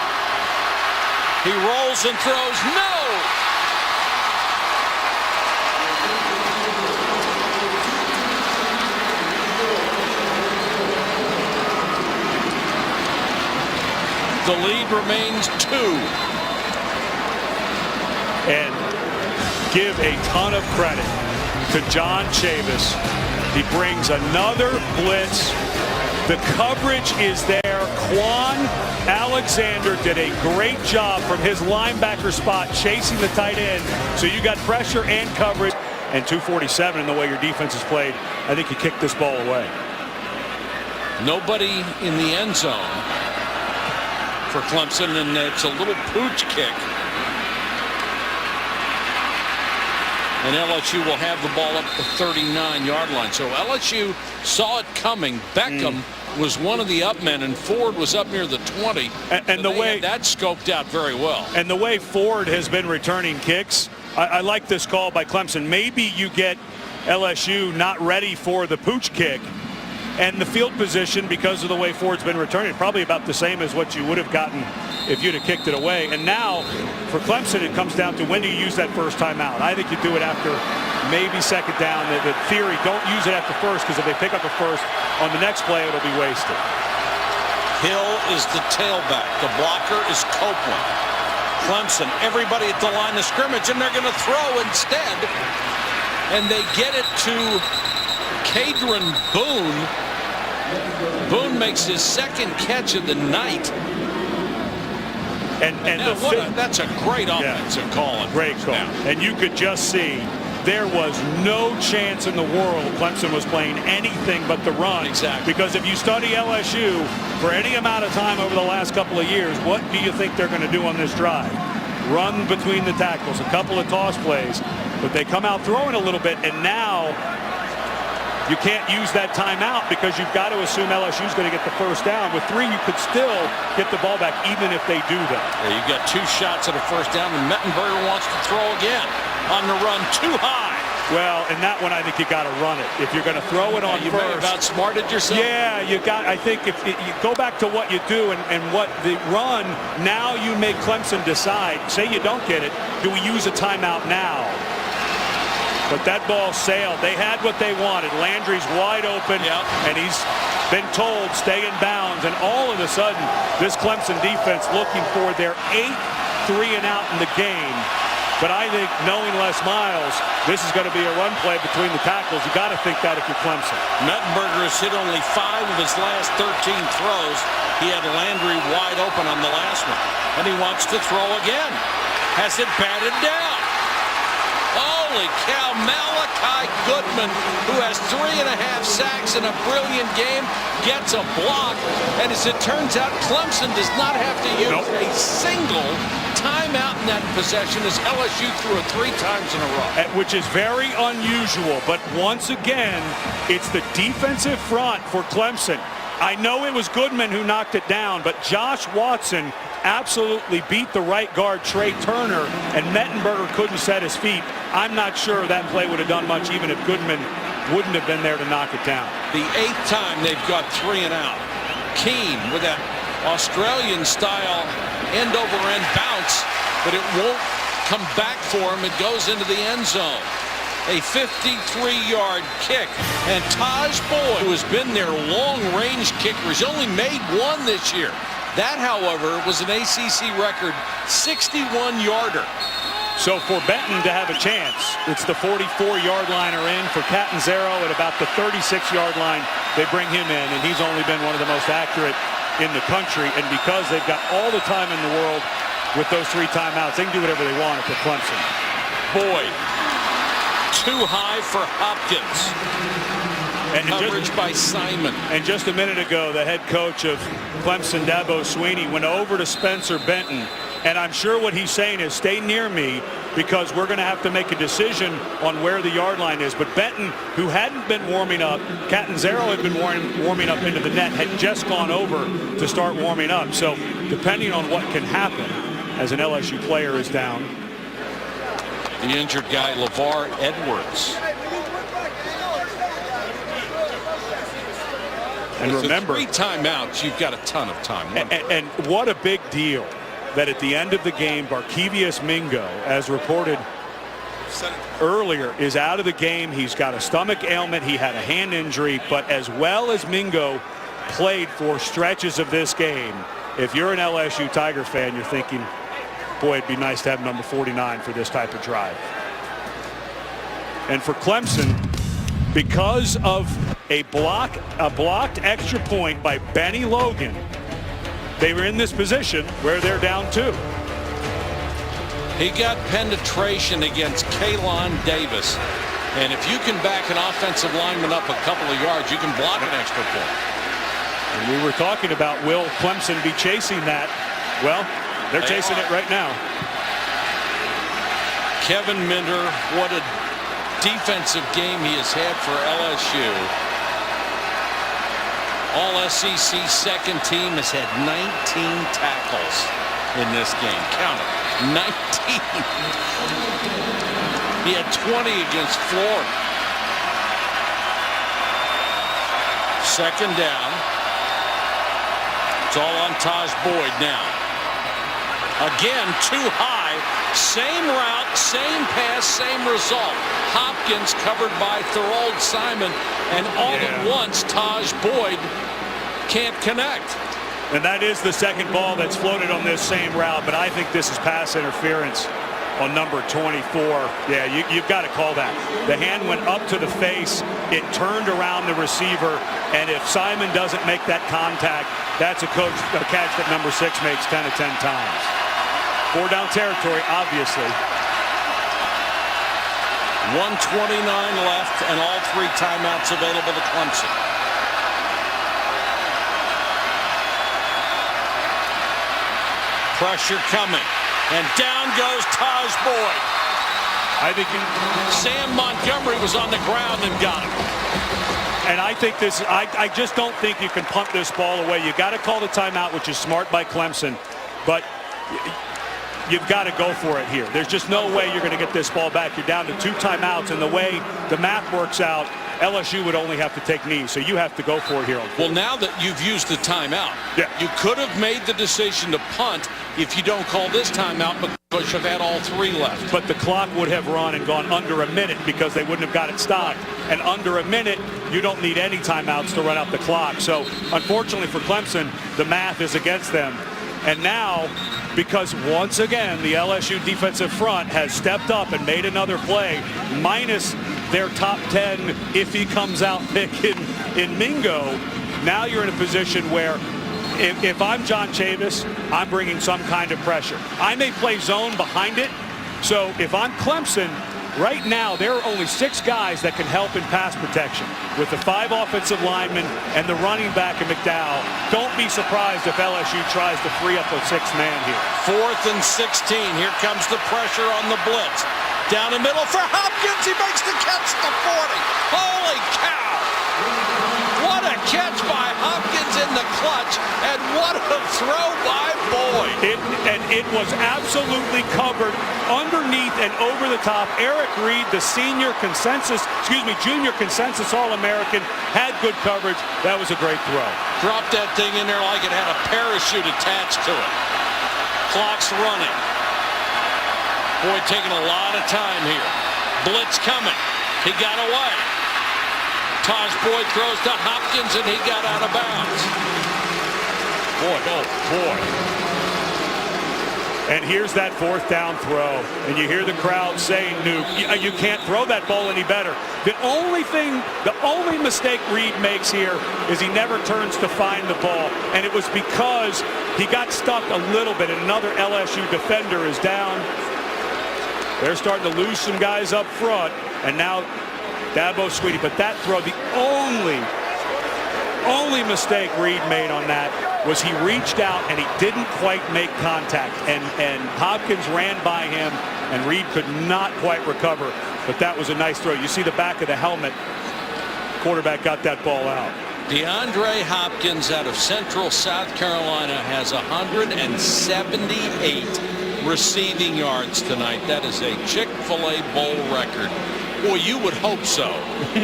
A: He rolls and throws. No! The lead remains 2.
B: And give a ton of credit to John Chavis. He brings another blitz. The coverage is there. Quan Alexander did a great job from his linebacker spot chasing the tight end. So you got pressure and coverage. And 247 in the way your defense is played. I think you kicked this ball away.
A: Nobody in the end zone for Clemson, and it's a little pooch kick. And LSU will have the ball up the 39-yard line. So LSU saw it coming. Beckham was one of the up men, and Ford was up near the 20.
B: And the way
A: that scoped out very well.
B: And the way Ford has been returning kicks, I like this call by Clemson. Maybe you get LSU not ready for the pooch kick. And the field position, because of the way Ford's been returning, probably about the same as what you would have gotten if you'd have kicked it away. And now, for Clemson, it comes down to when do you use that first timeout. I think you do it after maybe second down. The theory, don't use it at the first, because if they pick up the first on the next play, it'll be wasted.
A: Hill is the tailback. The blocker is Copeland. Clemson, everybody at the line of scrimmage, and they're going to throw instead. And they get it to Cadron Boone. Boone makes his second catch of the night.
B: And
A: that's a great offensive call.
B: Great call. And you could just see there was no chance in the world Clemson was playing anything but the run.
A: Exactly.
B: Because if you study LSU for any amount of time over the last couple of years, what do you think they're going to do on this drive? Run between the tackles, a couple of toss plays, but they come out throwing a little bit, and now you can't use that timeout because you've got to assume LSU's going to get the first down. With 3, you could still get the ball back even if they do that.
A: Yeah, you've got 2 shots at a first down, and Mettenberger wants to throw again on the run too high.
B: Well, and that one, I think you got to run it. If you're going to throw it on
A: you
B: first.
A: may have outsmarted yourself.
B: Yeah, you got. I think if you go back to what you do and what the run, now you make Clemson decide. Say you don't get it. Do we use a timeout now? But that ball sailed. They had what they wanted. Landry's wide open, and he's been told stay in bounds. And all of a sudden, this Clemson defense looking for their 8th 3-and-out in the game. But I think, knowing Les Miles, this is going to be a run play between the tackles. You got to think that if you're Clemson.
A: Mettenberger has hit only 5 of his last 13 throws. He had Landry wide open on the last one, and he wants to throw again. Has it batted down. Holy cow, Malachi Goodman, who has 3.5 sacks in a brilliant game, gets a block. And as it turns out, Clemson does not have to use a single timeout in that possession as LSU threw it 3 times in a row.
B: Which is very unusual, but once again, it's the defensive front for Clemson. I know it was Goodman who knocked it down, but Josh Watson absolutely beat the right guard, Trey Turner, and Mettenberger couldn't set his feet. I'm not sure that play would have done much even if Goodman wouldn't have been there to knock it down.
A: The 8th time they've got 3-and-out. Keene with that Australian-style end-over-end bounce, but it won't come back for him. It goes into the end zone. A 53-yard kick, and Taj Boyd, who has been their long-range kicker, has only made 1 this year. That, however, was an ACC record 61-yarder.
B: So for Benton to have a chance, it's the 44-yard liner in. For Catanzaro at about the 36-yard line, they bring him in, and he's only been one of the most accurate in the country. And because they've got all the time in the world with those 3 timeouts, they can do whatever they want at the Clemson.
A: Boyd, too high for Hopkins. And coverage by Simon.
B: And just a minute ago, the head coach of Clemson, Dabo Swinney, went over to Spencer Benton. And I'm sure what he's saying is stay near me because we're going to have to make a decision on where the yard line is. But Benton, who hadn't been warming up, Catanzaro had been warming up into the net, had just gone over to start warming up. So depending on what can happen as an LSU player is down.
A: The injured guy, LeVar Edwards.
B: And remember,
A: 3 timeouts, you've got a ton of time.
B: And what a big deal that at the end of the game, Barkevious Mingo, as reported earlier, is out of the game. He's got a stomach ailment. He had a hand injury. But as well as Mingo played for stretches of this game, if you're an LSU Tiger fan, you're thinking, boy, it'd be nice to have number 49 for this type of drive. And for Clemson, because of a blocked extra point by Benny Logan, they were in this position where they're down 2.
A: He got penetration against Kaylon Davis. And if you can back an offensive lineman up a couple of yards, you can block an extra point.
B: And we were talking about, will Clemson be chasing that? Well, they're chasing it right now.
A: Kevin Minter, what a defensive game he has had for LSU. All SEC second team has had 19 tackles in this game. Count it. 19. He had 20 against Florida. Second down. It's all on Taj Boyd now. Again, too high. Same route, same pass, same result. Hopkins covered by Thorold Simon, and all at once Taj Boyd can't connect.
B: And that is the second ball that's floated on this same route, but I think this is pass interference on number 24. Yeah, you've got to call that. The hand went up to the face. It turned around the receiver, and if Simon doesn't make that contact, that's a catch that number 6 makes 10 of 10 times. 4 down territory, obviously.
A: 1:29 left, and all 3 timeouts available to Clemson. Pressure coming, and down goes Taj Boyd.
B: I think
A: Sam Montgomery was on the ground and got him.
B: And I think this, I just don't think you can punt this ball away. You got to call the timeout, which is smart by Clemson, but you've got to go for it here. There's just no way you're going to get this ball back. You're down to 2 timeouts, and the way the math works out, LSU would only have to take knees, so you have to go for it here.
A: Well, now that you've used the timeout, you could have made the decision to punt if you don't call this timeout because you've had all 3 left.
B: But the clock would have run and gone under a minute because they wouldn't have got it stopped. And under a minute, you don't need any timeouts to run out the clock. So, unfortunately for Clemson, the math is against them. And now, because once again, the LSU defensive front has stepped up and made another play, minus their top 10 if he comes out pick in Mingo, now you're in a position where if I'm John Chavis, I'm bringing some kind of pressure. I may play zone behind it. So if I'm Clemson, right now there are only 6 guys that can help in pass protection with the 5 offensive linemen and the running back in McDowell. Don't be surprised if LSU tries to free up a 6th man here.
A: 4th and 16. Here comes the pressure on the blitz. Down the middle for Hopkins. He makes the catch at the 40. Holy cow! What a catch by Hopkins in the clutch, and what a throw by Boyd.
B: It was absolutely covered underneath and over the top. Eric Reed, the junior consensus All-American, had good coverage. That was a great throw.
A: Dropped that thing in there like it had a parachute attached to it. Clock's running. Boyd taking a lot of time here. Blitz coming. He got away. Taj Boyd throws to Hopkins, and he got out of bounds. Boy, oh boy.
B: And here's that 4th down throw. And you hear the crowd saying, Nuke, you can't throw that ball any better. The only mistake Reed makes here is he never turns to find the ball. And it was because he got stuck a little bit, and another LSU defender is down. They're starting to lose some guys up front, and now Dabo Sweetie. But that throw, the only mistake Reed made on that was he reached out and he didn't quite make contact. And Hopkins ran by him, and Reed could not quite recover. But that was a nice throw. You see the back of the helmet. Quarterback got that ball out.
A: DeAndre Hopkins out of Central South Carolina has 178 receiving yards tonight. That is a Chick-fil-A Bowl record. Boy, you would hope so.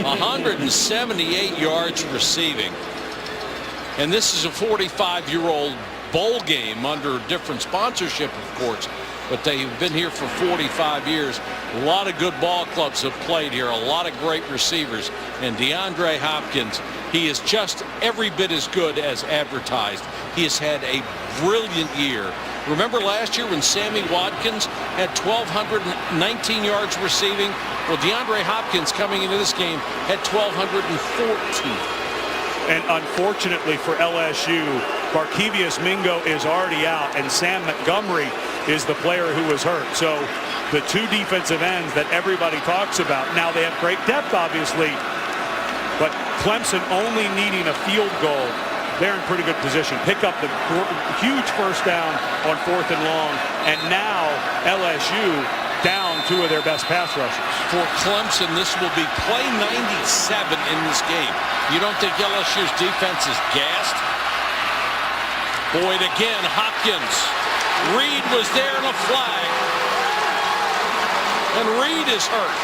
A: 178 yards receiving. And this is a 45-year-old bowl game under different sponsorship, of course. But they've been here for 45 years. A lot of good ball clubs have played here. A lot of great receivers. And DeAndre Hopkins, he is just every bit as good as advertised. He has had a brilliant year. Remember last year when Sammy Watkins had 1,219 yards receiving? Well, DeAndre Hopkins coming into this game had 1,214.
B: And unfortunately for LSU, Barkevius Mingo is already out, and Sam Montgomery is the player who was hurt. So the 2 defensive ends that everybody talks about. Now they have great depth, obviously, but Clemson only needing a field goal. They're in pretty good position. Pick up the huge 1st down on 4th and long, and now LSU down 2 of their best pass rushers.
A: For Clemson, this will be play 97 in this game. You don't think LSU's defense is gassed? Boyd again, Hopkins. Reed was there in a flag. And Reed is hurt.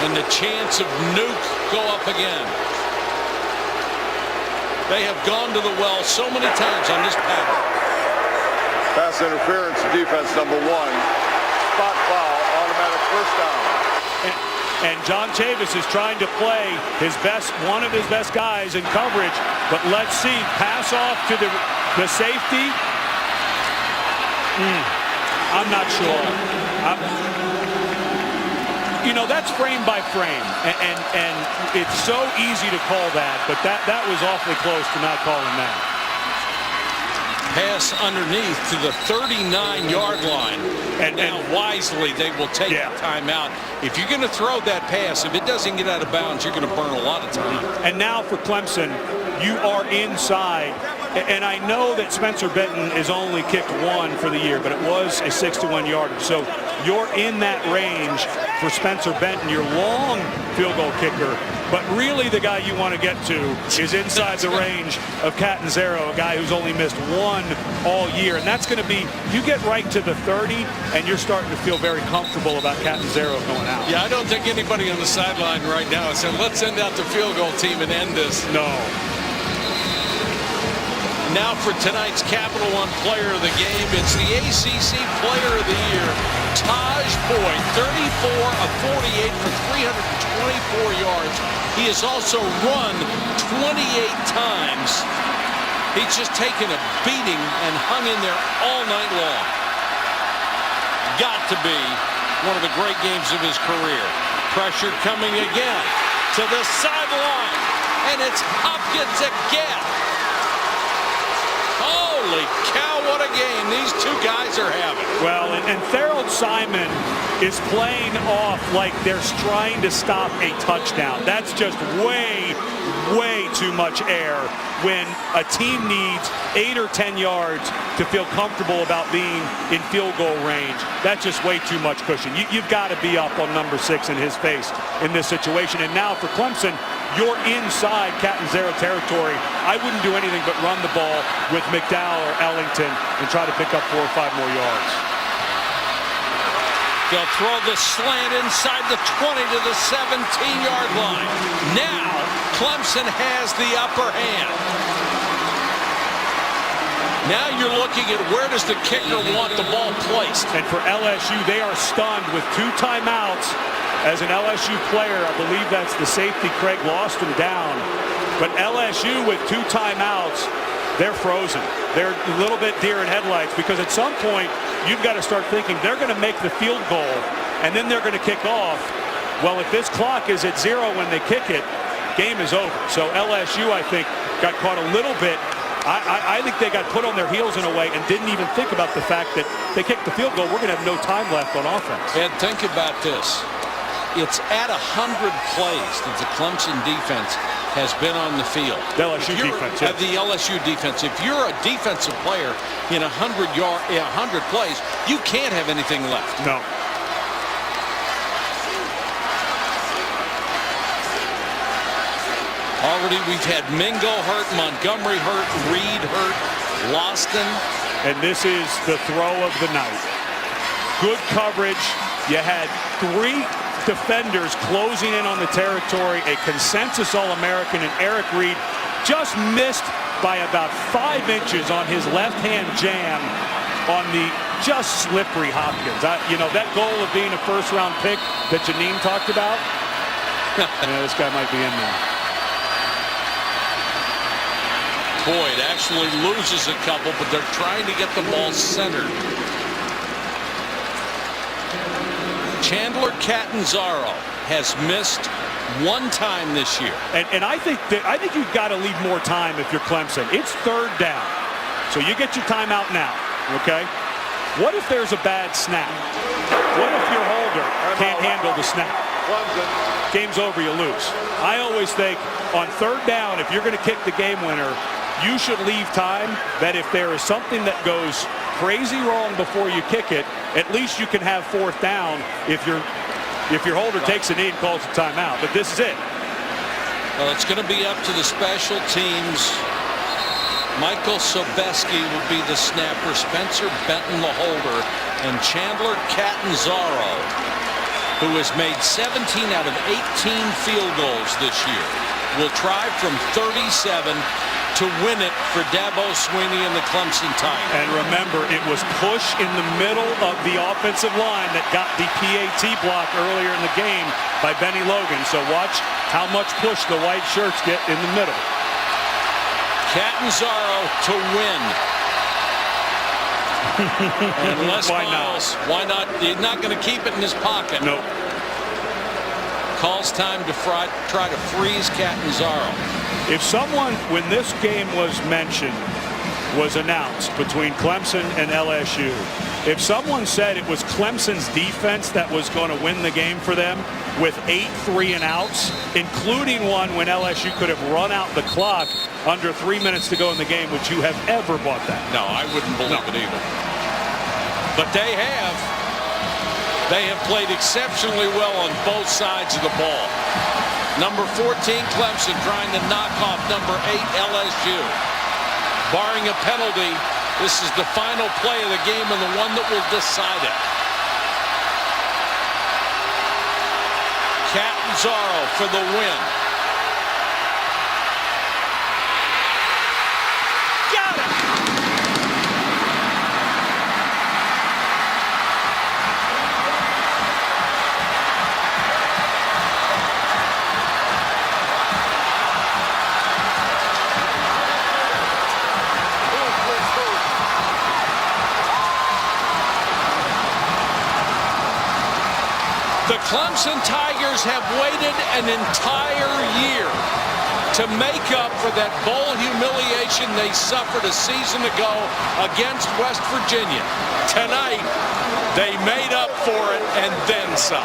A: And the chance of Nuke go up again. They have gone to the well so many times on this pattern.
D: Pass interference, defense number 1. Spot foul, automatic first down.
B: And John Chavis is trying to play one of his best guys in coverage. But let's see, pass off to the safety. I'm not sure. You know, that's frame by frame, and it's so easy to call that, but that was awfully close to not calling that.
A: Pass underneath to the 39-yard line. And now wisely they will take a timeout. If you're going to throw that pass, if it doesn't get out of bounds, you're going to burn a lot of time.
B: And now for Clemson, you are inside. And I know that Spencer Benton is only kicked 1 for the year, but it was a 61-yarder. So you're in that range for Spencer Benton, your long field goal kicker. But really the guy you want to get to is inside the range of Catanzaro, a guy who's only missed 1 all year. And that's going to be, you get right to the 30, and you're starting to feel very comfortable about Catanzaro going out.
A: Yeah, I don't think anybody on the sideline right now is saying, let's send out the field goal team and end this.
B: No.
A: Now for tonight's Capital One Player of the Game, it's the ACC Player of the Year, Taj Boyd, 34 of 48 for 324 yards. He has also run 28 times. He's just taken a beating and hung in there all night long. Got to be one of the great games of his career. Pressure coming again to the sideline, and it's Hopkins again. Holy cow, what a game these two guys are having.
B: Well, and Thorold Simon is playing off like they're trying to stop a touchdown. That's just way too much air when a team needs 8 or 10 yards to feel comfortable about being in field goal range. That's just way too much cushion. You've got to be up on number 6 in his face in this situation. And now for Clemson, you're inside Catanzaro territory. I wouldn't do anything but run the ball with McDowell or Ellington and try to pick up 4 or 5 more yards.
A: They'll throw the slant inside the 20 to the 17-yard line. Now, Clemson has the upper hand. Now you're looking at where does the kicker want the ball placed.
B: And for LSU, they are stunned with 2 timeouts. As an LSU player, I believe that's the safety, Craig Lawson, down. But LSU with 2 timeouts, they're frozen. They're a little bit deer in headlights because at some point, you've got to start thinking they're going to make the field goal and then they're going to kick off. Well, if this clock is at 0 when they kick it, game is over. So LSU, I think, got caught a little bit. I think they got put on their heels in a way and didn't even think about the fact that they kicked the field goal. We're going to have no time left on offense.
A: And think about this. It's at 100 plays that the Clemson defense has been on the field.
B: The LSU defense, yes.
A: The LSU defense. If you're a defensive player in 100 plays, you can't have anything left.
B: No.
A: Already we've had Mingo hurt, Montgomery hurt, Reed hurt, Loston.
B: And this is the throw of the night. Good coverage. You had 3 defenders closing in on the territory. A consensus All-American and Eric Reed just missed by about 5 inches on his left-hand jam on the just slippery Hopkins. You know, that goal of being a first-round pick that Janine talked about, this guy might be in there.
A: Boyd actually loses a couple, but they're trying to get the ball centered. Chandler Catanzaro has missed 1 time this year.
B: And I think you've got to leave more time if you're Clemson. It's 3rd down. So you get your timeout now, okay? What if there's a bad snap? What if your holder can't handle the snap? Game's over, you lose. I always think on 3rd down, if you're going to kick the game winner, you should leave time that if there is something that goes crazy wrong before you kick it, at least you can have 4th down if your holder takes a knee and calls a timeout. But this is it.
A: Well, it's going to be up to the special teams. Michael Sobeski will be the snapper, Spencer Benton the holder, and Chandler Catanzaro who has made 17 out of 18 field goals this year, will try from 37 to win it for Dabo Swinney and the Clemson Tigers.
B: And remember, it was push in the middle of the offensive line that got the PAT block earlier in the game by Benny Logan. So watch how much push the white shirts get in the middle.
A: Catanzaro to win. And Les
B: Why
A: Miles, why not? He's not going to keep it in his pocket.
B: Nope.
A: Calls time to try to freeze Catanzaro.
B: If someone, when this game was announced between Clemson and LSU, if someone said it was Clemson's defense that was going to win the game for them with 8 3-and-outs, including one when LSU could have run out the clock under 3 minutes to go in the game, would you have ever bought that?
A: No, I wouldn't believe it either. But they have. They have played exceptionally well on both sides of the ball. Number 14, Clemson, trying to knock off number 8, LSU. Barring a penalty, this is the final play of the game and the one that will decide it. Catanzaro for the win. Got it! The Clemson Tigers have waited an entire year to make up for that bowl humiliation they suffered a season ago against West Virginia. Tonight, they made up for it and then some.